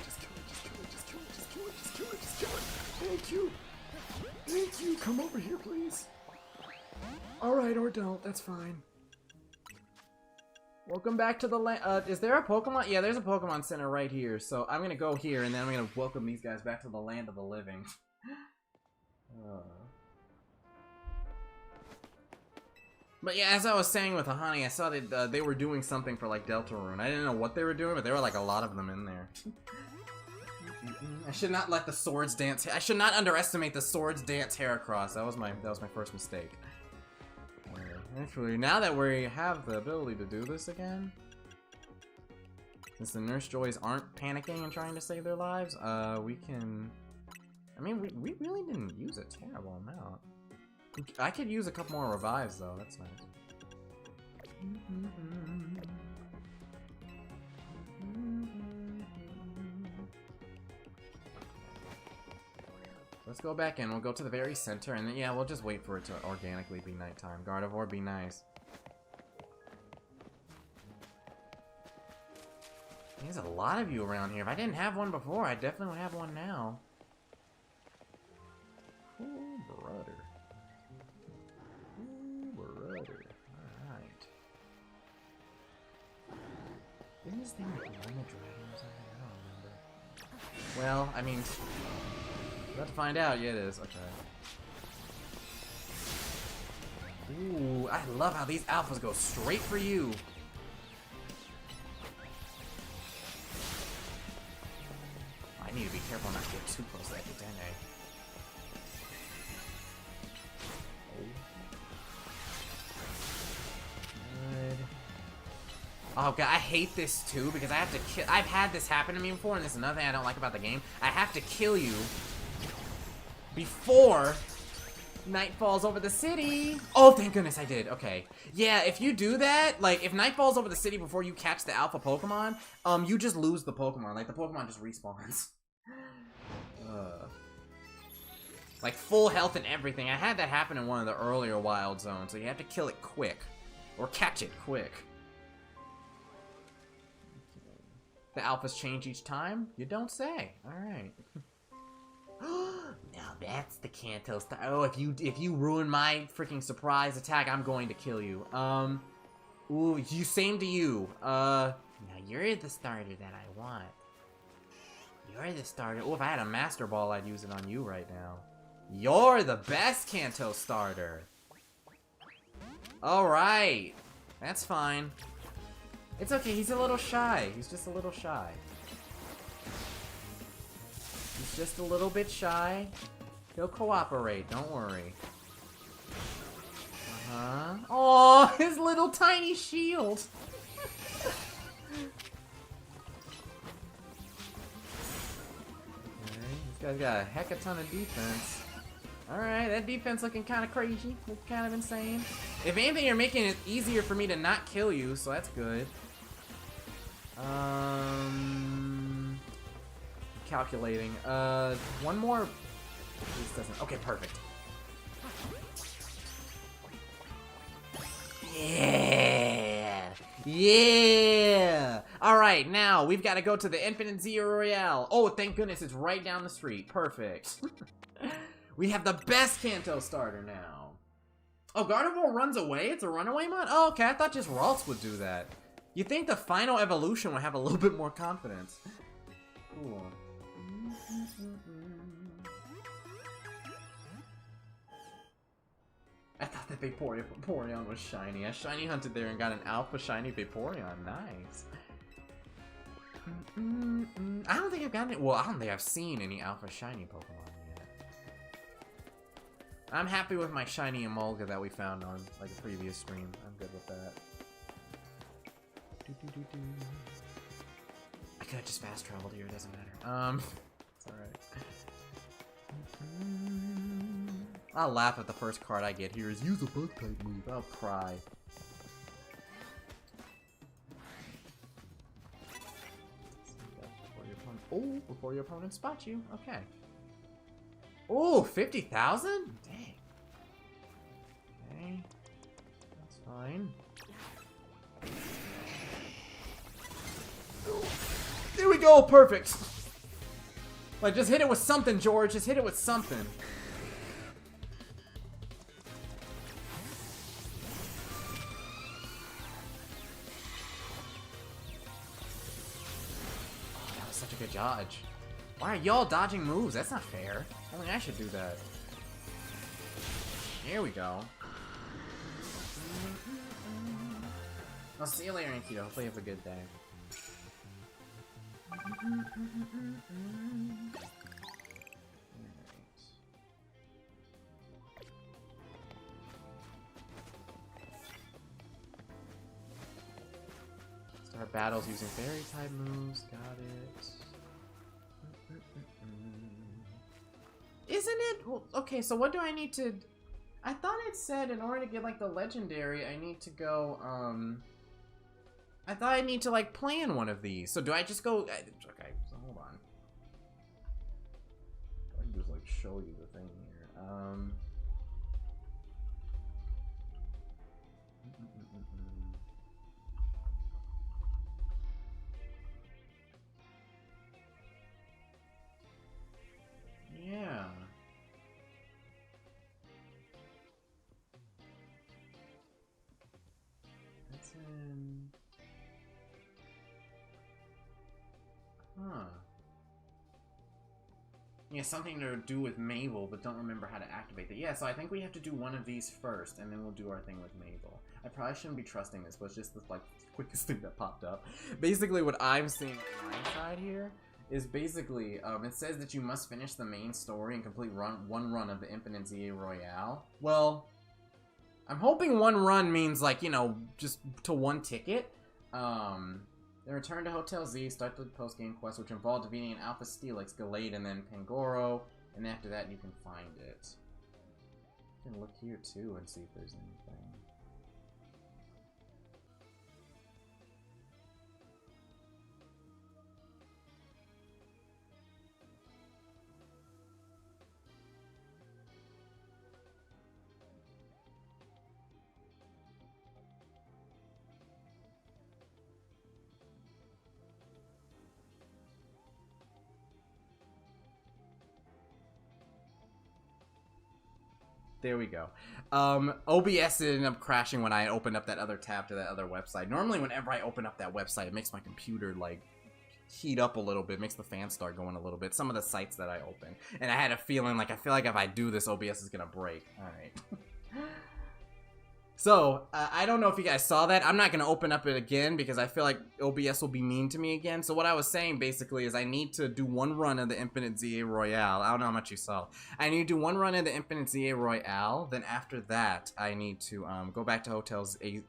Just kill it. Thank you. Thank you. Come over here, please. Alright, or don't. That's fine. Welcome back to the land. Is there a Pokemon? Yeah, there's a Pokemon Center right here. So I'm gonna go here, and then I'm gonna welcome these guys back to the land of the living. But yeah, as I was saying with Ahani, I saw that they were doing something for like Deltarune. I didn't know what they were doing, but there were like a lot of them in there. I should not let the swords dance. I should not underestimate the swords dance Heracross. That was my first mistake. Actually, now that we have the ability to do this again, since the Nurse Joys aren't panicking and trying to save their lives, we can. I mean, we really didn't use a terrible amount. I could use a couple more revives though. That's nice. Let's go back in. We'll go to the very center, and then, yeah, we'll just wait for it to organically be nighttime. Gardevoir, be nice. There's a lot of you around here. If I didn't have one before, I definitely would have one now. Oh, brother. Oh, brother. Alright. Didn't this thing like Normal Dragon or something? I don't remember. Well, I mean... we're about to find out. Yeah, it is. Okay. Ooh, I love how these alphas go straight for you. I need to be careful not to get too close to that Dene. Good. Oh god, I hate this too because I have to kill. I've had this happen to me before, and this is another thing I don't like about the game. I have to kill you before night falls over the city. Oh, thank goodness I did. Okay. Yeah, if you do that, like, if night falls over the city before you catch the alpha Pokemon, you just lose the Pokemon. Like, the Pokemon just respawns. Like, full health and everything. I had that happen in one of the earlier Wild Zones, so you have to kill it quick. Or catch it quick. The alphas change each time? You don't say. Alright. Now that's the Kanto star. Oh, if you ruin my freaking surprise attack, I'm going to kill you. Ooh, same to you. Now you're the starter that I want. You're the starter. Oh, if I had a Master Ball, I'd use it on you right now. You're the best Kanto starter. Alright. That's fine. It's okay, he's a little shy. He's just a little shy. He's just a little bit shy. He'll cooperate, don't worry. Uh-huh. Oh, his little tiny shield. Okay, this guy's got a heck of a ton of defense. Alright, that defense looking kind of crazy. Looking kind of insane. If anything, you're making it easier for me to not kill you, so that's good. Calculating. One more. This doesn't. Okay, perfect. Yeah! Yeah! Alright, now we've got to go to the Infinite Zero Royale. Oh, thank goodness it's right down the street. Perfect. We have the best Kanto starter now. Oh, Gardevoir runs away? It's a runaway mod? Oh, okay. I thought just Ralts would do that. You think the final evolution would have a little bit more confidence. Cool. I thought that Vaporeon was shiny. I shiny hunted there and got an alpha shiny Vaporeon. Nice. I don't think I've gotten it. Well, I don't think I've seen any alpha shiny Pokemon yet. I'm happy with my shiny Emolga that we found on like a previous stream. I'm good with that. I could have just fast traveled here, it doesn't matter. It's alright. I'll laugh at the first card I get here is use a bug type move. I'll cry. Before your opponent spots you. Okay. Oh, 50,000? Dang. Okay. That's fine. There we go, perfect. Like, just hit it with something, George. Just hit it with something. Oh, that was such a good dodge. Why are y'all dodging moves? That's not fair. Only I should do that. Here we go. I'll see you later, Nikito. Hopefully you have a good day. Start battles using fairy type moves. Got it. Isn't it? Well, okay, so what do I need to... I thought it said in order to get, like, the legendary, I need to go, I thought I need to, like, plan one of these. So do I just go... Okay, so hold on. I can just, like, show you the thing here. Yeah. That's in... Huh. Yeah, something to do with Mabel, but don't remember how to activate it. Yeah, so I think we have to do one of these first, and then we'll do our thing with Mabel. I probably shouldn't be trusting this, but it's just the, like, quickest thing that popped up. Basically, what I'm seeing on my side here is basically, it says that you must finish the main story and complete one run of the Infinite ZA Royale. Well, I'm hoping one run means, like, you know, just to one ticket. Then return to Hotel Z, start the post-game quest, which involved defeating an Alpha Steelix, Gallade, and then Pangoro, and after that you can find it. You can look here too and see if there's anything. There we go. OBS ended up crashing when I opened up that other tab to that other website. Normally, whenever I open up that website, it makes my computer, like, heat up a little bit. Makes the fan start going a little bit. Some of the sites that I open. And I had a feeling, like, I feel like if I do this, OBS is gonna break. Alright. So, I don't know if you guys saw that. I'm not going to open up it again because I feel like OBS will be mean to me again. So what I was saying basically is I need to do one run of the Infinite ZA Royale. I don't know how much you saw. I need to do one run of the Infinite ZA Royale. Then after that, I need to go back to Hotel Z,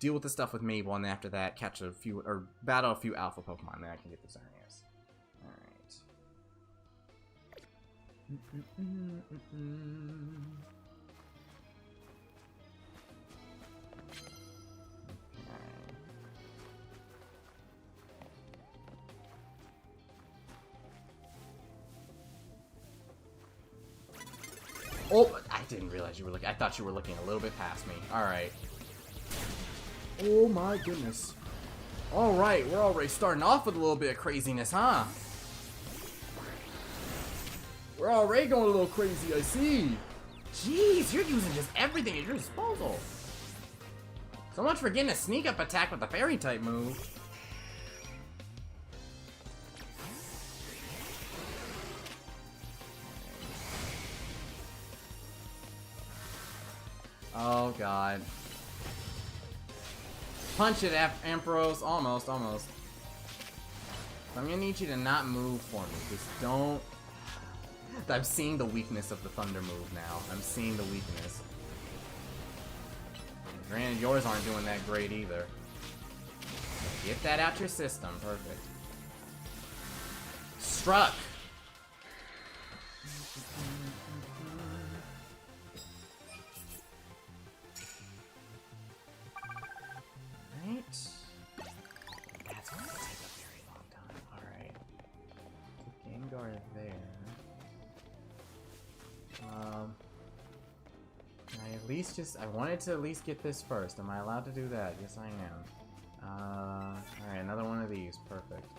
deal with the stuff with Mabel, and then after that, catch a few, or battle a few Alpha Pokemon. Then I can get the Xerneas. Alright. Oh, I didn't realize you were looking. I thought you were looking a little bit past me. Alright. Oh my goodness. Alright, we're already starting off with a little bit of craziness, huh? We're already going a little crazy, I see. Jeez, you're using just everything at your disposal. So much for getting a sneak up attack with the fairy type move. Oh god. Punch it, Ampharos. Almost. I'm gonna need you to not move for me. Just don't. I'm seeing the weakness of the thunder move now. I'm seeing the weakness. Granted, yours aren't doing that great either. Get that out your system. Perfect. Struck! Right. That's going to take a very long time. Alright. Gengar there. I wanted to at least get this first. Am I allowed to do that? Yes, I am. Alright, another one of these. Perfect.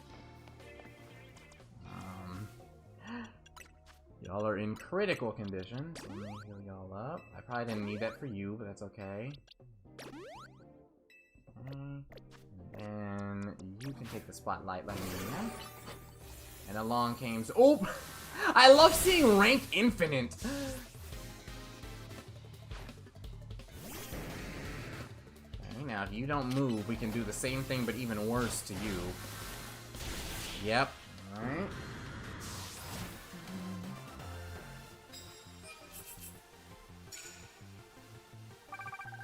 Y'all are in critical condition, so let me heal y'all up. I probably didn't need that for you, but that's okay. Okay. And then you can take the spotlight like me. And along came... Oh! I love seeing rank infinite! Now, if you don't move, we can do the same thing, but even worse to you. Yep. Alright.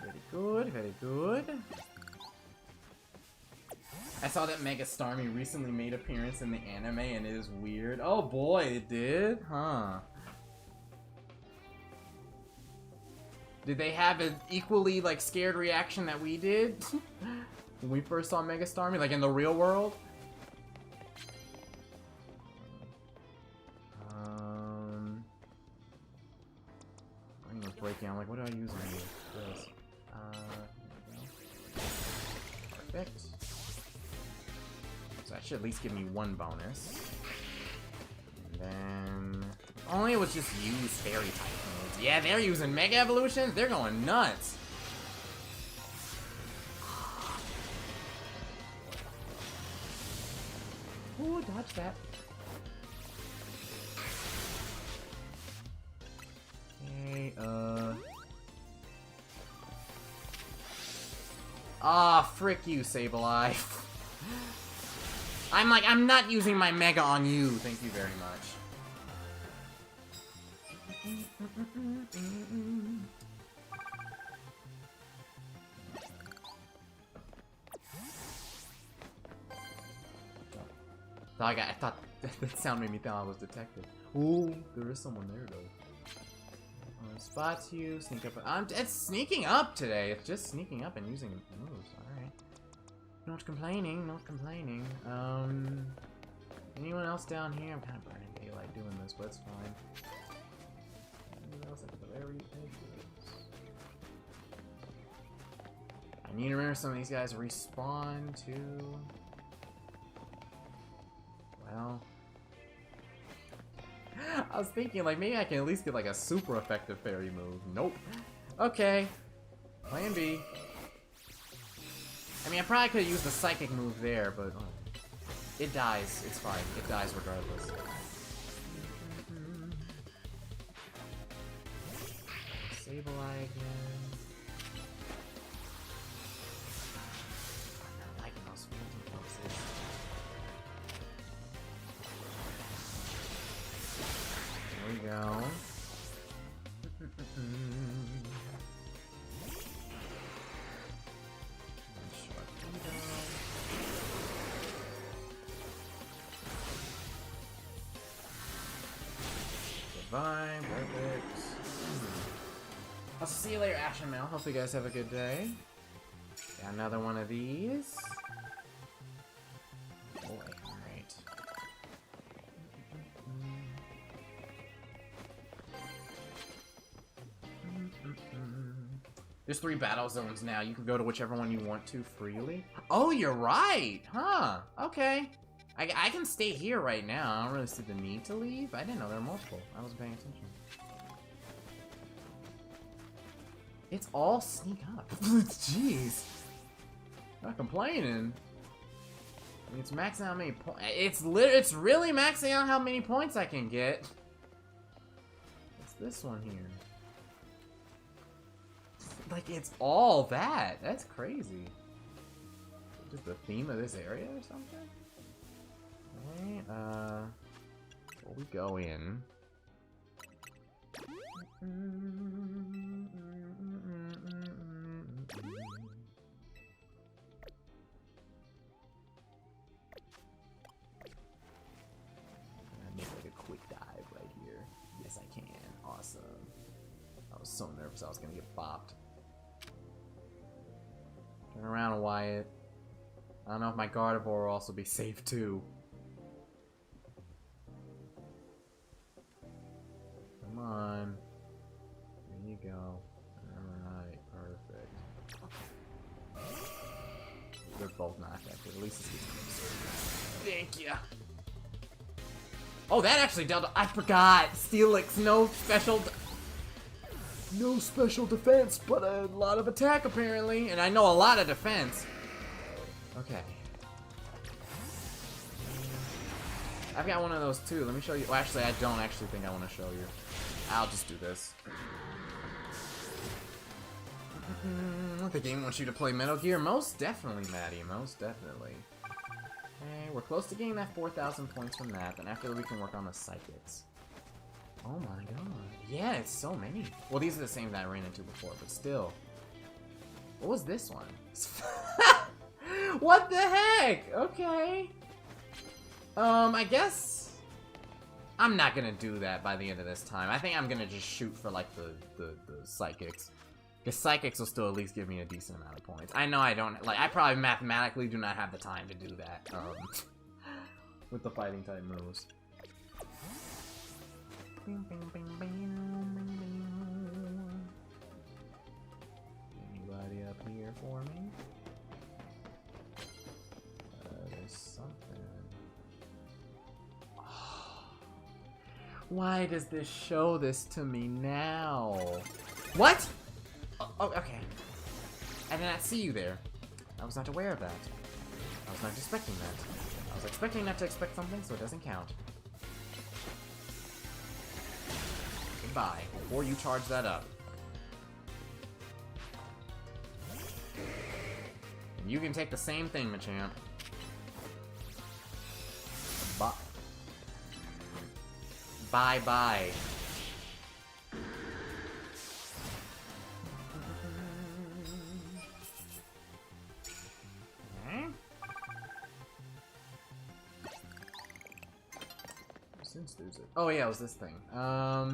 Very good, very good. I saw that Mega Starmie recently made appearance in the anime, and it is weird. Oh boy, it did? Huh. Did they have an equally, like, scared reaction that we did? When we first saw Mega Starmie, like, in the real world? Mine was breaking. I'm like, what do I use on this? Perfect. So that should at least give me one bonus. And then... Only it was just use fairy type moves. Yeah, they're using Mega Evolutions. They're going nuts. Ooh, dodge that. Okay, Ah, frick you, Sableye. I'm not using my Mega on you. Thank you very much. I thought that sound made me think I was detected. Ooh, there is someone there though. Spots you, sneak up. It's sneaking up today. It's just sneaking up and using moves. Alright. Not complaining, not complaining. Anyone else down here? I'm kind of burning daylight doing this, but it's fine. Anyone else at the very edges? I need to remember some of these guys respawn too. Well, I was thinking like maybe I can at least get like a super effective fairy move. Nope. Okay. Plan B. I mean, I probably could have used the psychic move there, but it dies. It's fine. It dies regardless. Sableye again. I'm not liking those phantom pulses. There we go. Divine, perfect. I'll see you later, Ash and Mel. Hope you guys have a good day. Got another one of these. Boy, alright. There's 3 battle zones now. You can go to whichever one you want to freely. Oh, you're right! Huh. Okay. I can stay here right now. I don't really see the need to leave. I didn't know there were multiple. I wasn't paying attention. It's all sneak up. Jeez. Not complaining. I mean, it's maxing out how many points. It's really maxing out how many points I can get. What's this one here? Like, it's all that. That's crazy. Just the theme of this area or something? Okay, before we go in. I'll make like a quick dive right here. Yes, I can. Awesome. I was so nervous I was gonna get bopped. Turn around, Wyatt. I don't know if my Gardevoir will also be safe too. Come on. There you go. Alright, perfect. They're both not effective. At least it's Thank you. Oh, that actually dealt. I forgot. Steelix, no special defense, but a lot of attack apparently, and I know a lot of defense. Okay. I've got one of those too. Let me show you. Well, actually, I don't actually think I want to show you. I'll just do this. The game wants you to play Metal Gear. Most definitely, Maddie. Most definitely. Okay, we're close to getting that 4,000 points from that. Then after that, we can work on the psychics. Oh my god. Yeah, it's so many. Well, these are the same that I ran into before, but still. What was this one? What the heck? Okay. I guess I'm not gonna do that by the end of this time. I think I'm gonna just shoot for like the psychics. Because psychics will still at least give me a decent amount of points. I know I don't, like, I probably mathematically do not have the time to do that, with the fighting type moves. Anybody up here for me? There's something. Oh. Why does this show this to me now? What? Oh, okay. I did not see you there. I was not aware of that. I was not expecting that. I was expecting not to expect something, so it doesn't count. Goodbye, before you charge that up. And you can take the same thing, Machamp. Bye-bye. Since there's a... Oh yeah, it was this thing. I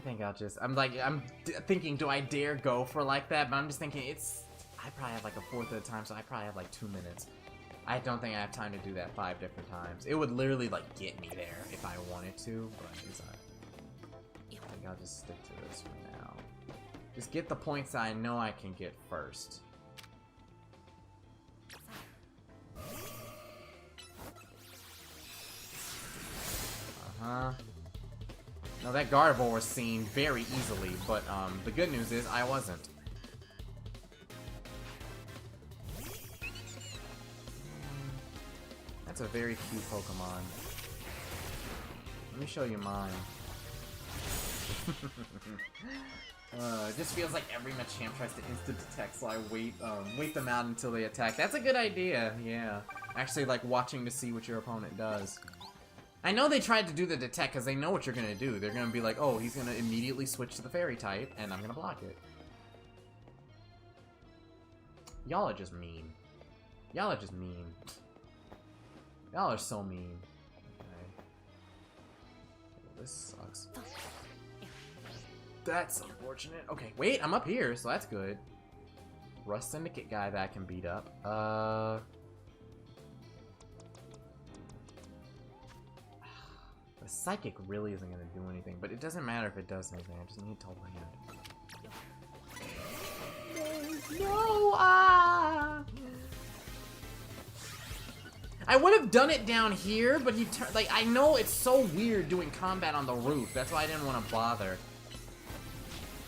think I'll just... I'm thinking, do I dare go for like that? But I'm just thinking, I probably have like a fourth of the time, so I probably have like 2 minutes. I don't think I have time to do that 5 different times. It would literally like get me there if I wanted to, but I think I'll just stick to this for now. Just get the points I know I can get first. Now that Gardevoir was seen very easily, but the good news is I wasn't. That's a very cute Pokemon. Let me show you mine. It just feels like every Machamp tries to instant detect, so I wait them out until they attack. That's a good idea, yeah. Actually, like watching to see what your opponent does. I know they tried to do the detect because they know what you're gonna do. They're gonna be like, oh, he's gonna immediately switch to the fairy type, and I'm gonna block it. Y'all are just mean. Y'all are just mean. Y'all are so mean. Okay. This sucks. That's unfortunate. Okay, wait, I'm up here, so that's good. Rust Syndicate guy that I can beat up. The Psychic really isn't gonna do anything, but it doesn't matter if it does anything. I just need to land. No! I would have done it down here, but he like I know it's so weird doing combat on the roof. That's why I didn't want to bother.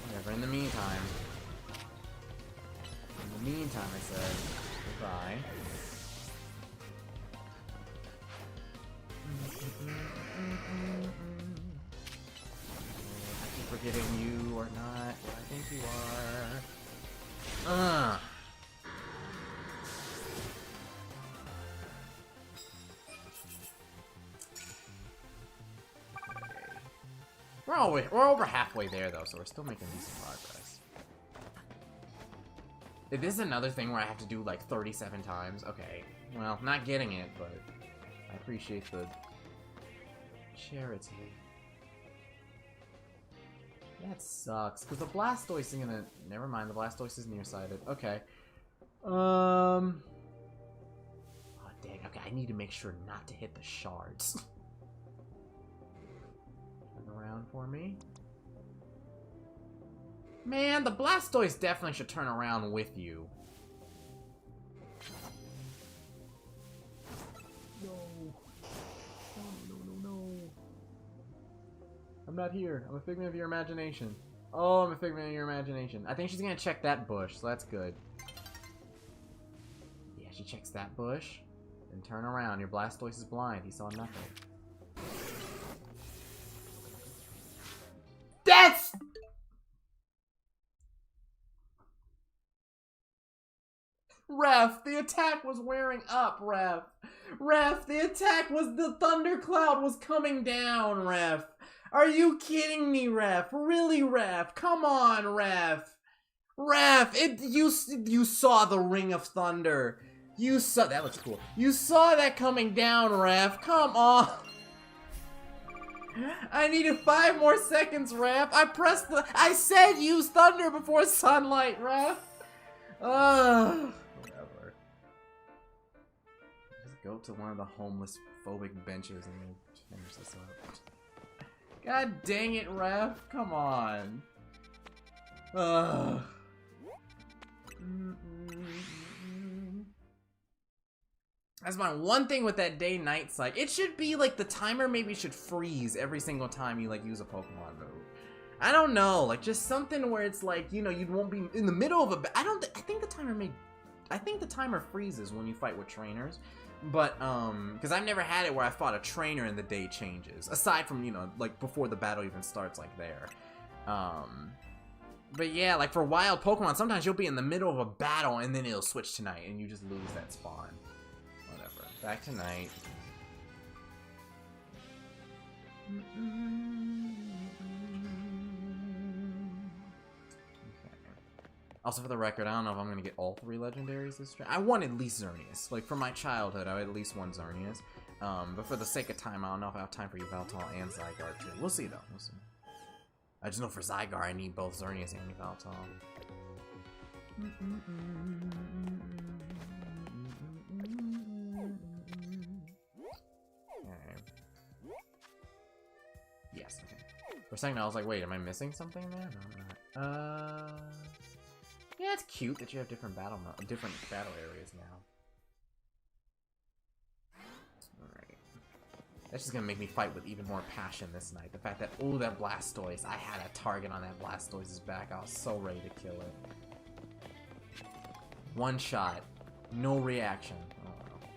Whatever. In the meantime, I said goodbye. I keep forgetting you are not what I think you are. We're over halfway there though, so we're still making decent progress. This is another thing where I have to do like 37 times. Okay, well, not getting it, but I appreciate the charity. That sucks, because the Blastoise is gonna... Never mind, the Blastoise is nearsighted. Okay. Oh, dang. Okay, I need to make sure not to hit the shards. Turn around for me. Man, the Blastoise definitely should turn around with you. No. I'm not here. I'm a figment of your imagination. Oh, I'm a figment of your imagination. I think she's gonna check that bush, so that's good. Yeah, she checks that bush. Then turn around. Your Blastoise is blind. He saw nothing. That's... Ref, the attack was wearing up, Ref. Ref, the attack was... The thundercloud was coming down, Ref. Are you kidding me, Ref? Really, Ref? Come on, Ref. Ref, you saw the Ring of Thunder. You saw... That looks cool. You saw that coming down, Ref. Come on. I needed 5 more seconds, Ref. I said use Thunder before Sunlight, Ref. Whatever. Just go to one of the homeless phobic benches and finish this up. God dang it, Ref. Come on. That's my one thing with that day-night cycle. It should be like the timer maybe should freeze every single time you like use a Pokemon move. I don't know, like just something where it's like, you know, you won't be in the middle of a... I think the timer freezes when you fight with trainers. But, because I've never had it where I fought a trainer and the day changes. Aside from, you know, like, before the battle even starts, like, there. But yeah, like, for wild Pokemon, sometimes you'll be in the middle of a battle and then it'll switch to night and you just lose that spawn. Whatever. Back to night. Also, for the record, I don't know if I'm gonna get all 3 legendaries this stream. I want at least Xerneas. Like, from my childhood, I at least want Xerneas. But for the sake of time, I don't know if I have time for Yveltal and Zygarde too. We'll see, though. We'll see. I just know for Zygarde, I need both Xerneas and Yveltal. Okay. Yes, okay. For a second, I was like, wait, am I missing something there? No, I'm not. Yeah, it's cute that you have different battle areas now. Alright. That's just gonna make me fight with even more passion this night. The fact that, ooh, that Blastoise. I had a target on that Blastoise's back. I was so ready to kill it. One shot. No reaction. Oh, no.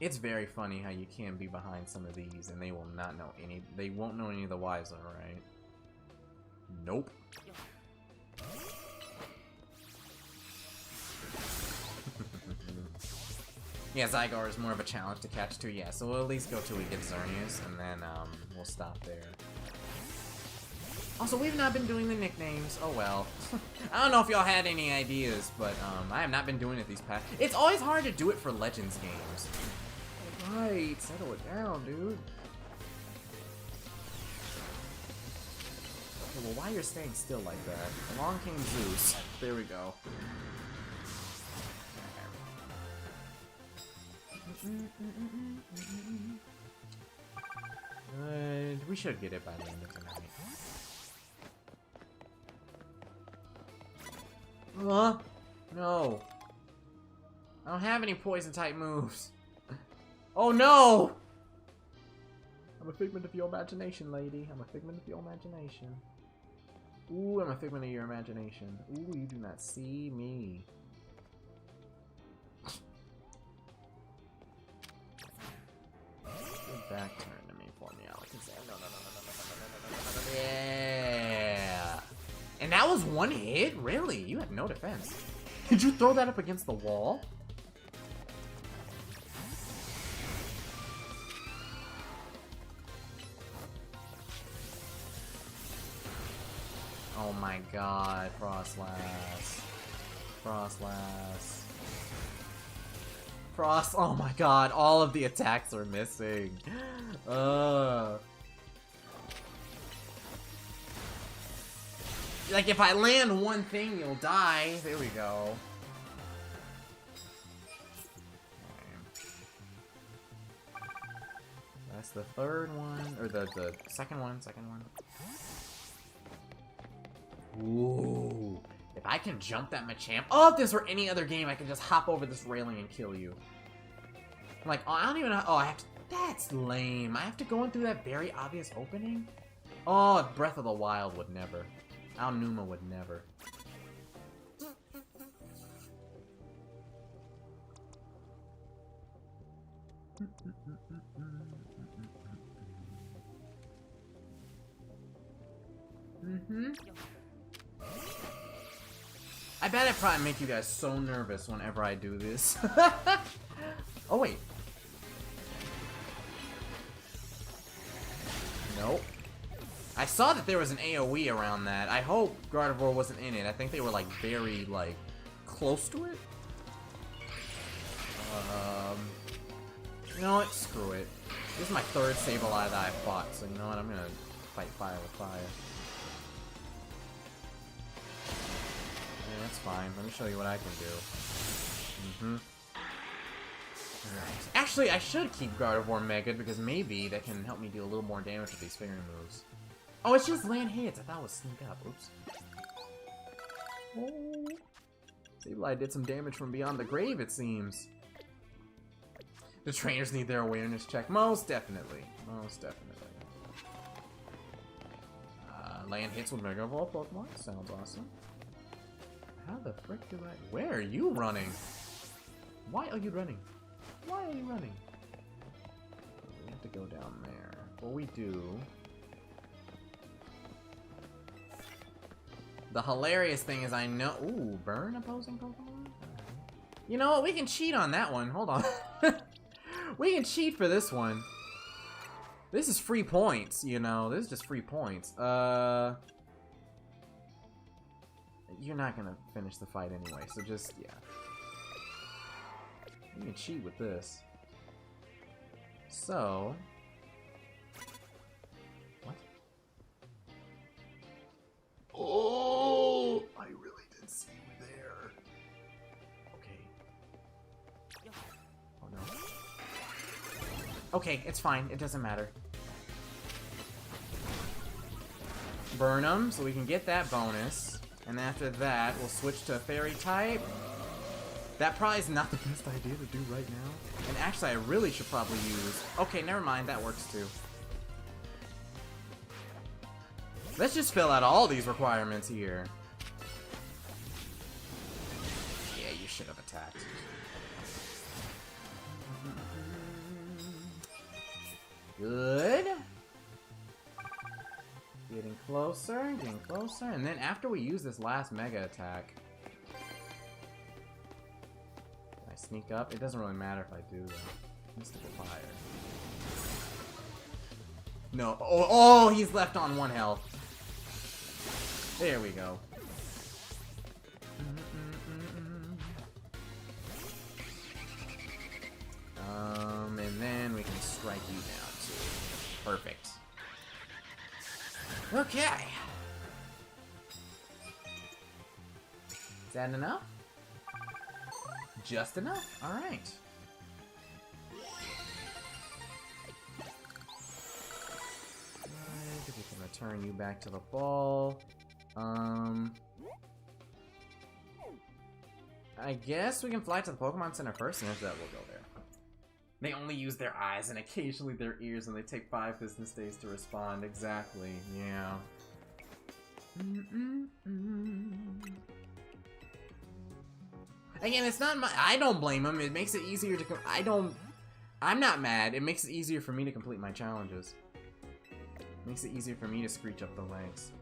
It's very funny how you can be behind some of these and they will not know any. They won't know any of the wiser, right? Nope. Yeah, Zygarde is more of a challenge to catch too. Yeah, so we'll at least go till we get Xerneas, and then we'll stop there. Also, we've not been doing the nicknames. Oh well. I don't know if y'all had any ideas, but I have not been doing it these past. It's always hard to do it for Legends games. Right, settle it down, dude. Okay, well, why you're staying still like that? Along came Zeus. There we go. We should get it by the end of the night. No. I don't have any poison type moves. Oh no! I'm a figment of your imagination, lady. I'm a figment of your imagination. Ooh, I'm a figment of your imagination. Ooh, you do not see me. Good back turn to me for me, Alakazam. No. Yeah. And that was one hit? Really? You had no defense. Did you throw that up against the wall? Oh my god, Frostlass. Oh my god, all of the attacks are missing. Like, if I land one thing, you'll die. There we go. Okay. That's the third one, or the second one. Ooh. If I can jump that Machamp. Oh, if this were any other game, I could just hop over this railing and kill you. I'm like, oh, I don't even know. Oh, I have to. That's lame. I have to go in through that very obvious opening? Oh, Breath of the Wild would never. Alnuma would never. I bet I probably make you guys so nervous whenever I do this. Oh, wait. Nope. I saw that there was an AoE around that. I hope Gardevoir wasn't in it. I think they were, like, very, like, close to it. You know what? Screw it. This is my third Sableye that I fought, so you know what? I'm gonna fight fire with fire. Yeah, that's fine. Let me show you what I can do. Alright. Actually, I should keep Gardevoir Mega because maybe that can help me do a little more damage with these fingering moves. Oh, it's just land hits. I thought it was sneak up. Oops. Oh. Sableye did some damage from beyond the grave, it seems. The trainers need their awareness check. Most definitely. Most definitely. Land hits with Mega Evolved Pokemon. Sounds awesome. How the frick do I... Where are you running? Why are you running? Why are you running? We have to go down there. Well, we do. The hilarious thing is I know... Ooh, burn opposing Pokemon? You know what? We can cheat on that one. Hold on. We can cheat for this one. This is free points, you know. This is just free points. You're not gonna finish the fight anyway, so just, yeah. You can cheat with this. So... What? Oh! I really did see you there. Okay. Oh no. Okay, it's fine. It doesn't matter. Burn them so we can get that bonus. And after that, we'll switch to a fairy type. That probably is not the best idea to do right now. And actually, I really should probably use... Okay, never mind. That works too. Let's just fill out all these requirements here. Yeah, you should have attacked. Good. Getting closer, and then after we use this last mega attack... Can I sneak up? It doesn't really matter if I do, though. Mystic Fire. No. Oh, he's left on 1 health. There we go. And then we can strike you down, too. Perfect. Okay. Is that enough? Just enough? Alright. We can return you back to the ball. I guess we can fly to the Pokemon Center first, and after that we'll go there. They only use their eyes and occasionally their ears, and they take 5 business days to respond. Exactly, yeah. Again, it's not my... I don't blame them. It makes it easier to... I'm not mad. It makes it easier for me to complete my challenges. It makes it easier for me to screech up the ranks.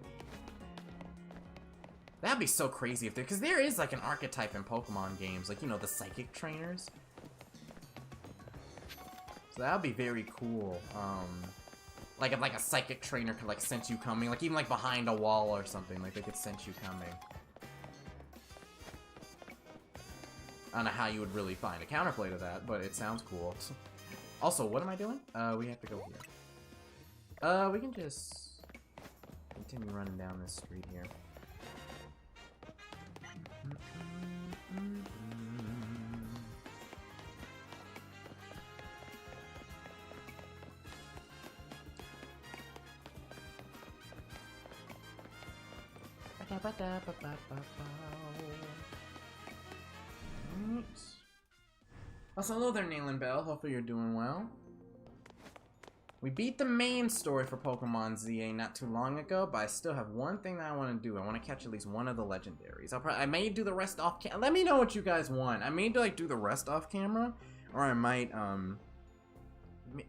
That'd be so crazy if there... Because there is, like, an archetype in Pokemon games. Like, you know, the psychic trainers. So that would be very cool. Like if like a psychic trainer could like sense you coming, like even like behind a wall or something, like they could sense you coming. I don't know how you would really find a counterplay to that, but it sounds cool. Also, what am I doing? We have to go here. We can just continue running down this street here. Also, hello there, Nail and Bell. Hopefully you're doing well. We beat the main story for Pokemon ZA not too long ago, but I still have one thing that I want to do. I want to catch at least one of the legendaries. I may do the rest off camera. Let me know what you guys want. I may like do the rest off camera, or I might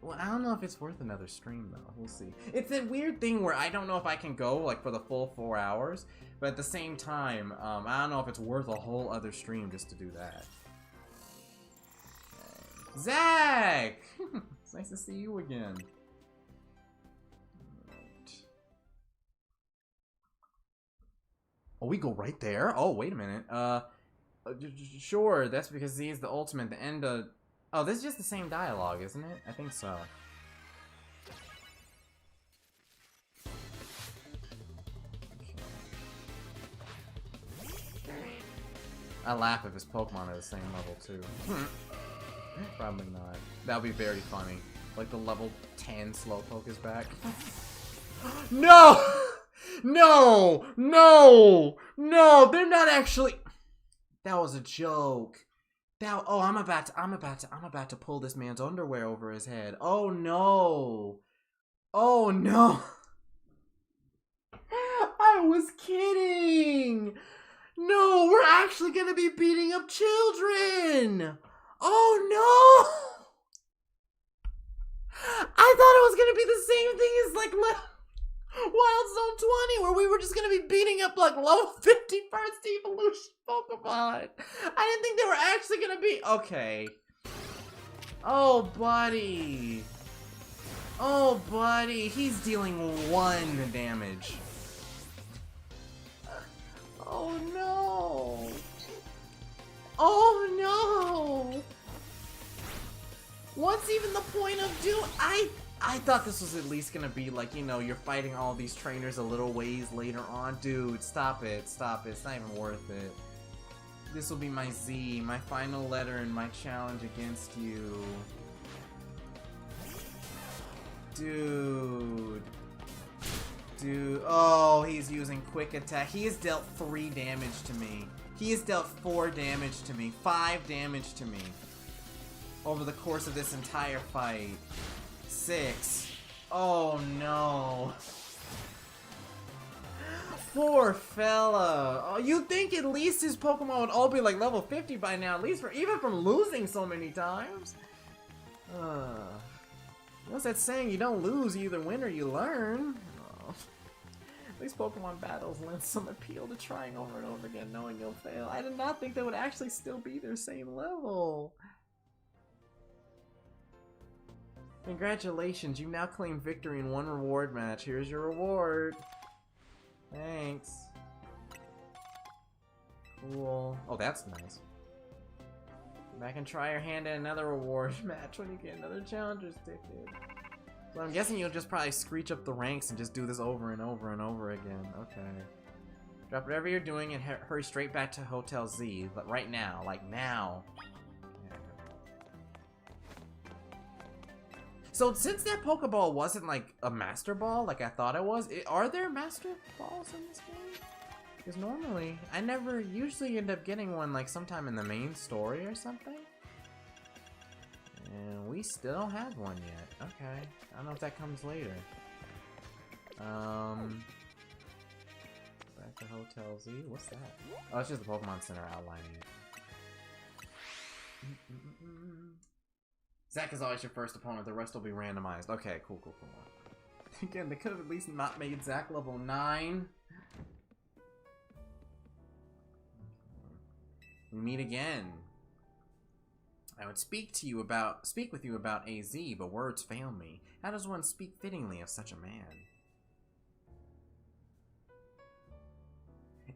well, I don't know if it's worth another stream though. We'll see. It's that weird thing where I don't know if I can go like for the full 4 hours, but at the same time, I don't know if it's worth a whole other stream just to do that. Zach! It's nice to see you again. Right. Oh, we go right there? Oh, wait a minute. Sure, that's because Z is the ultimate, the end of... Oh, this is just the same dialogue, isn't it? I think so. I laugh if his Pokemon are the same level, too. Probably not. That would be very funny. Like the level 10 Slowpoke is back. No! No! No! No! They're not actually... That was a joke. Oh, I'm about to pull this man's underwear over his head. Oh no. Oh no. I was kidding. No, we're actually gonna be beating up children. Oh no. I thought it was gonna be the same thing as like Wild Zone 20, where we were just gonna be beating up like level 50 first evolution Pokemon. I didn't think they were actually gonna be... Okay. Oh, buddy. Oh, buddy. He's dealing 1 damage. Oh, no. Oh, no. What's even the point of doing... I thought this was at least gonna be like, you know, you're fighting all these trainers a little ways later on. Dude, stop it. Stop it. It's not even worth it. This will be my Z, my final letter in my challenge against you. Dude. Dude. Oh, he's using quick attack. He has dealt 3 damage to me. He has dealt 4 damage to me. 5 damage to me. Over the course of this entire fight. 6. Oh no. Poor fella. Oh, you'd think at least his Pokemon would all be like level 50 by now, at least for even from losing so many times. What's that saying? You don't lose, you either win or you learn. Oh. These Pokemon battles lend some appeal to trying over and over again, knowing you'll fail. I did not think they would actually still be their same level. Congratulations, you now claim victory in 1 reward match. Here's your reward. Thanks. Cool. Oh, that's nice. Come back and try your hand at another reward match when you get another challenger's ticket. So I'm guessing you'll just probably screech up the ranks and just do this over and over and over again. Okay. Drop whatever you're doing and hurry straight back to Hotel Z. But right now. Like now. So since that Pokeball wasn't like a Master Ball like I thought it was, are there Master Balls in this game? Because normally, I never usually end up getting one like sometime in the main story or something. And we still don't have one yet. Okay. I don't know if that comes later. Back to Hotel Z. What's that? Oh, it's just the Pokemon Center outlining it. Zach is always your first opponent, the rest will be randomized. Okay, cool. Again, they could have at least not made Zach level 9. We meet again. I would speak with you about AZ, but words fail me. How does one speak fittingly of such a man?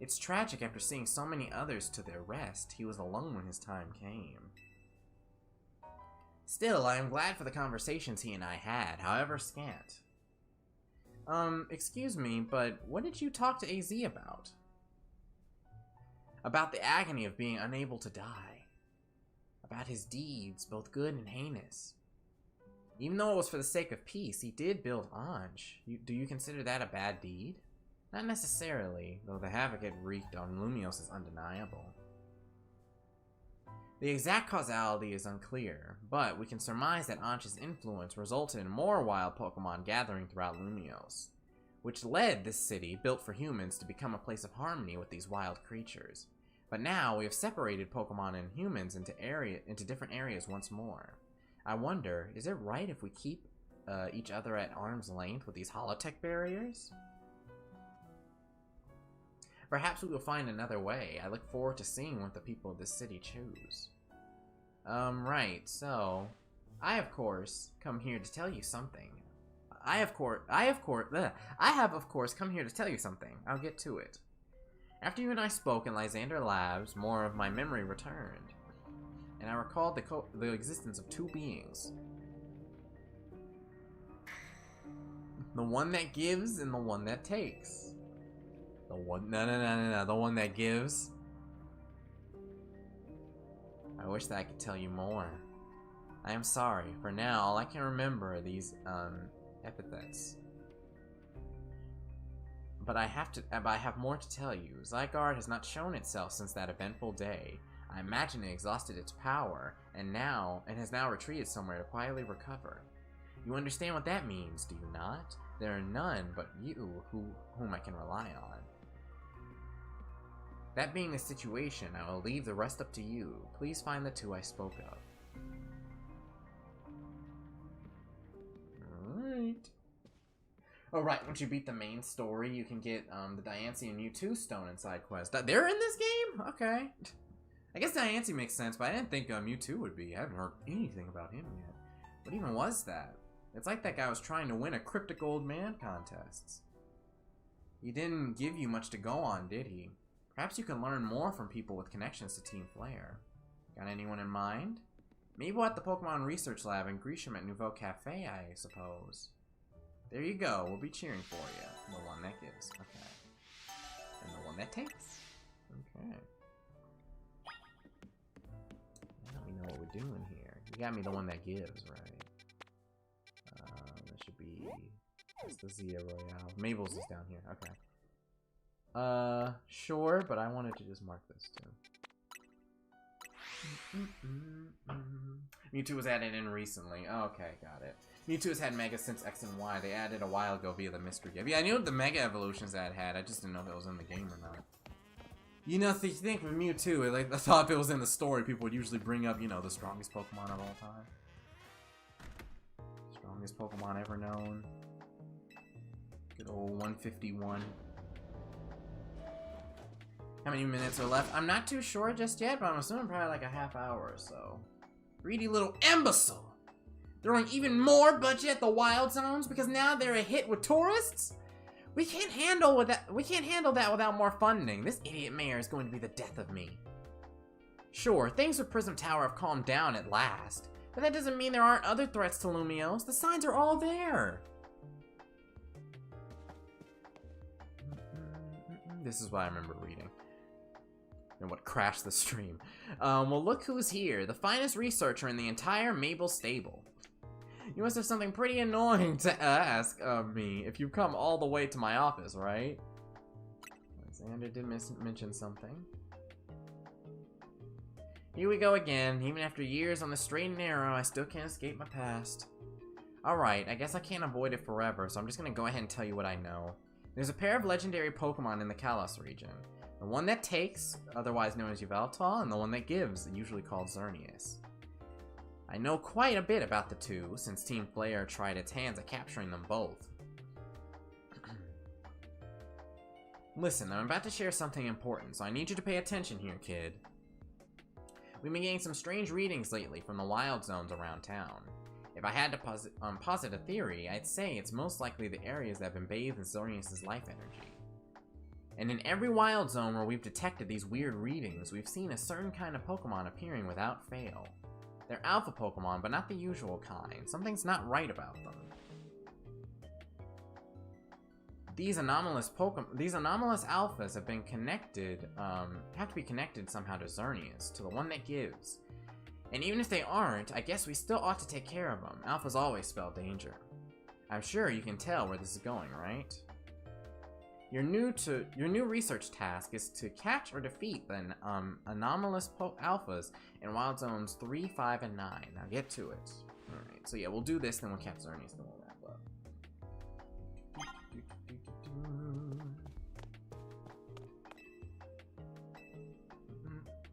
It's tragic after seeing so many others to their rest. He was alone when his time came. Still, I am glad for the conversations he and I had, however scant. Excuse me, but what did you talk to AZ about? About the agony of being unable to die. About his deeds, both good and heinous. Even though it was for the sake of peace, he did build Anj. Do you consider that a bad deed? Not necessarily, though the havoc it wreaked on Lumiose is undeniable. The exact causality is unclear, but we can surmise that Anch's influence resulted in more wild Pokemon gathering throughout Lumiose, which led this city, built for humans, to become a place of harmony with these wild creatures. But now we have separated Pokemon and humans into different areas once more. I wonder, is it right if we keep each other at arm's length with these holotech barriers? Perhaps we will find another way. I look forward to seeing what the people of this city choose. Right, so I of course come here to tell you something. I have of course come here to tell you something. I'll get to it. After you and I spoke in Lysander Labs, more of my memory returned, and I recalled the existence of 2 beings. The one that gives and the one that takes. The one that gives. I wish that I could tell you more. I am sorry. For now, all I can remember are these epithets. But I have more to tell you. Zygarde has not shown itself since that eventful day. I imagine it exhausted its power, and has now retreated somewhere to quietly recover. You understand what that means, do you not? There are none but you whom I can rely on. That being the situation, I will leave the rest up to you. Please find the 2 I spoke of. Alright. Oh right, once you beat the main story, you can get the Diancie and Mewtwo Stone and side quest. They're in this game? Okay. I guess Diancie makes sense, but I didn't think Mewtwo would be. I haven't heard anything about him yet. What even was that? It's like that guy was trying to win a cryptic old man contest. He didn't give you much to go on, did he? Perhaps you can learn more from people with connections to Team Flare. Got anyone in mind? Maybe we'll at the Pokemon Research Lab in Gresham at Nouveau Cafe, I suppose. There you go. We'll be cheering for you. The one that gives. Okay. And the one that takes. Okay. Now we know what we're doing here. You got me the one that gives, right? That should be... That's the Zia Royale. Mabel's is down here. Okay. Sure, but I wanted to just mark this too. Mewtwo was added in recently. Oh, okay, got it. Mewtwo has had Mega since X and Y. They added a while ago via the Mystery Gift. Yeah, I knew the Mega Evolutions that it had. I just didn't know if it was in the game or not. You know, if you think with Mewtwo, like, I thought if it was in the story, people would usually bring up, you know, the strongest Pokemon of all time. Strongest Pokemon ever known. Good old 151. How many minutes are left? I'm not too sure just yet, but I'm assuming probably like a half hour or so. Greedy little imbecile! Throwing even more budget at the Wild Zones because now they're a hit with tourists? We can't handle that without more funding. This idiot mayor is going to be the death of me. Sure, things with Prism Tower have calmed down at last, but that doesn't mean there aren't other threats to Lumiose. The signs are all there. This is what I remember reading. And what crashed the stream. Well, look who's here. The finest researcher in the entire Mabel stable. You must have something pretty annoying to ask of me if you've come all the way to my office, right? Alexander did mention something. Here we go again. Even after years on the straight and narrow, I still can't escape my past. Alright, I guess I can't avoid it forever, so I'm just gonna go ahead and tell you what I know. There's a pair of legendary Pokemon in the Kalos region. The one that takes, otherwise known as Yveltal, and the one that gives, usually called Xerneas. I know quite a bit about the two, since Team Flare tried its hands at capturing them both. Listen, I'm about to share something important, so I need you to pay attention here, kid. We've been getting some strange readings lately from the wild zones around town. If I had to posit a theory, I'd say it's most likely the areas that have been bathed in Xerneas' life energy. And in every wild zone where we've detected these weird readings, we've seen a certain kind of Pokemon appearing without fail. They're alpha Pokemon, but not the usual kind. Something's not right about them. These anomalous alphas have been connected, have to be connected somehow to Xerneas, to the one that gives. And even if they aren't, I guess we still ought to take care of them. Alphas always spell danger. I'm sure you can tell where this is going, right? Your new research task is to catch or defeat the anomalous alphas in Wild Zones 3, 5, and 9. Now get to it. Alright, so yeah, we'll do this, then we'll catch Xerneas, then we'll wrap up.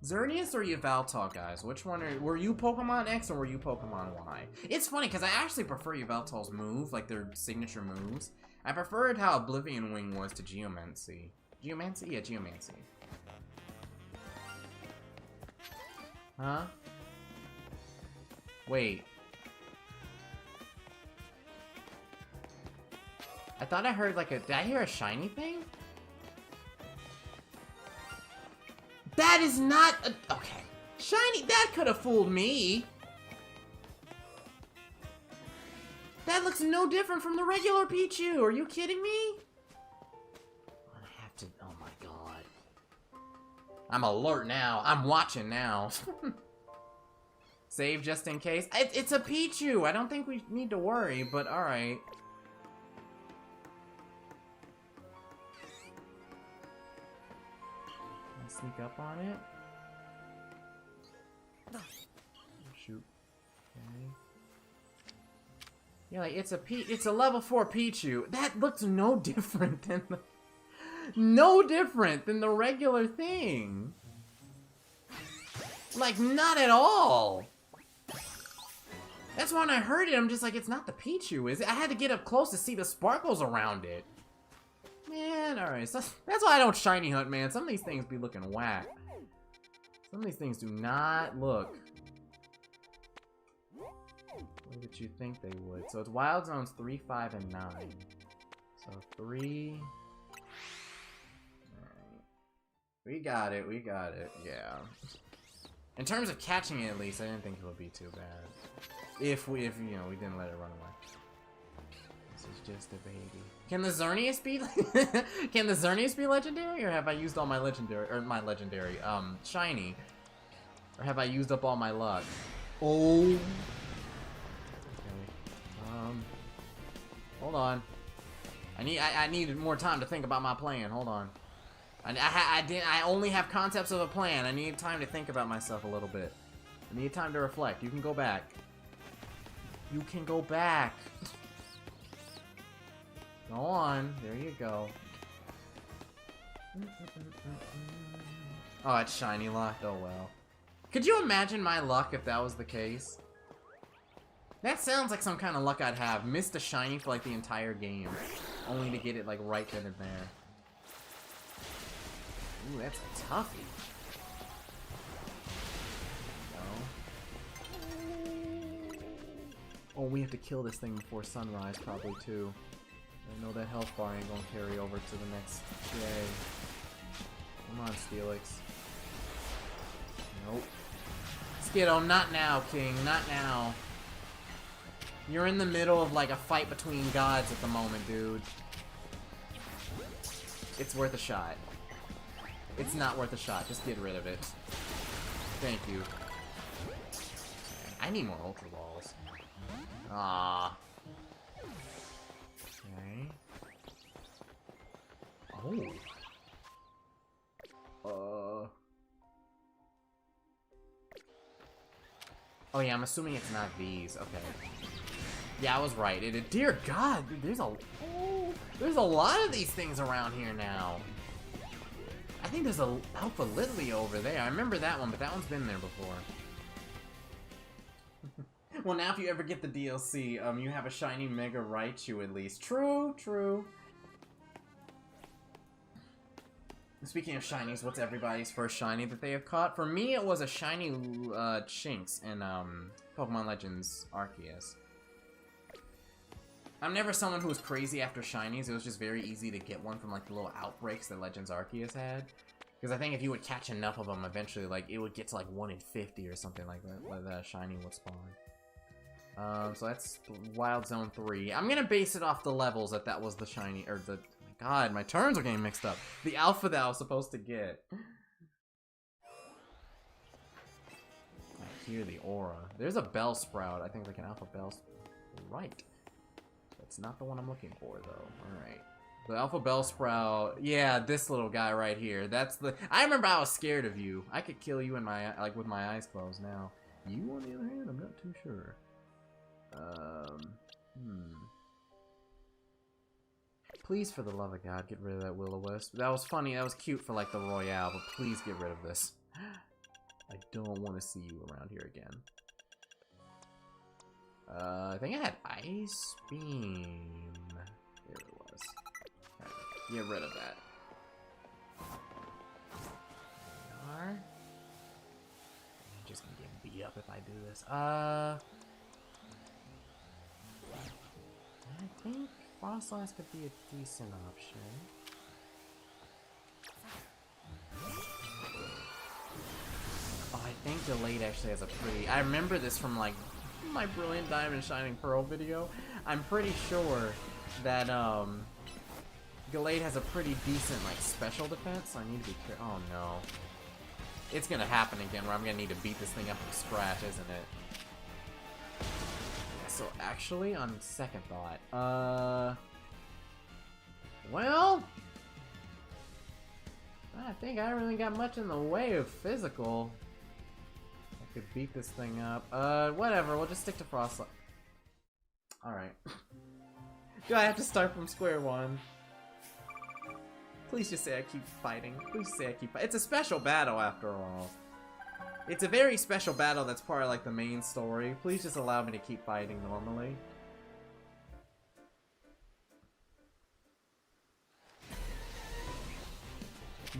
Xerneas or Yveltal, guys? Which one were you Pokemon X or were you Pokemon Y? It's funny, because I actually prefer Yveltal's move, like their signature moves. I preferred how Oblivion Wing was to Geomancy. Geomancy? Yeah, Geomancy. Huh? Wait. I thought I heard like a... Did I hear a shiny thing? That is not a... Okay. Shiny... That could have fooled me. That looks no different from the regular Pichu. Are you kidding me? I have to... Oh my god. I'm alert now. I'm watching now. Save just in case. It's a Pichu. I don't think we need to worry, but alright. Sneak up on it. Shoot. Okay. Yeah, like it's a level 4 Pichu. That looks no different than the regular thing. Like not at all. That's when I heard it, I'm just like, it's not the Pichu, is it? I had to get up close to see the sparkles around it. Man, alright, so that's why I don't shiny hunt, man. Some of these things be looking whack. Some of these things do not look what you think they would. So it's Wild Zones 3, 5, and 9. So 3. Alright. We got it, yeah. In terms of catching it, at least, I didn't think it would be too bad. If you know, we didn't let it run away. This is just a baby. Can the Xerneas be can the Xerneas be legendary, or have I used all my legendary, shiny? Or have I used up all my luck? Oh. Okay. Hold on. I needed more time to think about my plan. Hold on. I only have concepts of a plan. I need time to think about myself a little bit. I need time to reflect. You can go back. You can go back. Go on. There you go. Oh, it's shiny locked. Oh, well. Could you imagine my luck if that was the case? That sounds like some kind of luck I'd have. Missed a shiny for like the entire game. Only to get it like right then and there. Ooh, that's a toughie. No. Oh, we have to kill this thing before sunrise, probably, too. I know that health bar ain't gonna carry over to the next day. Come on, Steelix. Nope. Skiddo, not now, King. Not now. You're in the middle of, like, a fight between gods at the moment, dude. It's worth a shot. It's not worth a shot. Just get rid of it. Thank you. I need more Ultra Balls. Ah. Okay. Oh. Oh yeah, I'm assuming it's not these. Okay. Yeah, I was right. Dear God, dude, there's a lot of these things around here now. I think there's a Alpha Lily over there. I remember that one, but that one's been there before. Well, now if you ever get the DLC, you have a shiny Mega Raichu at least. True, true. Speaking of shinies, what's everybody's first shiny that they have caught? For me, it was a shiny Chinks in Pokemon Legends Arceus. I'm never someone who was crazy after shinies. It was just very easy to get one from like the little outbreaks that Legends Arceus had. Because I think if you would catch enough of them, eventually, like, it would get to like 1 in 50 or something like that, where the shiny would spawn. So that's Wild Zone 3. I'm gonna base it off the levels that was the shiny, or the, oh my god, my turns are getting mixed up. The alpha that I was supposed to get. I hear the aura. There's a Bellsprout. I think like an alpha Bellsprout. Right. That's not the one I'm looking for, though. Alright. The Alpha Bellsprout. Yeah, this little guy right here. That's the... I remember I was scared of you. I could kill you in my... like, with my eyes closed now. You, on the other hand, I'm not too sure. Please, for the love of God, get rid of that Will-O-Wisp. That was funny. That was cute for, like, the Royale, but please get rid of this. I don't want to see you around here again. I think I had Ice Beam. There it was. Okay, get rid of that. I'm just gonna get beat up if I do this. I think Frostlass could be a decent option. Oh, I think Delayed actually has a pretty... I remember this from, like, my Brilliant Diamond Shining Pearl video. I'm pretty sure that Gallade has a pretty decent like special defense, so I need to be careful. Oh no. It's gonna happen again where I'm gonna need to beat this thing up from scratch, isn't it? Yeah, so actually, on second thought, well, I think I don't really got much in the way of physical. Could beat this thing up. Whatever, we'll just stick to Frostlight. Alright. Do I have to start from square one? Please just say I keep fighting. Please say I keep fighting. It's a special battle after all. It's a very special battle that's part of like the main story. Please just allow me to keep fighting normally.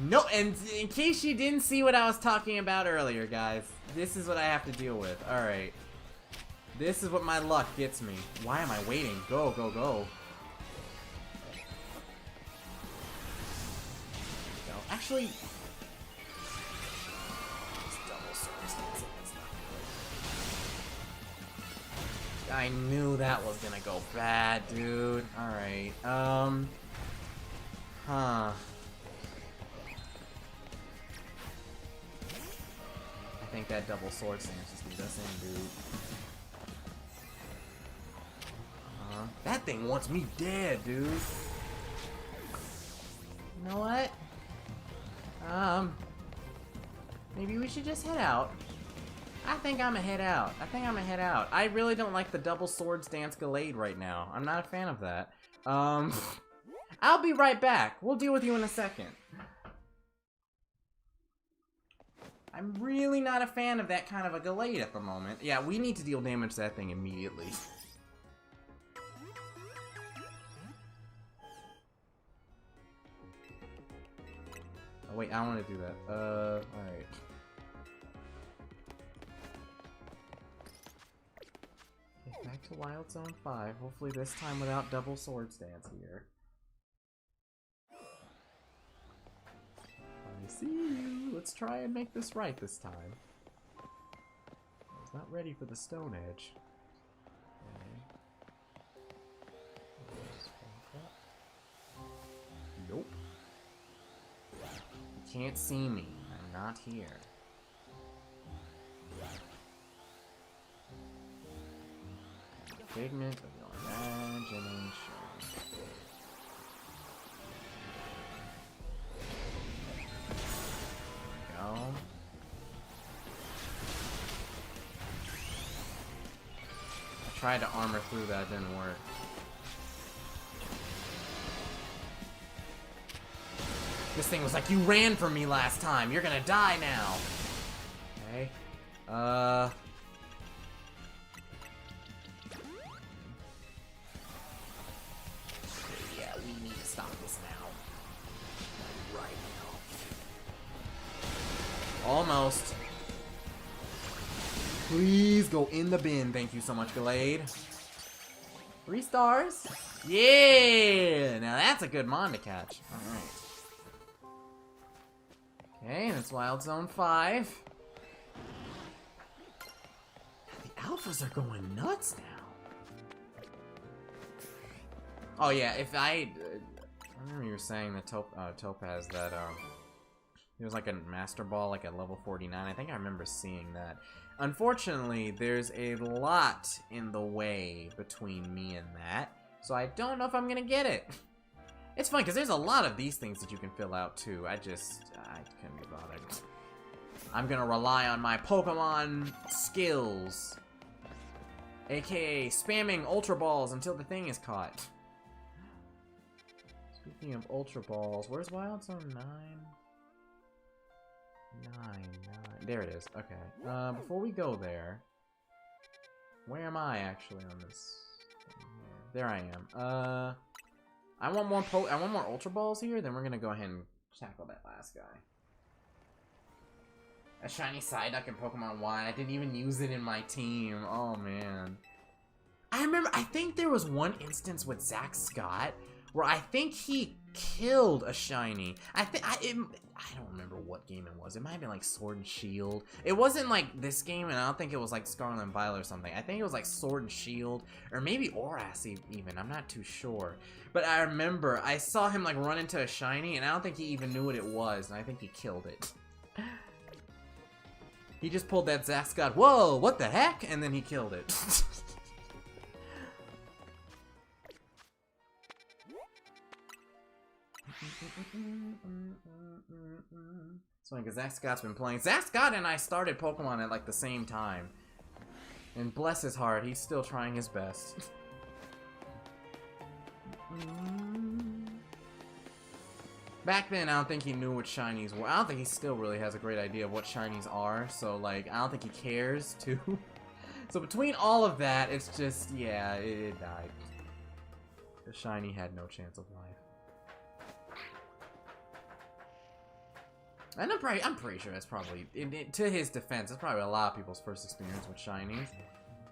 No, and in case you didn't see what I was talking about earlier, guys, this is what I have to deal with. Alright. This is what my luck gets me. Why am I waiting? Go, go, go. No, actually... I knew that was gonna go bad, dude. Alright, Huh. I think that double sword stance just leads us in, dude. That thing wants me dead, dude. You know what? Maybe we should just head out. I think I'm gonna head out. I really don't like the double sword stance Gallade right now. I'm not a fan of that. I'll be right back. We'll deal with you in a second. I'm really not a fan of that kind of a Gallade at the moment. Yeah, we need to deal damage to that thing immediately. Oh wait, I don't want to do that. Alright. Okay, back to Wild Zone 5. Hopefully this time without double sword stance here. I see you. Let's try and make this right this time. I was not ready for the Stone Edge. Okay. Nope. You can't see me. I'm not here. Figment of your imagination. There we go. I tried to armor through that, didn't work. This thing was like, you ran from me last time. You're gonna die now. Okay. Yeah, we need to stop this now. Right now. Almost. Please go in the bin. Thank you so much, Gallade. 3 stars. Yeah! Now that's a good mon to catch. Alright. Okay, and it's Wild Zone 5. The alphas are going nuts now. Oh yeah, if I remember you were saying that Topaz that there was like a Master Ball like at level 49. I think I remember seeing that. Unfortunately, there's a lot in the way between me and that, so I don't know if I'm gonna get it. It's fun because there's a lot of these things that you can fill out too. I couldn't be bothered. I'm gonna rely on my Pokemon skills, aka spamming Ultra Balls until the thing is caught. Speaking of Ultra Balls, where's Wild Zone 9? 9. There it is. Okay. Before we go there, where am I actually on this? There I am. I want more Ultra Balls here, then we're gonna go ahead and tackle that last guy. A shiny Psyduck in Pokemon Y. I didn't even use it in my team. Oh man. I think there was one instance with Zach Scott where I think he killed a shiny. I don't remember what game it was. It might have been like Sword and Shield. It wasn't like this game, and I don't think it was like Scarlet and Violet or something. I think it was like Sword and Shield, or maybe Oras even. I'm not too sure. But I remember I saw him like run into a shiny, and I don't think he even knew what it was, and I think he killed it. He just pulled that Zach Scott, whoa, what the heck? And then he killed it. It's funny because Zach Scott's been playing. Zach Scott and I started Pokemon at like the same time. And bless his heart, he's still trying his best. Back then, I don't think he knew what shinies were. I don't think he still really has a great idea of what shinies are. So, like, I don't think he cares, too. So, between all of that, it's just, yeah, it died. The shiny had no chance of life. And I'm pretty sure that's probably, to his defense, that's probably a lot of people's first experience with shinies.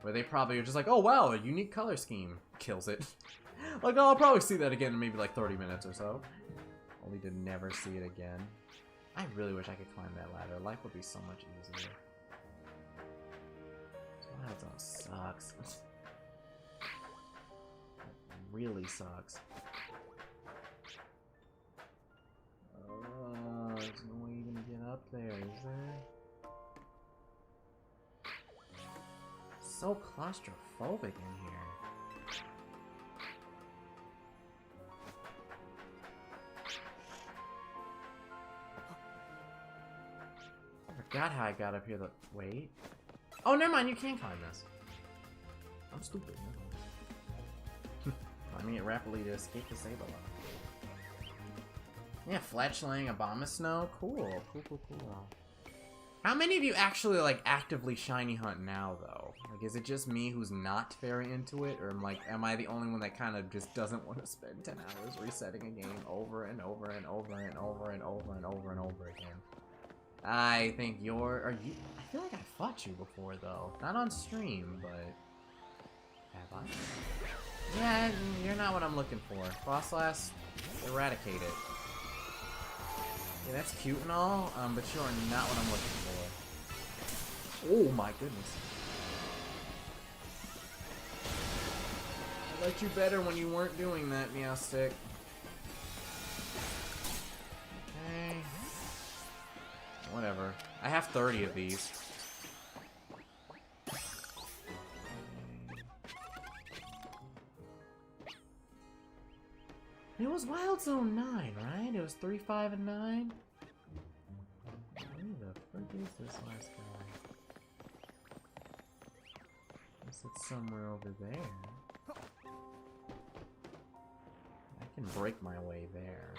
Where they probably are just like, oh wow, a unique color scheme. Kills it. Like, oh, I'll probably see that again in maybe like 30 minutes or so. Only to never see it again. I really wish I could climb that ladder. Life would be so much easier. That zone sucks. It really sucks. There's no way you can get up there, is there? So claustrophobic in here. I forgot how I got up here. Wait. Oh, never mind. You can climb this. I'm stupid. Climbing it rapidly to escape the Sableye. Yeah, fletchling, Abomasnow. Cool. Cool. How many of you actually, like, actively shiny hunt now, though? Like, is it just me who's not very into it? Or, am I the only one that kind of just doesn't want to spend 10 hours resetting a game over and over and over and over and over and over and over again? I think I feel like I fought you before, though. Not on stream, but... Have I? Yeah, you're not what I'm looking for. Frostlass, eradicate it. Yeah, that's cute and all, but you are not what I'm looking for. Oh my goodness. I liked you better when you weren't doing that, Meowstick. Okay. Whatever. I have 30 of these. It was Wild Zone 9, right? It was 3, 5, and 9? Who the frick is this last guy? Guess it's somewhere over there. I can break my way there.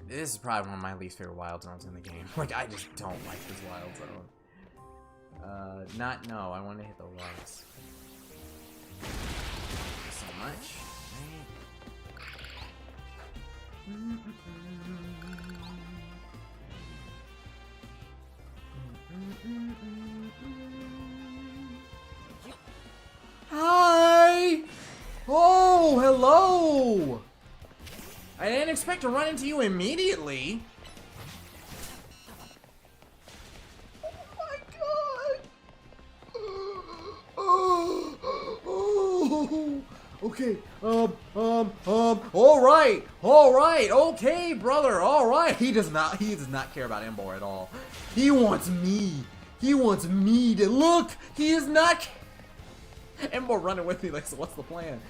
This is probably one of my least favorite Wild Zones in the game. Like, I just don't like this Wild Zone. No, I want to hit the rocks. So much. Hi! Oh, hello! I didn't expect to run into you immediately. Oh my god! Okay, alright, okay, brother, alright. He does not care about Embor at all. He wants me to look. He is not. Embor running with me, like, so what's the plan?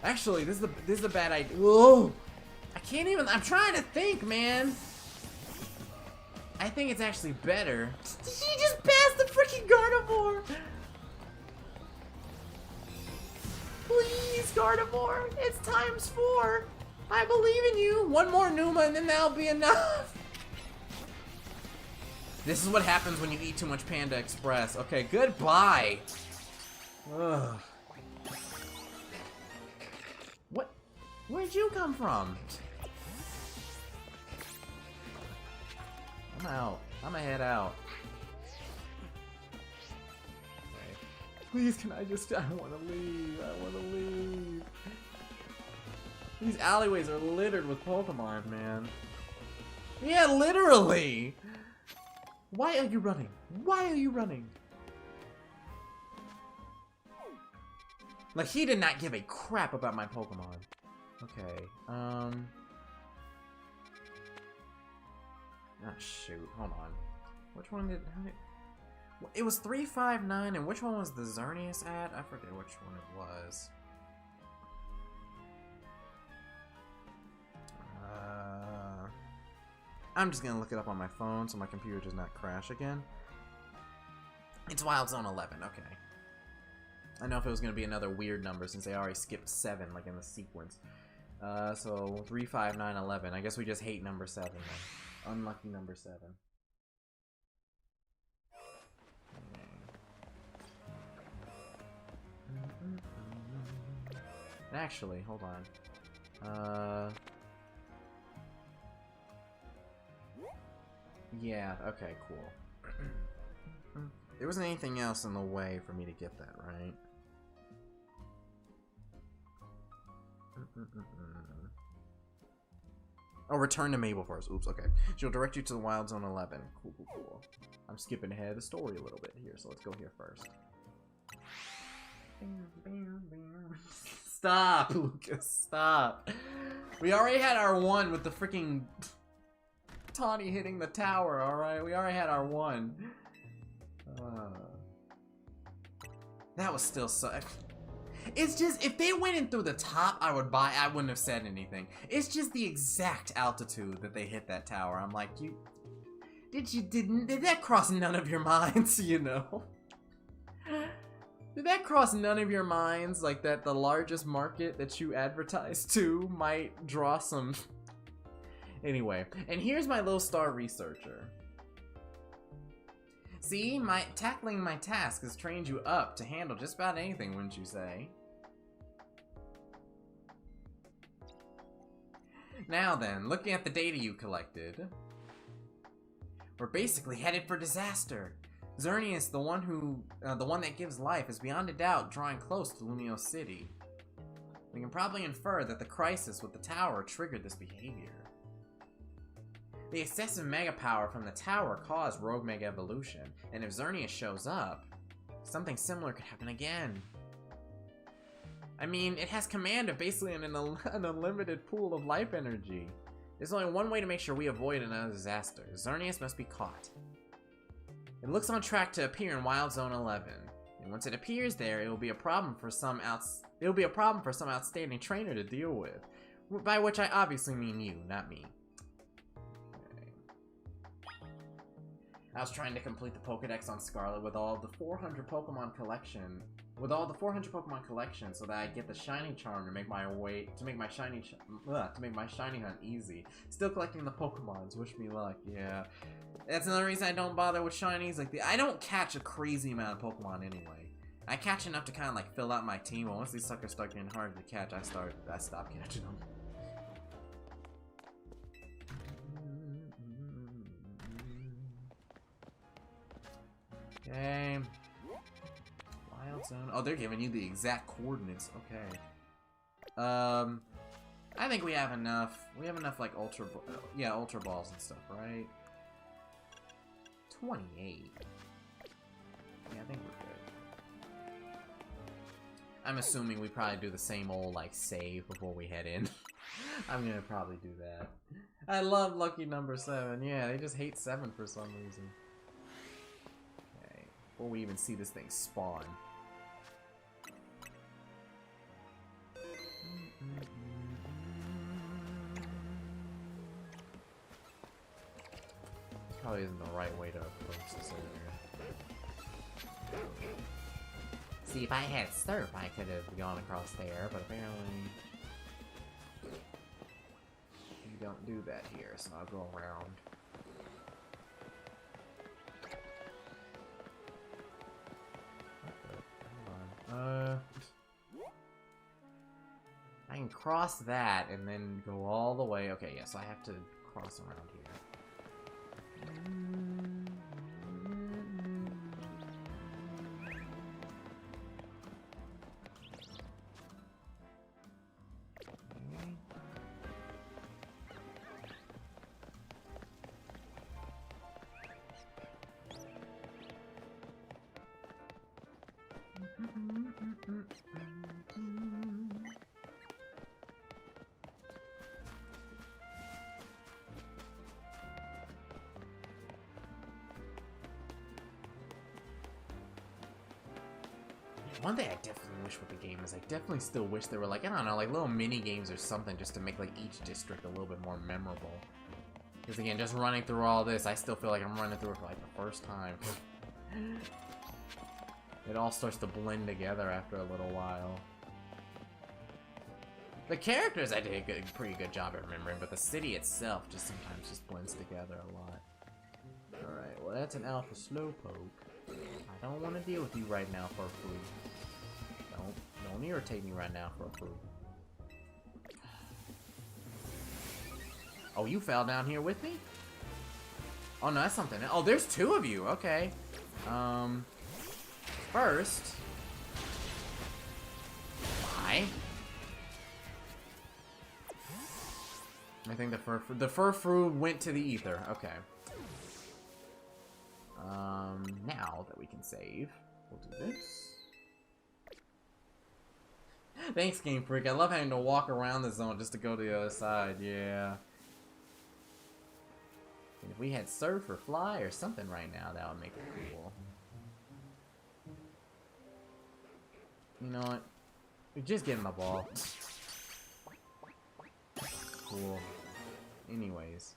Actually, this is a bad idea. Whoa! I can't even. I'm trying to think, man. I think it's actually better. She just passed the freaking Gardevoir. Please, Gardevoir. It's ×4. I believe in you. One more Numa, and then that'll be enough. This is what happens when you eat too much Panda Express. Okay, goodbye. Ugh. What? Where'd you come from? I'm out. I'm gonna head out. Okay. Please, can I wanna leave. I wanna leave. These alleyways are littered with Pokemon, man. Yeah, literally! Why are you running? Why are you running? Like, he did not give a crap about my Pokemon. Okay, ah, shoot, hold on. Which one did... It was 3, 5, 9, and which one was the Xerneas at? I forget which one it was. I'm just gonna look it up on my phone so my computer does not crash again. It's Wild Zone 11, okay. I know if it was gonna be another weird number since they already skipped 7, like in the sequence. So 3, 5, 9, 11. I guess we just hate number 7 then. Unlucky number 7. Actually, hold on. Yeah, okay, cool. There wasn't anything else in the way for me to get that, right? Oh, return to Mabel first. Oops, okay. She'll direct you to the Wild Zone 11. Cool, cool, cool. I'm skipping ahead of the story a little bit here, so let's go here first. Stop, Lucas, stop. We already had our one with the freaking Tawny hitting the tower, alright? We already had our one. That was still so... It's just, if they went in through the top, I wouldn't have said anything. It's just the exact altitude that they hit that tower. I'm like, did that cross none of your minds, you know? Did that cross none of your minds, like that the largest market that you advertise to might draw some... Anyway, and here's my little star researcher. See, tackling my task has trained you up to handle just about anything, wouldn't you say? Now then, looking at the data you collected, we're basically headed for disaster. Xerneas, the one that gives life, is beyond a doubt drawing close to Lumiose City. We can probably infer that the crisis with the tower triggered this behavior. The excessive mega power from the tower caused rogue mega evolution, and if Xerneas shows up, something similar could happen again. I mean, it has command of basically an unlimited pool of life energy. There's only one way to make sure we avoid another disaster. Xerneas must be caught. It looks on track to appear in Wild Zone 11, and once it appears there, it will be a problem for some outstanding trainer to deal with. By which I obviously mean you, not me. I was trying to complete the Pokédex on Scarlet with all the 400 Pokemon collection, so that I get the shiny charm to make my shiny hunt easy. Still collecting the Pokemons. Wish me luck. Yeah, that's another reason I don't bother with shinies. Like I don't catch a crazy amount of Pokemon anyway. I catch enough to kind of like fill out my team. But once these suckers start getting harder to catch, I stop catching them. Okay. Wild Zone. Oh, they're giving you the exact coordinates. Okay. I think we have enough. We have enough like ultra balls and stuff, right? 28. Yeah, I think we're good. I'm assuming we probably do the same old like save before we head in. I'm gonna probably do that. I love lucky number 7. Yeah, they just hate 7 for some reason. Before we even see this thing spawn. Probably isn't the right way to approach this area. See, if I had Surf, I could have gone across there, but apparently you don't do that here, so I'll go around. I can cross that and then go all the way. Okay, yes, I have to cross around here. One thing I definitely wish with the game is I definitely still wish there were like, I don't know, like little mini games or something just to make like each district a little bit more memorable. Because again, just running through all this, I still feel like I'm running through it for like the first time. It all starts to blend together after a little while. The characters I did a pretty good job at remembering, but the city itself just sometimes just blends together a lot. Alright, well that's an alpha slowpoke. I don't want to deal with you right now for food. Don't irritate me right now for food. Oh, you fell down here with me? Oh, no, that's something. Oh, there's two of you. Okay. First. Bye. I think the fur went to the ether. Okay. Now that we can save, we'll do this. Thanks, Game Freak. I love having to walk around the zone just to go to the other side. Yeah. And if we had surf or fly or something right now, that would make it cool. You know what? We just get in the ball. Cool. Anyways.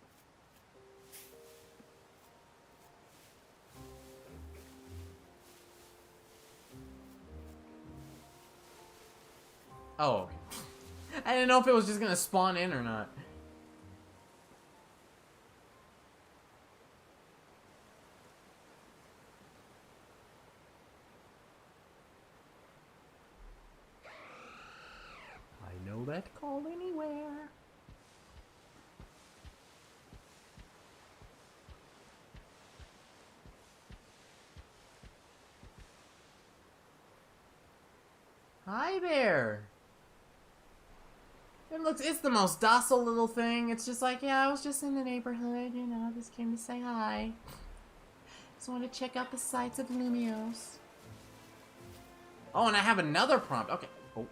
Oh. I didn't know if it was just gonna spawn in or not. I know that call anywhere. Hi there. It's the most docile little thing. It's just like, yeah, I was just in the neighborhood, you know, just came to say hi. Just want to check out the sights of Lumiose. Oh, and I have another prompt. Okay. Oh.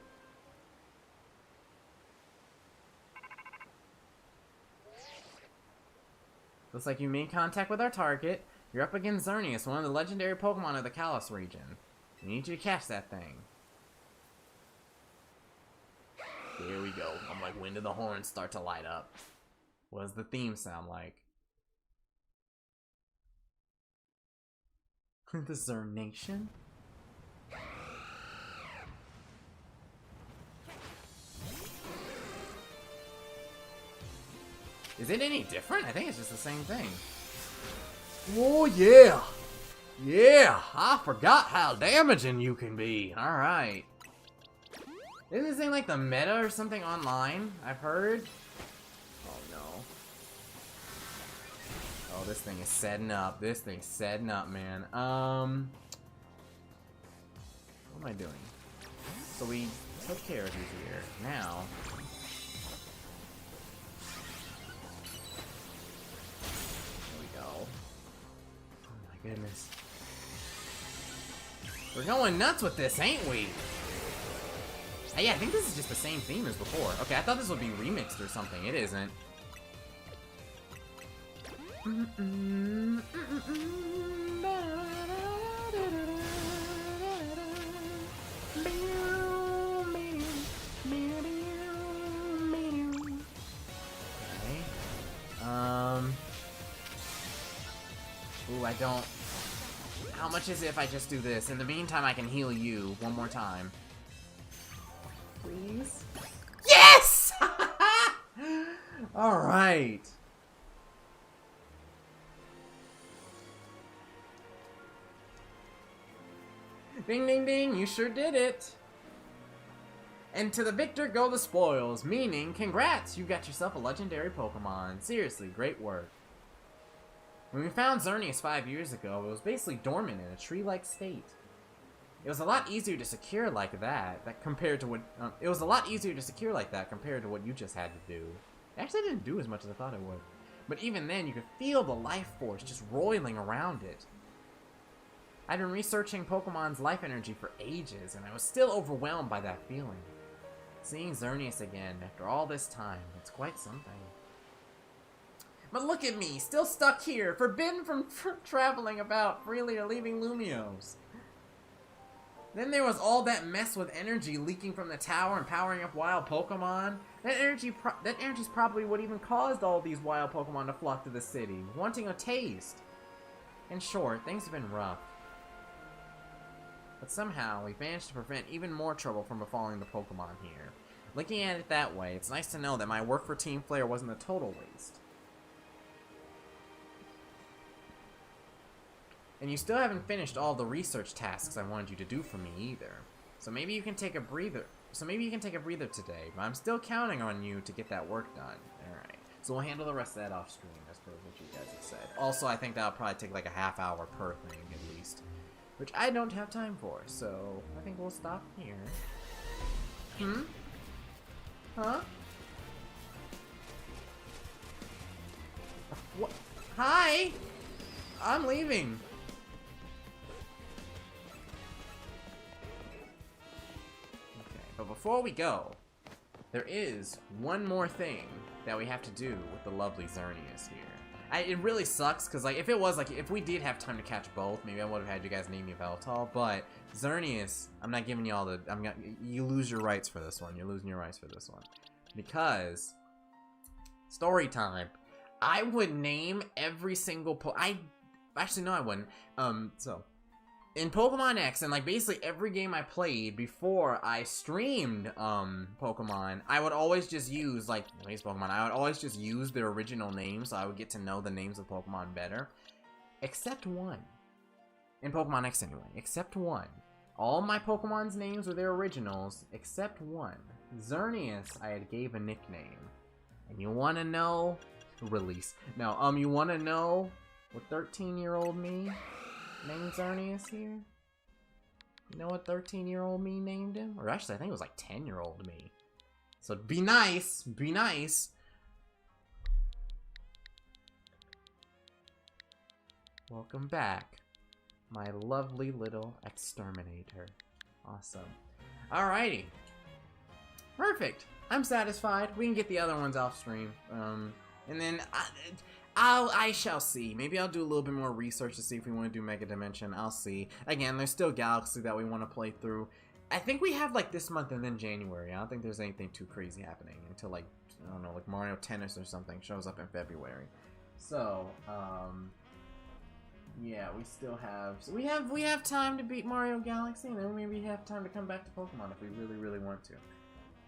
Looks like you made contact with our target. You're up against Xerneas, one of the legendary Pokemon of the Kalos region. We need you to catch that thing. Here we go. I'm like, when do the horns start to light up? What does the theme sound like? The Xernation? Is it any different? I think it's just the same thing. Oh, yeah! Yeah! I forgot how damaging you can be. Alright. Isn't this thing like the meta or something online? I've heard. Oh no. Oh, this thing is setting up. This thing's setting up, man. What am I doing? So we took care of you here. Now. There we go. Oh my goodness. We're going nuts with this, ain't we? Yeah, I think this is just the same theme as before. Okay, I thought this would be remixed or something. It isn't. Okay. Ooh, I don't... How much is it if I just do this? In the meantime, I can heal you one more time. Please? Yes! Alright. Ding, ding, ding. You sure did it. And to the victor go the spoils. Meaning, congrats. You got yourself a legendary Pokemon. Seriously, great work. When we found Xerneas 5 years ago, it was basically dormant in a tree-like state. It was a lot easier to secure like that compared to what you just had to do. It actually didn't do as much as I thought it would. But even then, you could feel the life force just roiling around it. I'd been researching Pokemon's life energy for ages, and I was still overwhelmed by that feeling. Seeing Xerneas again after all this time, it's quite something. But look at me, still stuck here, forbidden from traveling about freely or leaving Lumiose. Then there was all that mess with energy leaking from the tower and powering up wild Pokemon. That energy's probably what even caused all these wild Pokemon to flock to the city, wanting a taste. In short, things have been rough. But somehow, we've managed to prevent even more trouble from befalling the Pokemon here. Looking at it that way, it's nice to know that my work for Team Flare wasn't a total waste. And you still haven't finished all the research tasks I wanted you to do for me either. So maybe you can take a breather. today, but I'm still counting on you to get that work done. Alright. So we'll handle the rest of that off screen, as per what you guys have said. Also, I think that'll probably take like a half hour per thing at least, which I don't have time for. So I think we'll stop here. Huh? What? Hi! I'm leaving. Okay, but before we go, there is one more thing that we have to do with the lovely Xerneas here. It really sucks, because like, if we did have time to catch both, maybe I would have had you guys name me Veltal, but Xerneas, I'm not giving you all the, you lose your rights for this one. You're losing your rights for this one. Because, story time, I would name every single actually, no, I wouldn't. So, in Pokemon X, and like basically every game I played before I streamed Pokemon, I would always just use, like, at least Pokemon, I would always just use their original names, so I would get to know the names of Pokemon better. Except one. In Pokemon X anyway, except one. All my Pokemon's names were their originals, except one. Xerneas, I had gave a nickname. And you wanna know? Release. No, you wanna know what 13-year-old me named Xerneas here? You know what 13-year-old me named him? Or actually, I think it was like 10-year-old me. So be nice, be nice. Welcome back, my lovely little exterminator. Awesome. Alrighty. Perfect. I'm satisfied. We can get the other ones off stream. And then I shall see. Maybe I'll do a little bit more research to see if we want to do Mega Dimension. I'll see. Again, there's still Galaxy that we want to play through. I think we have like this month and then January. I don't think there's anything too crazy happening until like, I don't know, like Mario Tennis or something shows up in February. So, yeah, we still have, so we have time to beat Mario Galaxy, and then maybe have time to come back to Pokemon if we really want to.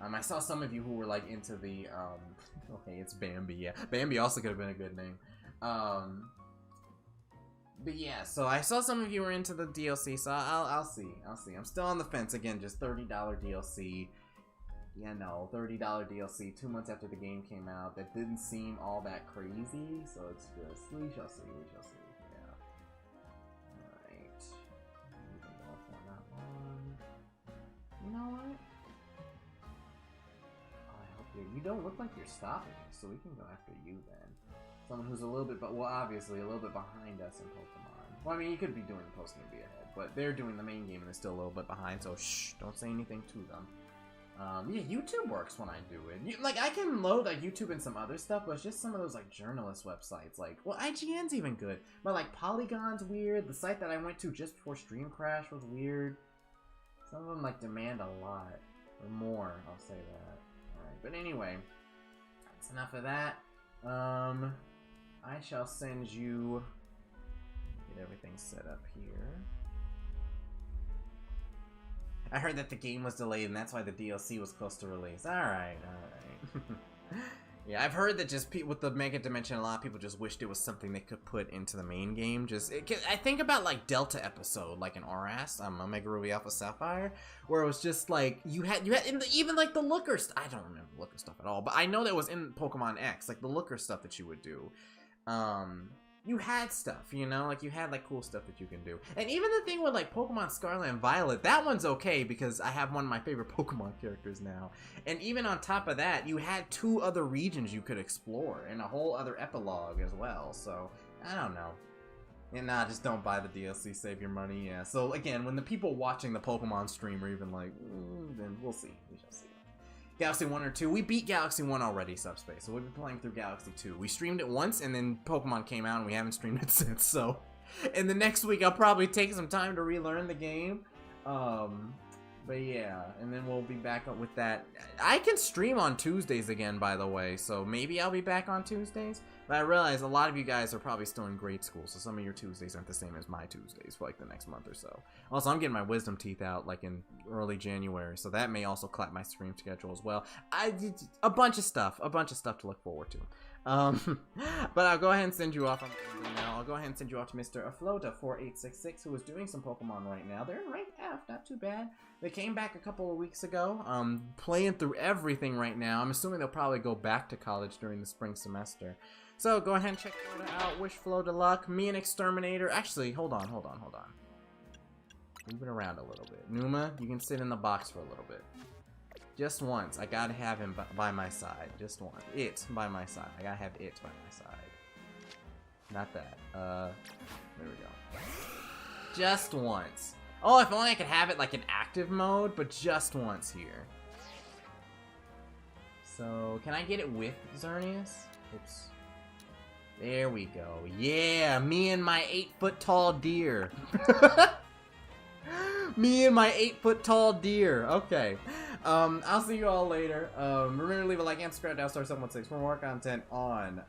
I saw some of you who were like into the, okay, it's Bambi, yeah. Bambi also could have been a good name. But yeah, so I saw some of you were into the DLC, so I'll see. I'm still on the fence, again, just $30 DLC. Yeah, no, $30 DLC 2 months after the game came out. That didn't seem all that crazy, so it's just, we shall see, yeah. Alright. You know what? You don't look like you're stopping, so we can go after you then. Someone who's a little bit, well, obviously a little bit behind us in Pokemon. Well, I mean, you could be doing the post game be ahead, but they're doing the main game and they're still a little bit behind, so shh, don't say anything to them. Yeah, YouTube works when I do it. Like, I can load like YouTube and some other stuff, but it's just some of those like journalist websites. Like, well, IGN's even good, but like Polygon's weird. The site that I went to just before Stream Crash was weird. Some of them like demand a lot or more. I'll say that. But anyway, that's enough of that. I shall send you, get everything set up here. I heard that the game was delayed and that's why the DLC was close to release. Alright. Yeah, I've heard that just with the Mega Dimension, a lot of people just wished it was something they could put into the main game. I think about like Delta episode, like in RS, Omega Ruby Alpha Sapphire, where it was just like you had even like the looker I don't remember looker stuff at all, but I know that was in Pokemon X, like the looker stuff that you would do. You had stuff, you know, like you had like cool stuff that you can do. And even the thing with like Pokemon Scarlet and Violet, that one's okay because I have one of my favorite Pokemon characters now. And even on top of that, you had 2 other regions you could explore and a whole other epilogue as well. So, I don't know. And nah, just don't buy the DLC, save your money, yeah. So again, when the people watching the Pokemon stream are even like, then we'll see, we shall see. Galaxy 1 or 2. We beat Galaxy 1 already, Subspace, so we've been playing through Galaxy 2. We streamed it once, and then Pokemon came out, and we haven't streamed it since, so... And the next week, I'll probably take some time to relearn the game. But yeah, and then we'll be back up with that. I can stream on Tuesdays again, by the way, so maybe I'll be back on Tuesdays. But I realize a lot of you guys are probably still in grade school, so some of your Tuesdays aren't the same as my Tuesdays for like the next month or so. Also, I'm getting my wisdom teeth out like in early January, so that may also clap my stream schedule as well. A bunch of stuff to look forward to. But I'll go ahead and send you off. Now I'll go ahead and send you off to Mr. Aflota4866, who is doing some Pokemon right now. They're in rank F, not too bad. They came back a couple of weeks ago, playing through everything right now. I'm assuming they'll probably go back to college during the spring semester. So go ahead and check Flota out. Wish Flota luck. Me and Exterminator. Actually, hold on. Move it around a little bit. Numa, you can sit in the box for a little bit. Just once. I gotta have him by my side. Just once. It by my side. I gotta have it by my side. Not that. There we go. Just once. Oh, if only I could have it like in active mode, but just once here. So, can I get it with Xerneas? Oops. There we go. Yeah, me and my 8-foot-tall deer. Me and my 8-foot-tall deer. Okay. I'll see you all later. Remember to leave a like and subscribe down *716 for more content on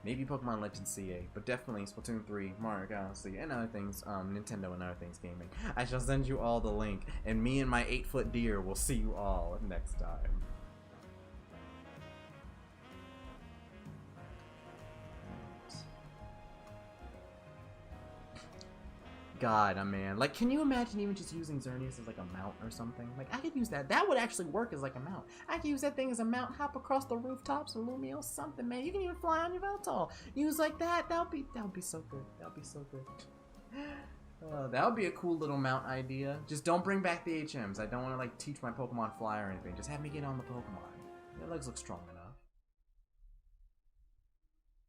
maybe Pokemon Legends CA, but definitely Splatoon 3, Mario Galaxy, and other things, Nintendo and other things gaming. I shall send you all the link, and me and my 8-foot deer will see you all next time. God, man. Like, can you imagine even just using Xerneas as like a mount or something? Like, I could use that. That would actually work as like a mount. I could use that thing as a mount, hop across the rooftops or Lumiose, something, man. You can even fly on your Veltall. Use like that. That would be so good. That would be so good. That would be a cool little mount idea. Just don't bring back the HMs. I don't want to like teach my Pokemon fly or anything. Just have me get on the Pokemon. Your legs look strong.